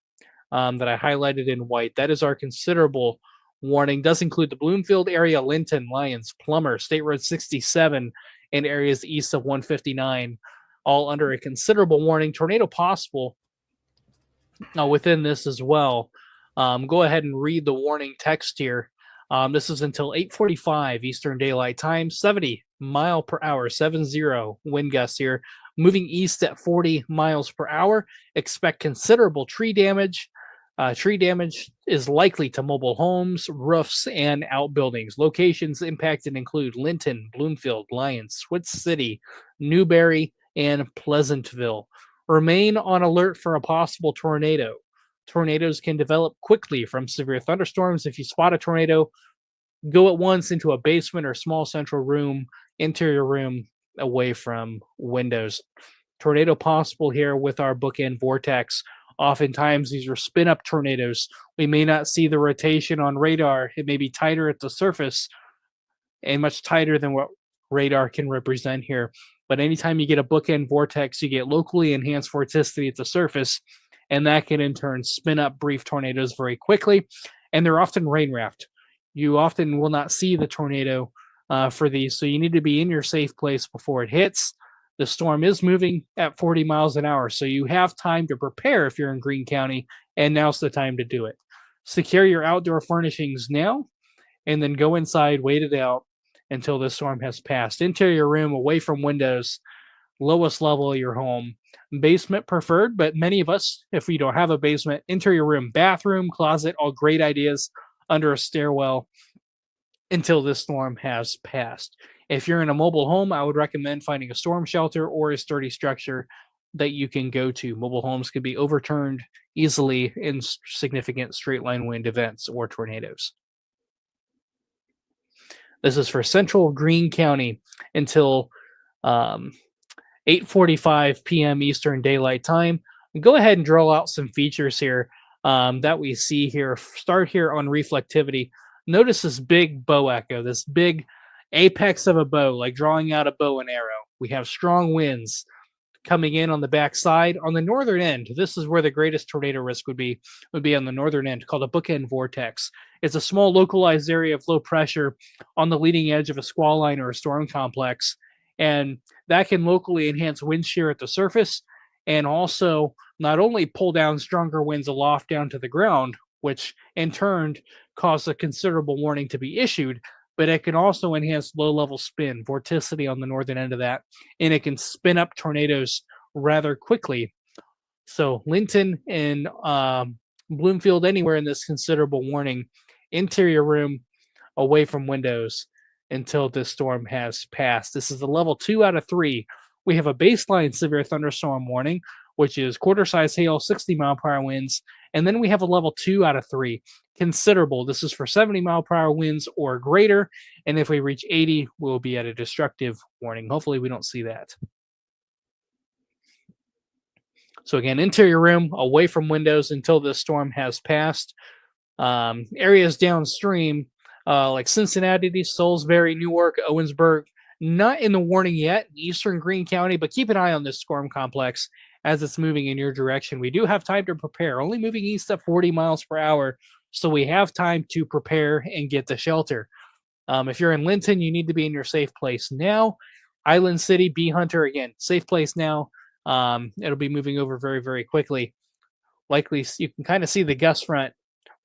that I highlighted in white. That is our considerable warning. Does include the Bloomfield area, Linton, Lyons, Plummer, State Road 67, and areas east of 159, all under a considerable warning. Tornado possible within this as well. Go ahead and read the warning text here. This is until 8:45 Eastern Daylight Time. 70 mile per hour, 70 wind gusts here. Moving east at 40 miles per hour. Expect considerable tree damage. Tree damage is likely to mobile homes, roofs, and outbuildings. Locations impacted include Linton, Bloomfield, Lyons, Switz City, Newberry, and Pleasantville. Remain on alert for a possible tornado. Tornadoes can develop quickly from severe thunderstorms. If you spot a tornado, go at once into a basement or small central room, interior room, away from windows. Tornado possible here with our bookend vortex. Oftentimes, these are spin-up tornadoes. We may not see the rotation on radar. It may be tighter at the surface and much tighter than what radar can represent here. But anytime you get a bookend vortex, you get locally enhanced vorticity at the surface, and that can in turn spin up brief tornadoes very quickly. And they're often rain wrapped. You often will not see the tornado for these, so you need to be in your safe place before it hits. The storm is moving at 40 miles an hour, so you have time to prepare if you're in Greene County, and now's the time to do it. Secure your outdoor furnishings now, and then go inside, wait it out until the storm has passed. Interior room, away from windows, lowest level of your home. Basement preferred, but many of us, if we don't have a basement, interior room, bathroom, closet, all great ideas under a stairwell until this storm has passed. If you're in a mobile home, I would recommend finding a storm shelter or a sturdy structure that you can go to. Mobile homes can be overturned easily in significant straight line wind events or tornadoes. This is for central Greene County until 8:45 p.m. Eastern Daylight Time. Go ahead and draw out some features here that we see here. Start here on reflectivity. Notice this big bow echo, this big apex of a bow, like drawing out a bow and arrow. We have strong winds coming in on the backside. On the northern end, this is where the greatest tornado risk would be on the northern end, called a bookend vortex. It's a small localized area of low pressure on the leading edge of a squall line or a storm complex. And that can locally enhance wind shear at the surface and also not only pull down stronger winds aloft down to the ground, which in turn cause a considerable warning to be issued, but it can also enhance low-level spin, vorticity on the northern end of that, and it can spin up tornadoes rather quickly. So Linton and Bloomfield, anywhere in this considerable warning, interior room, away from windows. until this storm has passed. This is a level 2 out of 3. We have a baseline severe thunderstorm warning, which is quarter-size hail, 60-mile-per-hour winds, and then we have a level 2 out of 3, considerable. This is for 70-mile-per-hour winds or greater, and if we reach 80, we'll be at a destructive warning. Hopefully, we don't see that. So again, interior room, away from windows until this storm has passed. Areas downstream, like Cincinnati, Salisbury, Newark, Owensburg, not in the warning yet, eastern Greene County, but keep an eye on this storm complex as it's moving in your direction. We do have time to prepare, only moving east at 40 miles per hour, so we have time to prepare and get to shelter. If you're in Linton, you need to be in your safe place now. Island City, Bee Hunter, again, safe place now. It'll be moving over very, very quickly. Likely, you can kind of see the gust front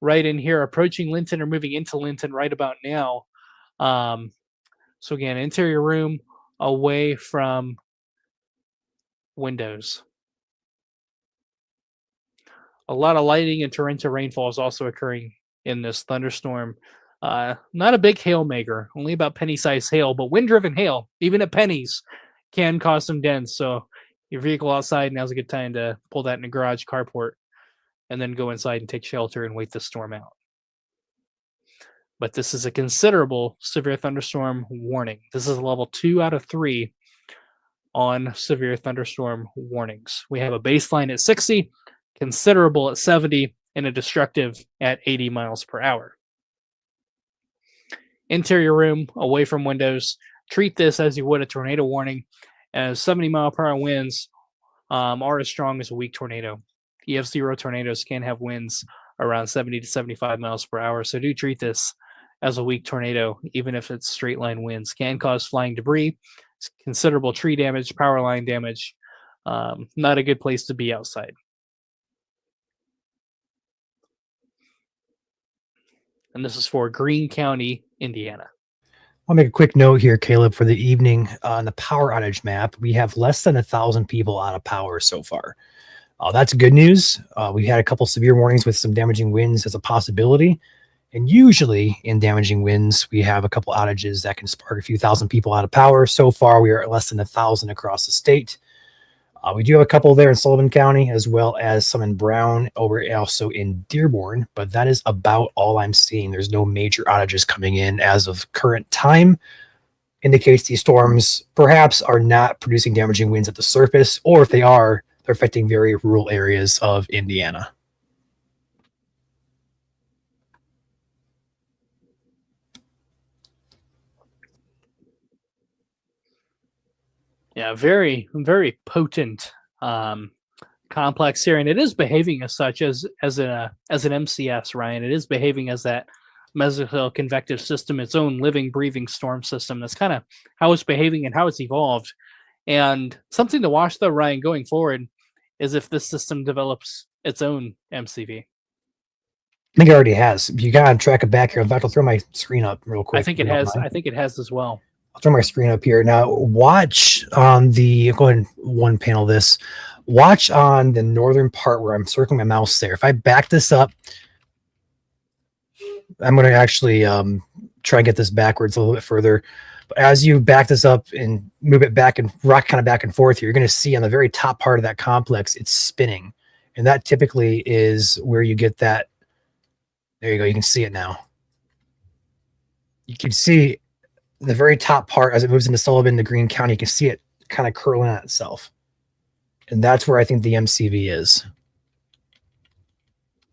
right in here approaching Linton or moving into Linton right about now. So again, interior room away from windows. A lot of lightning and torrential rainfall is also occurring in this thunderstorm. Not a big hail maker, only about penny-sized hail, but wind-driven hail, even at pennies, can cause some dents. So your vehicle outside, now's a good time to pull that in a garage carport and then go inside and take shelter and wait the storm out. But this is a considerable severe thunderstorm warning. This is a level 2 out of 3 on severe thunderstorm warnings. We have a baseline at 60, considerable at 70, and a destructive at 80 miles per hour. Interior room, away from windows. Treat this as you would a tornado warning, as 70-mile-per-hour winds are as strong as a weak tornado. EF0 tornadoes can have winds around 70 to 75 miles per hour, so do treat this as a weak tornado, even if it's straight line winds. Can cause flying debris, considerable tree damage, power line damage. Not a good place to be outside. And this is for Greene County, Indiana. I'll make a quick note here, Caleb, for the evening. On the power outage map, we have less than 1,000 people out of power so far. That's good news. We had a couple severe warnings with some damaging winds as a possibility. And usually in damaging winds, we have a couple outages that can spark a few thousand people out of power. So far, we are at less than 1,000 across the state. We do have a couple there in Sullivan County, as well as some in Brown, over also in Dearborn, but that is about all I'm seeing. There's no major outages coming in as of current time. Indicates these storms perhaps are not producing damaging winds at the surface, or if they are, they're affecting very rural areas of Indiana. Yeah, very, very potent complex here, and it is behaving as such as an MCS, Ryan. It is behaving as that mesoscale convective system, its own living, breathing storm system. That's kind of how it's behaving and how it's evolved. And something to watch, though, Ryan, going forward, is if this system develops its own MCV. I think it already has. You got to track it back here. In fact, I'll throw my screen up real quick. I think it has. I think it has as well. I'll throw my screen up here. Now, watch on the, go ahead and one panel this. Watch on the northern part where I'm circling my mouse there. If I back this up, I'm going to actually try and get this backwards a little bit further. But as you back this up and move it back and rock kind of back and forth here, you're going to see on the very top part of that complex, it's spinning. And that typically is where you get that. There you go. You can see it now. You can see the very top part as it moves into Sullivan to Greene County, you can see it kind of curling on itself. And that's where I think the MCV is.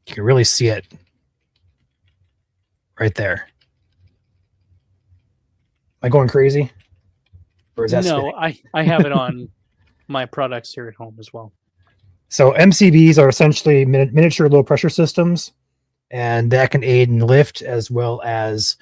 You can really see it right there. Am I going crazy? Or is that no, I have it on my products here at home as well. So MCVs are essentially miniature low pressure systems, and that can aid in lift as well as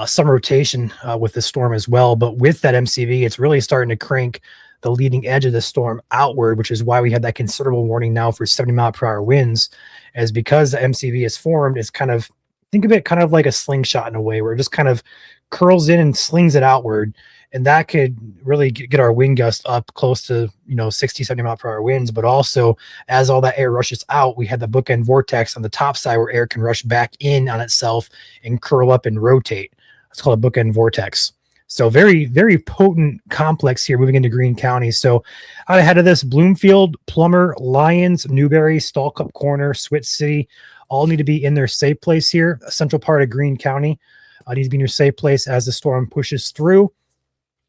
some rotation with the storm as well. But with that MCV, it's really starting to crank the leading edge of the storm outward, which is why we have that considerable warning now for 70-mile-per-hour winds, as because the MCV is formed, it's kind of, think of it kind of like a slingshot in a way, where it just kind of curls in and slings it outward. And that could really get our wind gust up close to, 60, 70-mile-per-hour winds. But also, as all that air rushes out, we have the bookend vortex on the top side where air can rush back in on itself and curl up and rotate. It's called a bookend vortex. So very, very potent complex here moving into Greene County. So out ahead of this, Bloomfield, Plummer, Lyons, Newberry, Stallcup Corner, Switch City, all need to be in their safe place here. A central part of Greene County needs to be in your safe place as the storm pushes through.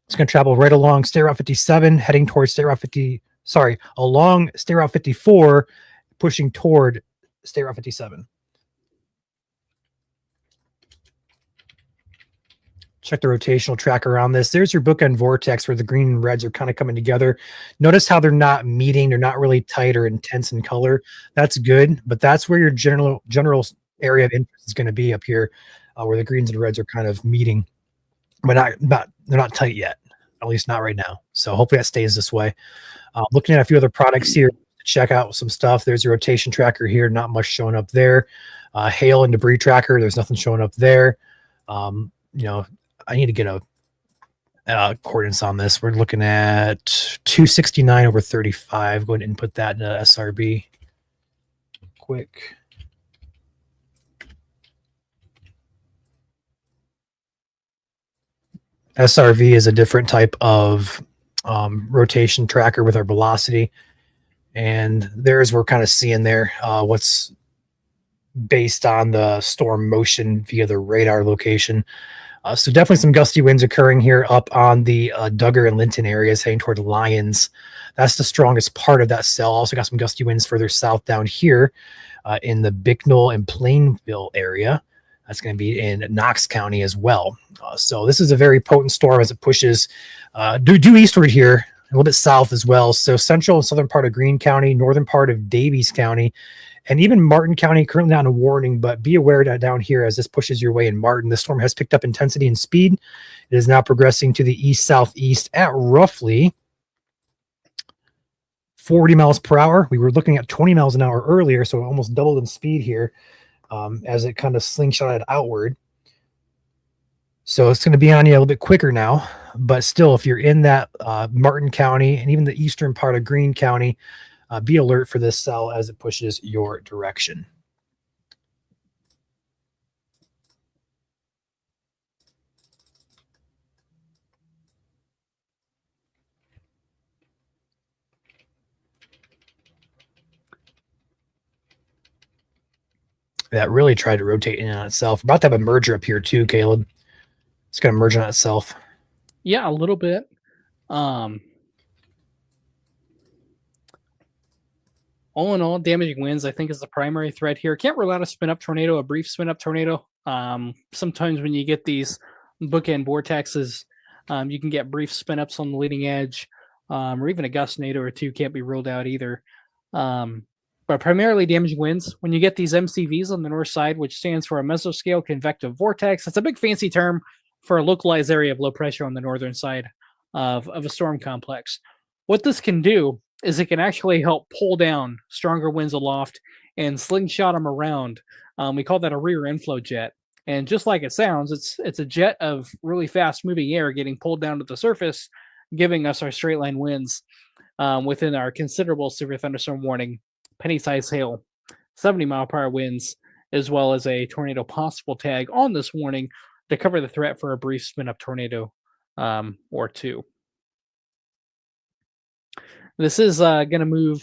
It's going to travel right along State Route 57, heading towards State Route 50. Sorry, along State Route 54, pushing toward State Route 57. Check the rotational tracker on this. There's your bookend vortex where the green and reds are kind of coming together. Notice how they're not meeting. They're not really tight or intense in color. That's good, but that's where your general area of interest is going to be up here, where the greens and reds are kind of meeting, but they're not tight yet, at least not right now. So hopefully that stays this way. Looking at a few other products here, check out some stuff. There's your rotation tracker here. Not much showing up there. Hail and debris tracker. There's nothing showing up there. I need to get a coordinates on this. We're looking at 269 over 35. Go ahead and input that into SRB quick. SRV is a different type of rotation tracker with our velocity. And there's, we're kind of seeing there what's based on the storm motion via the radar location. So definitely some gusty winds occurring here up on the Duggar and Linton areas heading toward Lyons. That's the strongest part of that cell. Also got some gusty winds further south down here in the Bicknell and Plainville area. That's going to be in Knox County as well. So this is a very potent storm as it pushes due eastward here, a little bit south as well. So central and southern part of Greene County, northern part of Davies County, and even Martin County currently not in a warning, but be aware that down here as this pushes your way in Martin, the storm has picked up intensity and speed. It is now progressing to the east-southeast at roughly 40 miles per hour. We were looking at 20 miles an hour earlier, so it almost doubled in speed here as it kind of slingshotted outward. So it's going to be on you a little bit quicker now, but still, if you're in that Martin County and even the eastern part of Greene County, be alert for this cell as it pushes your direction. That really tried to rotate in on itself. About to have a merger up here too, Caleb. It's going to merge on itself. Yeah, a little bit. All in all, damaging winds, I think, is the primary threat here. Can't rule out a spin-up tornado, a brief spin-up tornado. Sometimes when you get these bookend vortexes, you can get brief spin-ups on the leading edge, or even a gust tornado or two can't be ruled out either. But primarily damaging winds. When you get these MCVs on the north side, which stands for a mesoscale convective vortex, it's a big fancy term for a localized area of low pressure on the northern side of a storm complex. What this can do is it can actually help pull down stronger winds aloft and slingshot them around. We call that a rear inflow jet. And just like it sounds, it's a jet of really fast moving air getting pulled down to the surface, giving us our straight line winds within our considerable severe thunderstorm warning, penny-sized hail, 70-mile-per-hour winds, as well as a tornado possible tag on this warning to cover the threat for a brief spin-up tornado or two. This is going to move,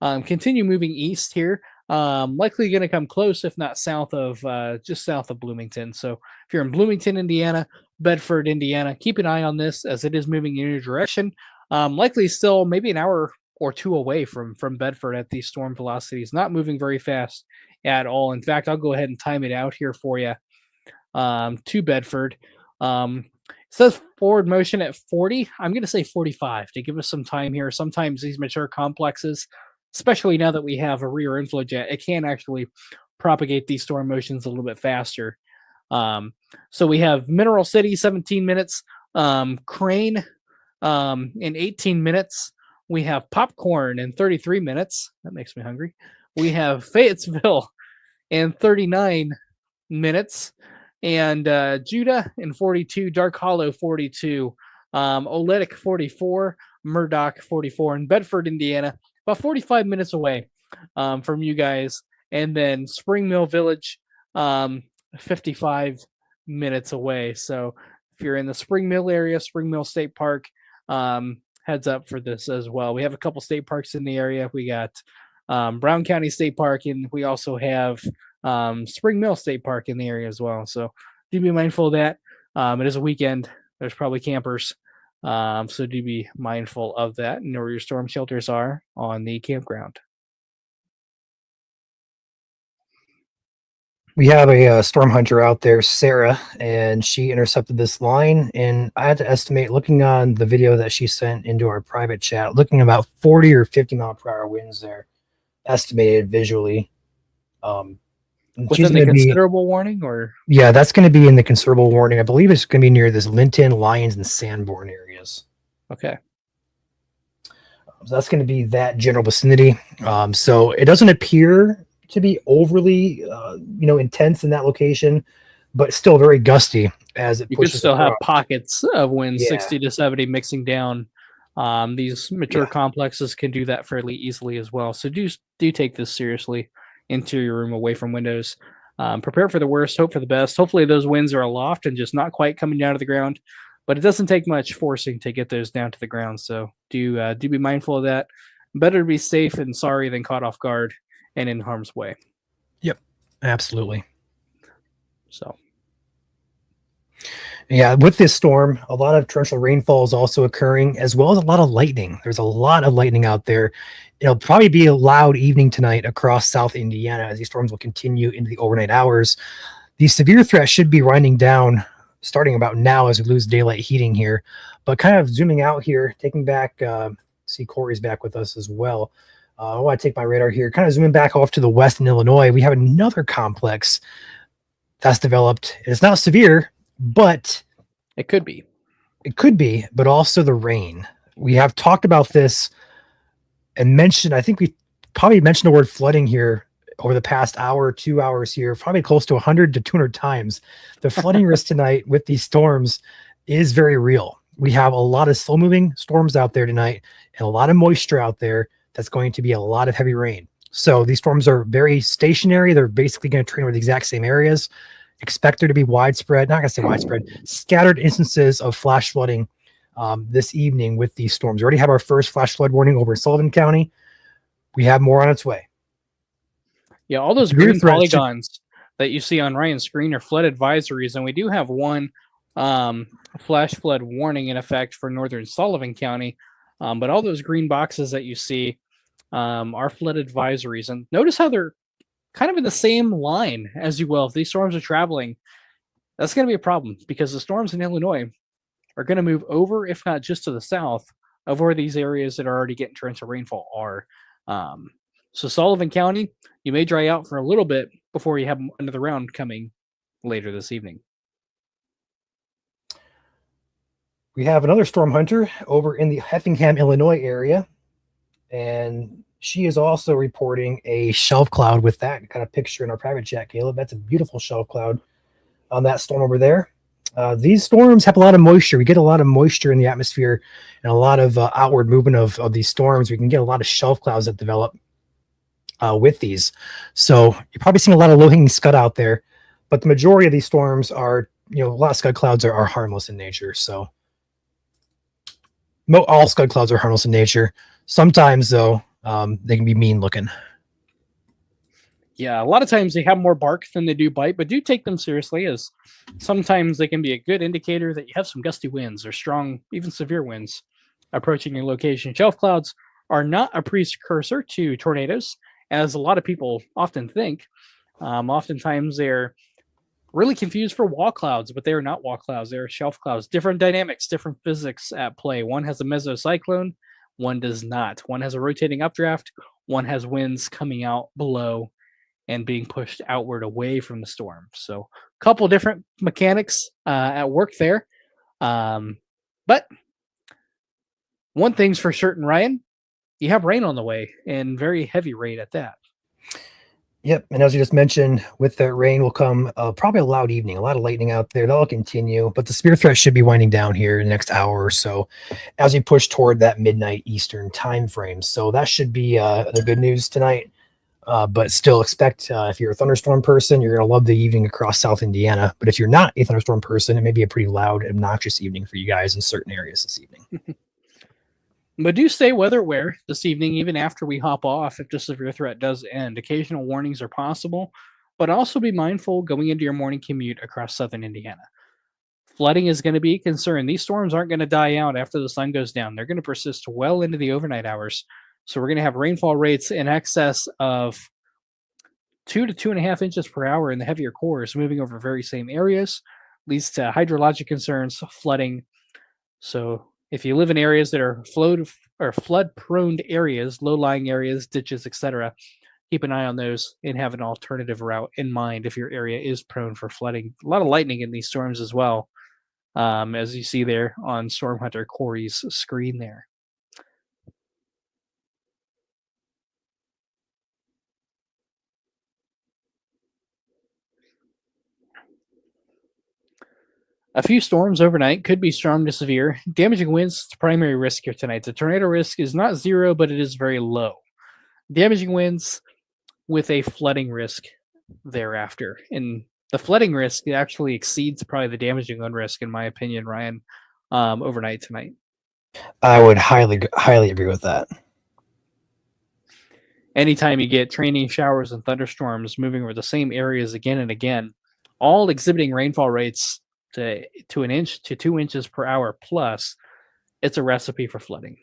continue moving east here. Likely going to come close, if not south of, just south of Bloomington. So if you're in Bloomington, Indiana, Bedford, Indiana, keep an eye on this as it is moving in your direction. Likely still maybe an hour or two away from Bedford at these storm velocities. Not moving very fast at all. In fact, I'll go ahead and time it out here for you to Bedford. It says forward motion at 40. I'm going to say 45 to give us some time here. Sometimes these mature complexes, especially now that we have a rear inflow jet, it can actually propagate these storm motions a little bit faster. So we have Mineral City, 17 minutes. Crane in 18 minutes. We have Popcorn in 33 minutes. That makes me hungry. We have Fayetteville in 39 minutes. And Judah in 42, Dark Hollow 42, Oleitic 44, Murdoch 44, and Bedford, Indiana, about 45 minutes away from you guys. And then Spring Mill Village, 55 minutes away. So if you're in the Spring Mill area, Spring Mill State Park, heads up for this as well. We have a couple state parks in the area. We got Brown County State Park, and we also have Spring Mill State Park in the area as well. So do be mindful of that. It is a weekend. There's probably campers. So do be mindful of that and know where your storm shelters are on the campground. We have a storm hunter out there, Sarah, and she intercepted this line. And I had to estimate, looking on the video that she sent into our private chat, looking about 40 or 50 mile per hour winds there, estimated visually. Within the considerable warning, or yeah, that's going to be in the considerable warning. I believe it's going to be near this Linton, Lyons, and Sanborn areas. okay. So that's going to be that general vicinity. So it doesn't appear to be overly, intense in that location, but still very gusty as it You could pushes still have across. pockets of wind, Yeah. 60 to 70 mixing down. These mature complexes can do that fairly easily as well. So do take this seriously. Interior room away from windows. Prepare for the worst, hope for the best. Hopefully those winds are aloft and just not quite coming down to the ground. But it doesn't take much forcing to get those down to the ground. So do be mindful of that. Better to be safe and sorry than caught off guard and in harm's way. Yep, absolutely. So yeah, with this storm, a lot of torrential rainfall is also occurring, as well as a lot of lightning. There's a lot of lightning out there. It'll probably be a loud evening tonight across South Indiana as these storms will continue into the overnight hours. The severe threat should be winding down starting about now as we lose daylight heating here. But kind of zooming out here, taking back, see Corey's back with us as well. I want to take my radar here, kind of zooming back off to the west in Illinois. We have another complex that's developed. It's not severe, but it could be. It could be, but also the rain. We have talked about this and mentioned, I think we probably mentioned the word flooding here over the past hour, 2 hours here, probably close to 100 to 200 times. The flooding risk tonight with these storms is very real. We have a lot of slow moving storms out there tonight and a lot of moisture out there. That's going to be a lot of heavy rain. So these storms are very stationary. They're basically going to train over the exact same areas. Expect there to be widespread, not going to say widespread, scattered instances of flash flooding this evening with these storms. We already have our first flash flood warning over in Sullivan County. We have more on its way. Yeah, all those green polygons that you see on Ryan's screen are flood advisories, and we do have one flash flood warning in effect for northern Sullivan County. But all those green boxes that you see are flood advisories. And notice how they're kind of in the same line as you will. If these storms are traveling, that's going to be a problem because the storms in Illinois are going to move over, if not just to the south, of where these areas that are already getting torrential rainfall are. So Sullivan County, you may dry out for a little bit before you have another round coming later this evening. We have another storm hunter over in the Effingham, Illinois area, and she is also reporting a shelf cloud with that kind of picture in our private chat, Caleb. That's a beautiful shelf cloud on that storm over there. These storms have a lot of moisture. We get a lot of moisture in the atmosphere and a lot of outward movement of these storms. We can get a lot of shelf clouds that develop with these. So you're probably seeing a lot of low-hanging scud out there, but the majority of these storms are, a lot of scud clouds are harmless in nature. So all scud clouds are harmless in nature. Sometimes, though, they can be mean looking. Yeah, a lot of times they have more bark than they do bite, but do take them seriously, as sometimes they can be a good indicator that you have some gusty winds or strong, even severe winds approaching your location. Shelf clouds are not a precursor to tornadoes, as a lot of people often think. Oftentimes they're really confused for wall clouds, but they are not wall clouds. They're shelf clouds. Different dynamics, different physics at play. One has a mesocyclone, one does not. One has a rotating updraft, one has winds coming out below and being pushed outward away from the storm. So a couple different mechanics at work there. But one thing's for certain, Ryan, you have rain on the way, and very heavy rain at that. Yep, and as you just mentioned, with that rain will come probably a loud evening, a lot of lightning out there. That'll continue, but the severe threat should be winding down here in the next hour or so as we push toward that midnight Eastern time frame. So that should be the good news tonight. but still expect if you're a thunderstorm person, you're going to love the evening across South Indiana. But if you're not a thunderstorm person, it may be a pretty loud, obnoxious evening for you guys in certain areas this evening. But do stay weather aware this evening, even after we hop off, if the severe threat does end. Occasional warnings are possible, but also be mindful going into your morning commute across southern Indiana. Flooding is going to be a concern. These storms aren't going to die out after the sun goes down. They're going to persist well into the overnight hours. So we're going to have rainfall rates in excess of 2 to 2.5 inches per hour in the heavier cores moving over very same areas, leads to hydrologic concerns, flooding. So if you live in areas that are flood prone areas, low lying areas, ditches, etc., keep an eye on those and have an alternative route in mind if your area is prone for flooding. A lot of lightning in these storms as well, as you see there on Storm Hunter Corey's screen there. A few storms overnight could be strong to severe. Damaging winds is the primary risk here tonight. The tornado risk is not zero, but it is very low. Damaging winds with a flooding risk thereafter. And the flooding risk actually exceeds probably the damaging wind risk, in my opinion, Ryan, overnight tonight. I would highly agree with that. Anytime you get training showers and thunderstorms moving over the same areas again and again, all exhibiting rainfall rates to an inch to 2 inches per hour plus, it's a recipe for flooding.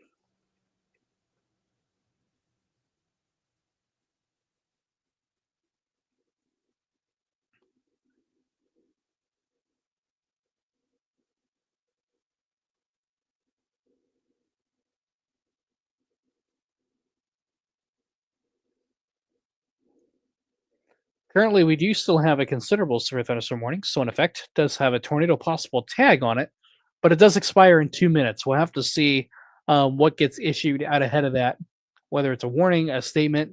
Currently, we do still have a considerable severe thunderstorm warning, so in effect, does have a tornado possible tag on it, but it does expire in 2 minutes. We'll have to see what gets issued out ahead of that, whether it's a warning, a statement,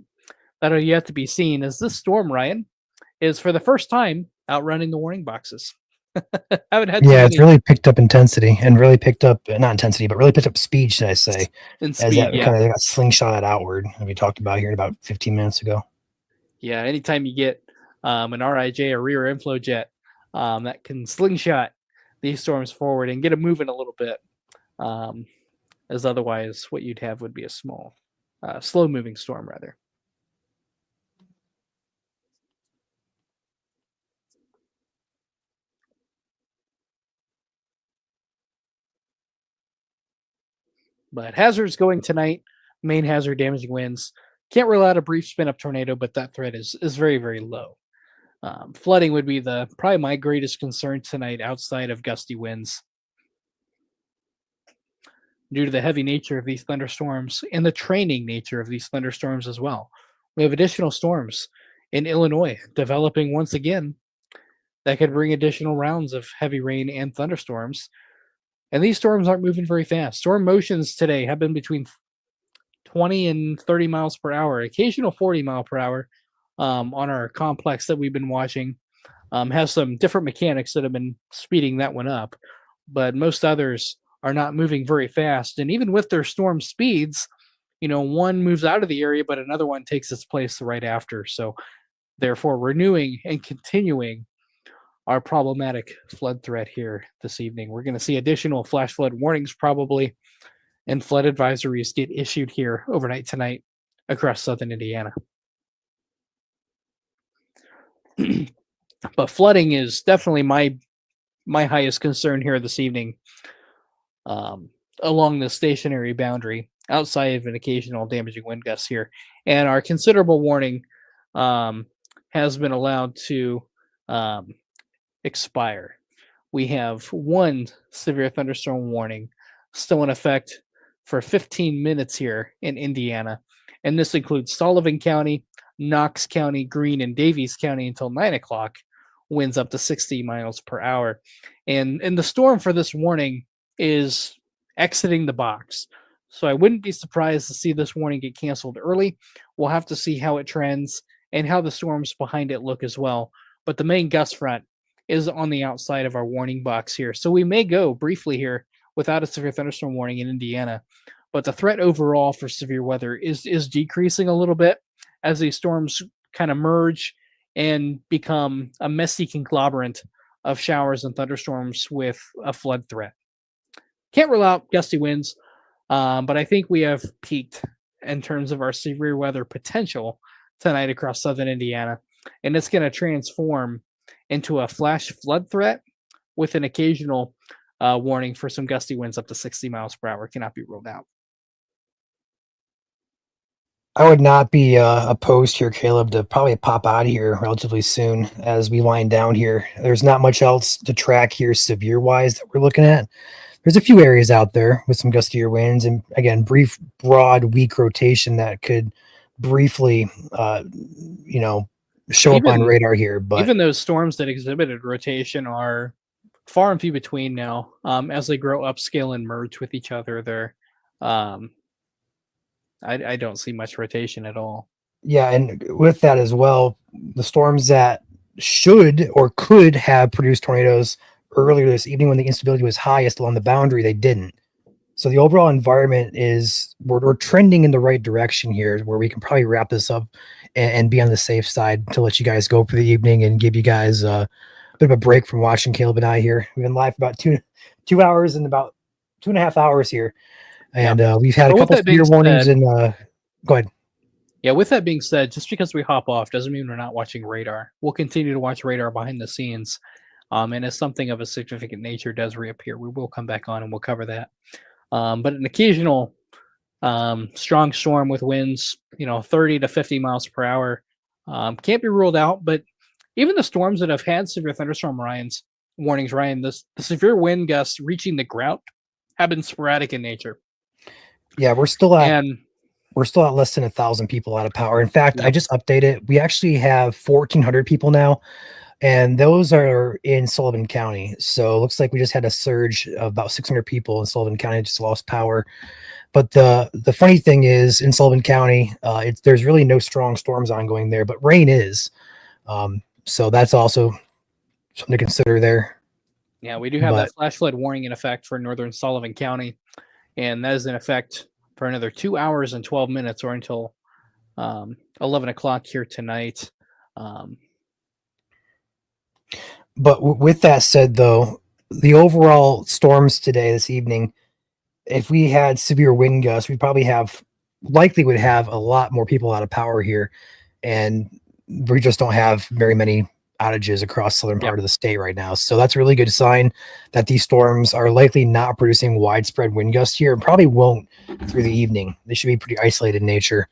that'll yet to be seen. As this storm, Ryan, is for the first time outrunning the warning boxes. Haven't had Yeah, it's really picked up intensity and really picked up, not intensity, but really picked up speed, should I say, in as speed. that Yeah, kind of got slingshot outward, and we talked about here about 15 minutes ago. yeah. Anytime you get an RIJ, a rear inflow jet, that can slingshot these storms forward and get them moving a little bit, as otherwise what you'd have would be a small, slow moving storm rather. But hazards going tonight, main hazard damaging winds. Can't rule out a brief spin up tornado, but that threat is very, very low. Flooding would be probably my greatest concern tonight outside of gusty winds. Due to the heavy nature of these thunderstorms and the training nature of these thunderstorms as well. We have additional storms in Illinois developing once again that could bring additional rounds of heavy rain and thunderstorms. And these storms aren't moving very fast. Storm motions today have been between 20 and 30 miles per hour, occasional 40 mile per hour on our complex that we've been watching. Has some different mechanics that have been speeding that one up, but most others are not moving very fast. And even with their storm speeds, one moves out of the area, but another one takes its place right after. So therefore renewing and continuing our problematic flood threat here this evening. We're going to see additional flash flood warnings probably, and flood advisories get issued here overnight tonight across southern Indiana. But flooding is definitely my highest concern here this evening, along the stationary boundary, outside of an occasional damaging wind gusts here. And our considerable warning has been allowed to expire. We have one severe thunderstorm warning still in effect for 15 minutes here in Indiana. And this includes Sullivan County, Knox County, Greene, and Davies County until 9 o'clock, winds up to 60 miles per hour. And the storm for this warning is exiting the box. So I wouldn't be surprised to see this warning get canceled early. We'll have to see how it trends and how the storms behind it look as well. But the main gust front is on the outside of our warning box here. So we may go briefly here without a severe thunderstorm warning in Indiana. But the threat overall for severe weather is decreasing a little bit as these storms kind of merge and become a messy conglomerate of showers and thunderstorms with a flood threat. Can't rule out gusty winds, but I think we have peaked in terms of our severe weather potential tonight across southern Indiana, and it's going to transform into a flash flood threat with an occasional warning for some gusty winds up to 60 miles per hour. Cannot be ruled out. I would not be opposed here, Caleb, to probably pop out of here relatively soon as we wind down here. There's not much else to track here severe wise that we're looking at. There's a few areas out there with some gustier winds and, again, brief, broad, weak rotation that could briefly, show up on Even- radar here. But Even those storms that exhibited rotation are far and few between now. As they grow upscale and merge with each other, they're I don't see much rotation at all. yeah, and with that as well, the storms that should or could have produced tornadoes earlier this evening when the instability was highest along the boundary, they didn't. So the overall environment is we're trending in the right direction here, where we can probably wrap this up and be on the safe side to let you guys go for the evening and give you guys a bit of a break from watching Caleb and I here. We've been live for about two hours and about 2.5 hours here, and we've had a But with couple that being severe warnings. said- And go ahead. Yeah, with that being said, just because we hop off doesn't mean we're not watching radar. We'll continue to watch radar behind the scenes. And as something of a significant nature does reappear, we will come back on and we'll cover that. But an occasional strong storm with winds, 30 to 50 miles per hour can't be ruled out. But even the storms that have had severe thunderstorm warnings, Ryan, the severe wind gusts reaching the ground have been sporadic in nature. Yeah, we're still at And less than 1,000 people out of power. In fact, Yep. I just updated. We actually have 1,400 people now, and those are in Sullivan County. So it looks like we just had a surge of about 600 people in Sullivan County just lost power. But the funny thing is, in Sullivan County, there's really no strong storms ongoing there, but rain is. So that's also something to consider there. yeah, we do have But- that flash flood warning in effect for northern Sullivan County, and that is in effect for another 2 hours and 12 minutes, or until 11 o'clock here tonight. But with that said, though, the overall storms this evening, if we had severe wind gusts, we probably would have a lot more people out of power here. And we just don't have very many outages across southern part of the state right now. So that's a really good sign that these storms are likely not producing widespread wind gusts here, and probably won't through the evening. They should be pretty isolated in nature.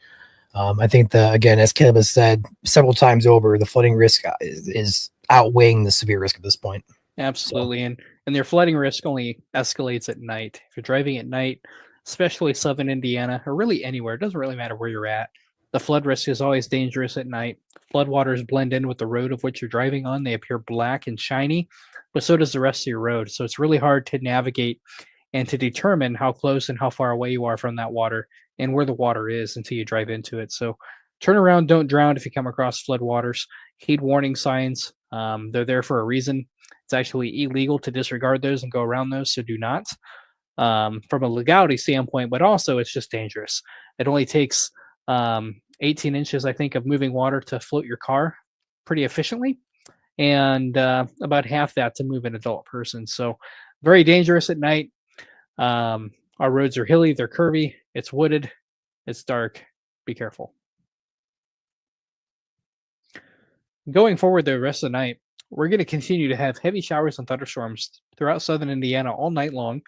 I think again, as Caleb has said several times over, the flooding risk is outweighing the severe risk at this point. Absolutely, and their flooding risk only escalates at night. If you're driving at night, especially southern Indiana, or really anywhere, it doesn't really matter where you're at. The flood risk is always dangerous at night. Floodwaters blend in with the road of which you're driving on. They appear black and shiny, but so does the rest of your road. So it's really hard to navigate and to determine how close and how far away you are from that water and where the water is until you drive into it. So turn around, don't drown if you come across floodwaters. Heed warning signs. They're there for a reason. It's actually illegal to disregard those and go around those, so do not. From a legality standpoint, but also it's just dangerous. It only takes 18 inches, I think, of moving water to float your car pretty efficiently, and about half that to move an adult person. So very dangerous at night. Our roads are hilly, they're curvy, it's wooded, it's dark. Be careful. Going forward the rest of the night, we're going to continue to have heavy showers and thunderstorms throughout southern Indiana all night long.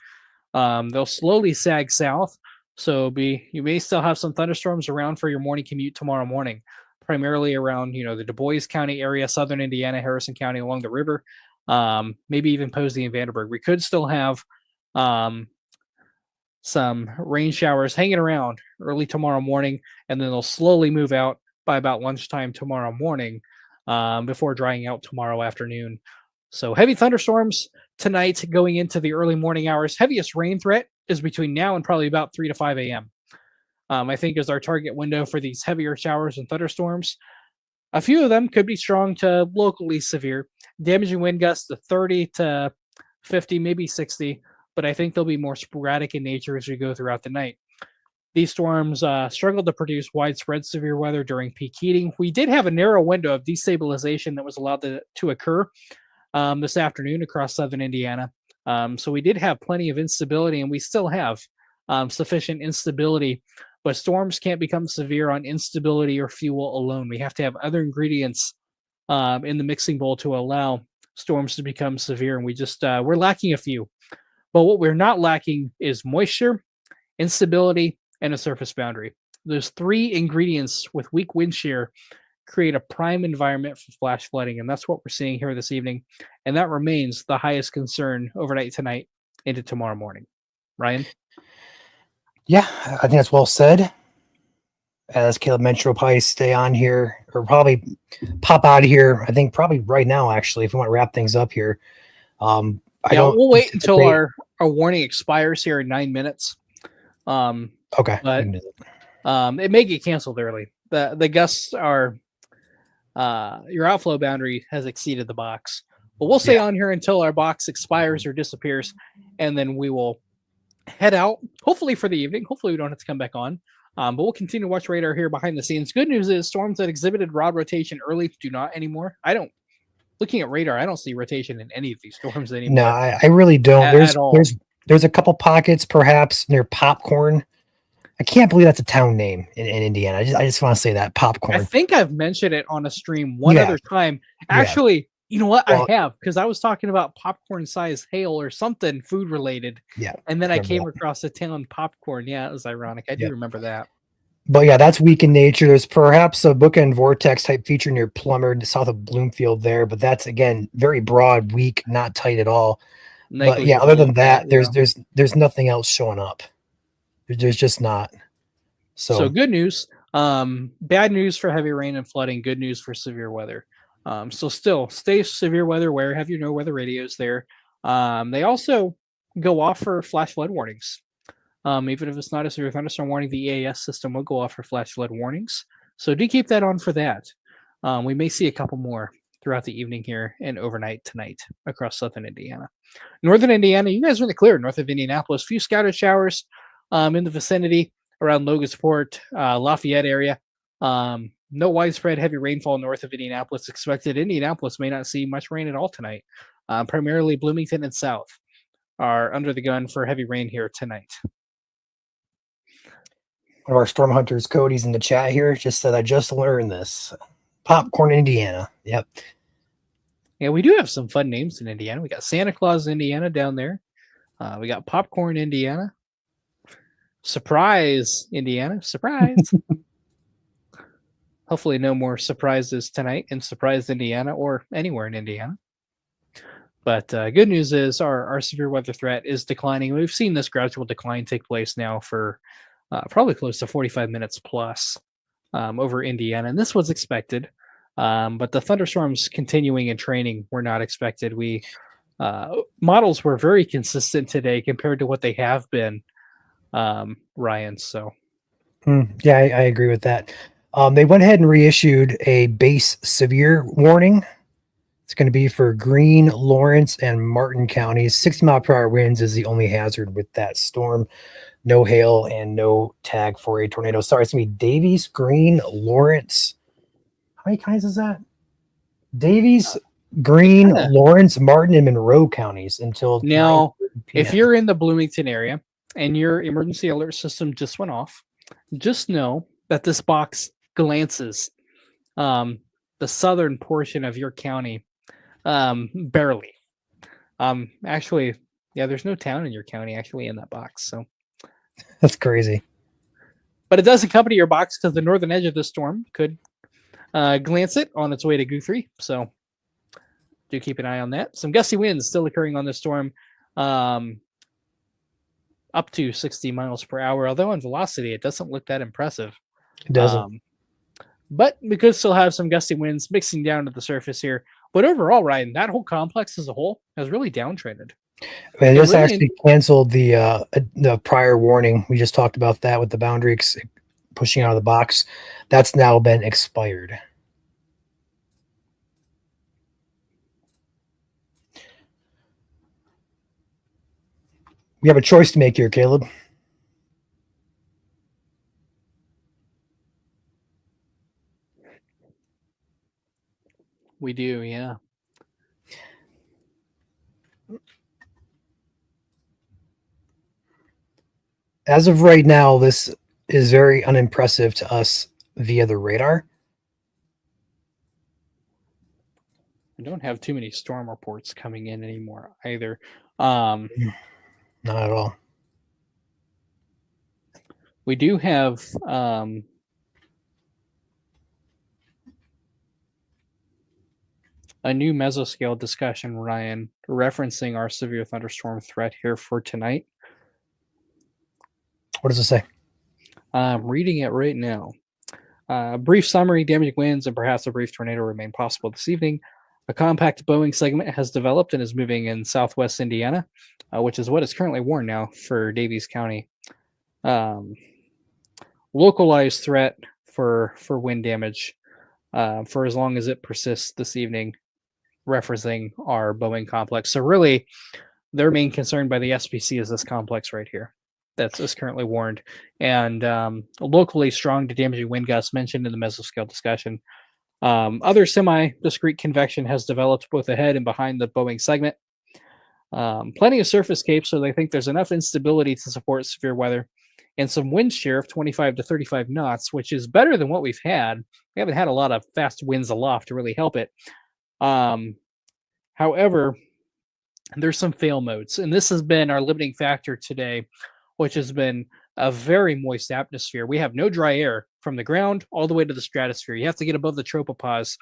They'll slowly sag south, so you may still have some thunderstorms around for your morning commute tomorrow morning, primarily around the Du Bois County area, southern Indiana, Harrison County along the river, maybe even Posey and Vanderburgh. We could still have some rain showers hanging around early tomorrow morning, and then they'll slowly move out by about lunchtime tomorrow morning, before drying out tomorrow afternoon. So heavy thunderstorms tonight going into the early morning hours. Heaviest rain threat is between now and probably about 3 to 5 a.m. I think is our target window for these heavier showers and thunderstorms. A few of them could be strong to locally severe, damaging wind gusts to 30 to 50, maybe 60, but I think they'll be more sporadic in nature as we go throughout the night. these storms struggled to produce widespread severe weather during peak heating. We did have a narrow window of destabilization that was allowed to occur this afternoon across southern Indiana. So we did have plenty of instability, and we still have sufficient instability. But storms can't become severe on instability or fuel alone. We have to have other ingredients in the mixing bowl to allow storms to become severe, and we're lacking a few. But what we're not lacking is moisture, instability, and a surface boundary. Those three ingredients with weak wind shear create a prime environment for flash flooding, and that's what we're seeing here this evening. And that remains the highest concern overnight tonight into tomorrow morning. Ryan? Yeah, I think that's well said. As Caleb mentioned, we'll probably stay on here or probably pop out of here. I think probably right now, actually, if we want to wrap things up here. We'll wait until our warning expires here in 9 minutes. Okay. But it may get canceled early. The gusts are your outflow boundary has exceeded the box. But we'll stay on here until our box expires or disappears, and then we will head out, hopefully for the evening. Hopefully we don't have to come back on. But we'll continue to watch radar here behind the scenes. Good news is storms that exhibited rod rotation early do not anymore. Looking at radar, I don't see rotation in any of these storms anymore. No, I really don't. There's a couple pockets perhaps near Popcorn. I can't believe that's a town name in Indiana. I just want to say that Popcorn. I think I've mentioned it on a stream other time. Actually, you know what? I have, because I was talking about popcorn size hail or something food related. Yeah. And then I came across the town Popcorn. Yeah, it was ironic. I do remember that. But yeah, that's weak in nature. There's perhaps a bookend vortex type feature near Plummer, south of Bloomfield there, but that's again very broad, weak, not tight at all. But yeah, other than that, there's nothing else showing up. There's just not. So good news. Bad news for heavy rain and flooding. Good news for severe weather. So still stay severe weather aware. Have your no weather radios there. They also go off for flash flood warnings. Even if it's not a severe thunderstorm warning, the EAS system will go off for flash flood warnings. So do keep that on for that. We may see a couple more throughout the evening here and overnight tonight across southern Indiana. Northern Indiana, you guys are in the clear. North of Indianapolis, few scattered showers in the vicinity around Logansport, Lafayette area. No widespread heavy rainfall north of Indianapolis expected. Indianapolis may not see much rain at all tonight. Primarily Bloomington and South are under the gun for heavy rain here tonight. One of our storm hunters, Cody's in the chat here, just said, I just learned this. Popcorn, Indiana. Yep. Yeah, we do have some fun names in Indiana. We got Santa Claus, Indiana down there. We got Popcorn, Indiana. Surprise, Indiana. Surprise. Hopefully no more surprises tonight in Surprise, Indiana, or anywhere in Indiana. But good news is our severe weather threat is declining. We've seen this gradual decline take place now for probably close to 45 minutes plus over Indiana. And this was expected. But the thunderstorms continuing and training were not expected. Models were very consistent today compared to what they have been, Ryan. So, yeah, I agree with that. They went ahead and reissued a base severe warning. It's going to be for Greene, Lawrence, and Martin counties. 60-mile-per-hour winds is the only hazard with that storm. No hail and no tag for a tornado. Sorry, it's going to be Davies, Greene, Lawrence. How many counties is that? Davies, Greene, Lawrence, Martin, and Monroe counties until now. If you're in the Bloomington area and your emergency alert system just went off, just know that this box glances the southern portion of your county barely. Actually, yeah, there's no town in your county actually in that box. So that's crazy. But it does accompany your box because the northern edge of the storm could glance it on its way to Guthrie. So do keep an eye on that. Some gusty winds still occurring on the storm, up to 60 miles per hour. Although on velocity, it doesn't look that impressive. It doesn't. But we could still have some gusty winds mixing down to the surface here. But overall, Ryan, that whole complex as a whole has really downtrended. They just actually canceled the prior warning. We just talked about that with the boundary pushing out of the box. That's now been expired. We have a choice to make here, Caleb. We do, yeah. As of right now, this is very unimpressive to us via the radar. I don't have too many storm reports coming in anymore either. Not at all. We do have a new mesoscale discussion, Ryan, referencing our severe thunderstorm threat here for tonight. What does it say? I'm reading it right now. Brief summary: damaging winds and perhaps a brief tornado remain possible this evening. A compact Boeing segment has developed and is moving in southwest Indiana, which is what is currently warned now for Davies County. Localized threat for wind damage for as long as it persists this evening, referencing our Boeing complex. So really, their main concern by the SPC is this complex right here that's currently warned. And locally strong to damaging wind gusts mentioned in the mesoscale discussion. Other semi-discrete convection has developed both ahead and behind the Boeing segment. Plenty of surface capes, so they think there's enough instability to support severe weather. And some wind shear of 25 to 35 knots, which is better than what we've had. We haven't had a lot of fast winds aloft to really help it. However, there's some fail modes, and this has been our limiting factor today, which has been a very moist atmosphere. We have no dry air from the ground all the way to the stratosphere. You have to get above the tropopause,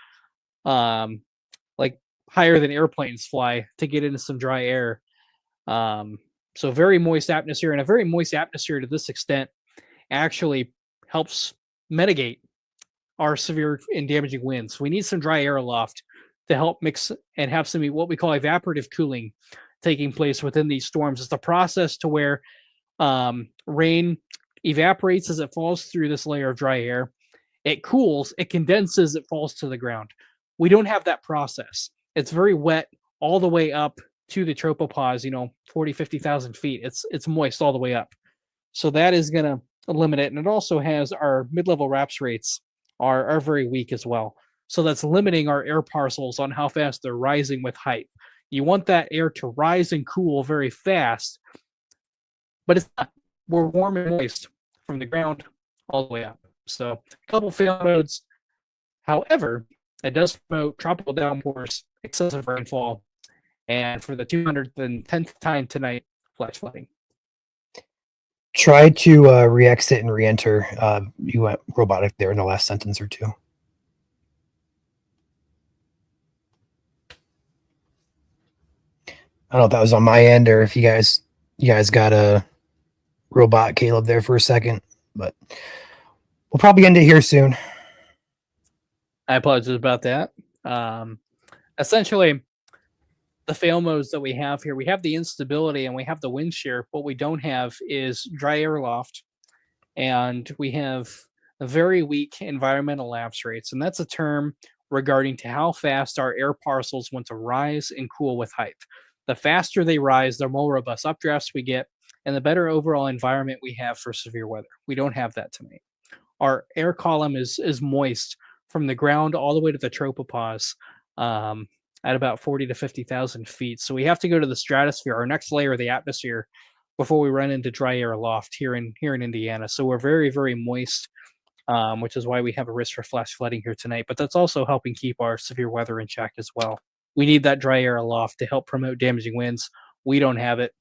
like higher than airplanes fly, to get into some dry air. So very moist atmosphere, and a very moist atmosphere to this extent actually helps mitigate our severe and damaging winds. We need some dry air aloft to help mix and have some what we call evaporative cooling taking place within these storms. It's the process to where rain evaporates as it falls through this layer of dry air. It cools, it condenses, it falls to the ground. We don't have that process. It's very wet all the way up to the tropopause, 40, 50,000 feet. It's moist all the way up. So that is going to limit it. And it also has our mid-level RAPS rates are very weak as well. So that's limiting our air parcels on how fast they're rising with height. You want that air to rise and cool very fast, but it's not. We're warm and moist from the ground all the way up. So a couple fail modes. However, it does promote tropical downpours, excessive rainfall, and for the 210th time tonight, flash flooding. Try to re-exit and re-enter. You went robotic there in the last sentence or two. I don't know if that was on my end or if you guys got a robot Caleb there for a second, but we'll probably end it here soon. I apologize about that. Essentially, the fail modes that we have here, we have the instability and we have the wind shear. What we don't have is dry air aloft, and we have a very weak environmental lapse rates. And that's a term regarding to how fast our air parcels want to rise and cool with height. The faster they rise, the more robust updrafts we get, and the better overall environment we have for severe weather. We don't have that tonight. Our air column is moist from the ground all the way to the tropopause at about 40 to 50,000 feet. So we have to go to the stratosphere, our next layer of the atmosphere, before we run into dry air aloft here in Indiana. So we're very, very moist, which is why we have a risk for flash flooding here tonight. But that's also helping keep our severe weather in check as well. We need that dry air aloft to help promote damaging winds. We don't have it.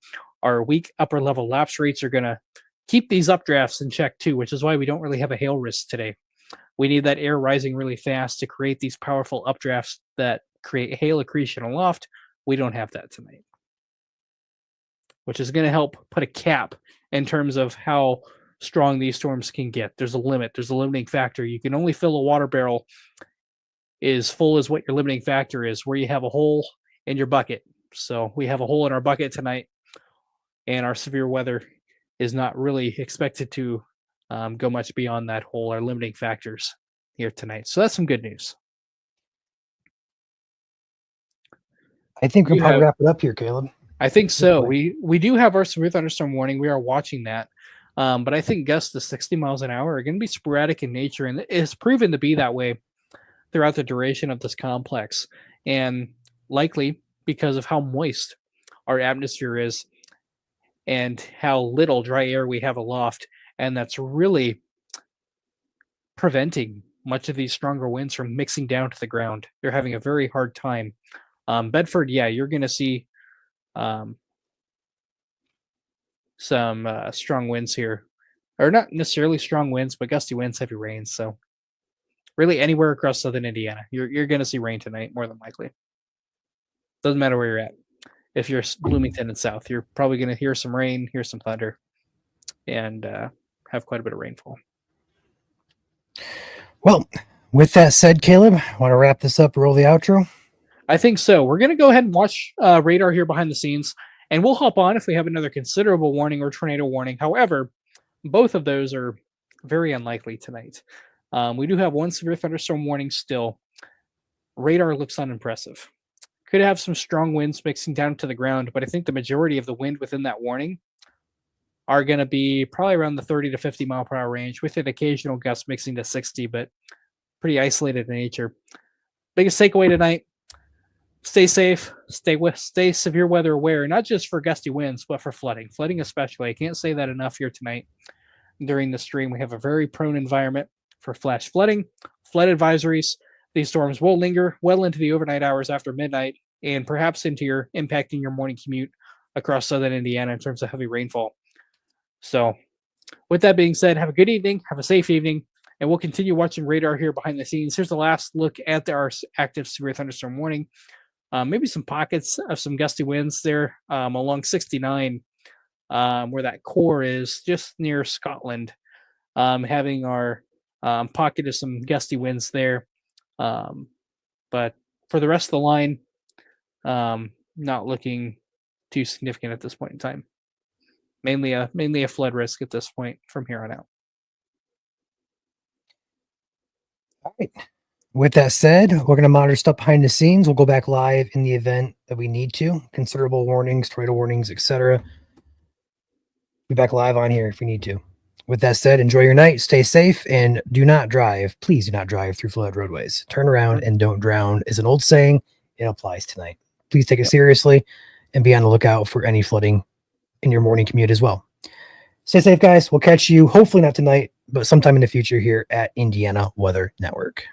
Our weak upper level lapse rates are going to keep these updrafts in check too, which is why we don't really have a hail risk today. We need that air rising really fast to create these powerful updrafts that create hail accretion aloft. We don't have that tonight, which is going to help put a cap in terms of how strong these storms can get. There's a limit. There's a limiting factor. You can only fill a water barrel as full as what your limiting factor is, where you have a hole in your bucket. So we have a hole in our bucket tonight, and our severe weather is not really expected to go much beyond that hole, our limiting factors here tonight. So that's some good news. I think we can probably wrap it up here, Caleb. I think so. We do have our severe thunderstorm warning. We are watching that. But I think gusts to 60 miles an hour are going to be sporadic in nature, and it's proven to be that way throughout the duration of this complex, and likely because of how moist our atmosphere is and how little dry air we have aloft, and that's really preventing much of these stronger winds from mixing down to the ground. They're having a very hard time. Bedford, yeah, you're going to see um, some strong winds here, or not necessarily strong winds, but gusty winds, heavy rains. So really, anywhere across southern Indiana, you're going to see rain tonight, more than likely. Doesn't matter where you're at. If you're Bloomington and south, you're probably going to hear some rain, hear some thunder, and have quite a bit of rainfall. Well, with that said, Caleb, want to wrap this up, roll the outro? I think so. We're going to go ahead and watch radar here behind the scenes, and we'll hop on if we have another considerable warning or tornado warning. However, both of those are very unlikely tonight. We do have one severe thunderstorm warning still. Radar looks unimpressive. Could have some strong winds mixing down to the ground, but I think the majority of the wind within that warning are going to be probably around the 30 to 50 mile per hour range, with an occasional gust mixing to 60, but pretty isolated in nature. Biggest takeaway tonight: stay safe, stay severe weather aware, not just for gusty winds, but for flooding especially. I can't say that enough here tonight. During the stream, we have a very prone environment for flash flooding, flood advisories. These storms will linger well into the overnight hours after midnight, and perhaps impacting your morning commute across southern Indiana in terms of heavy rainfall. So with that being said, have a good evening, have a safe evening, and we'll continue watching radar here behind the scenes. Here's the last look at our active severe thunderstorm warning. Maybe some pockets of some gusty winds there along 69, where that core is, just near Scotland, having our pocket of some gusty winds there. But for the rest of the line, not looking too significant at this point in time. Mainly a flood risk at this point from here on out. All right. With that said, we're going to monitor stuff behind the scenes. We'll go back live in the event that we need to. Considerable warnings, tornado warnings, etc. Be back live on here if we need to. With that said, enjoy your night, stay safe, and do not drive. Please do not drive through flooded roadways. Turn around and don't drown is an old saying. It applies tonight. Please take it seriously and be on the lookout for any flooding in your morning commute as well. Stay safe, guys. We'll catch you, hopefully not tonight, but sometime in the future here at Indiana Weather Network.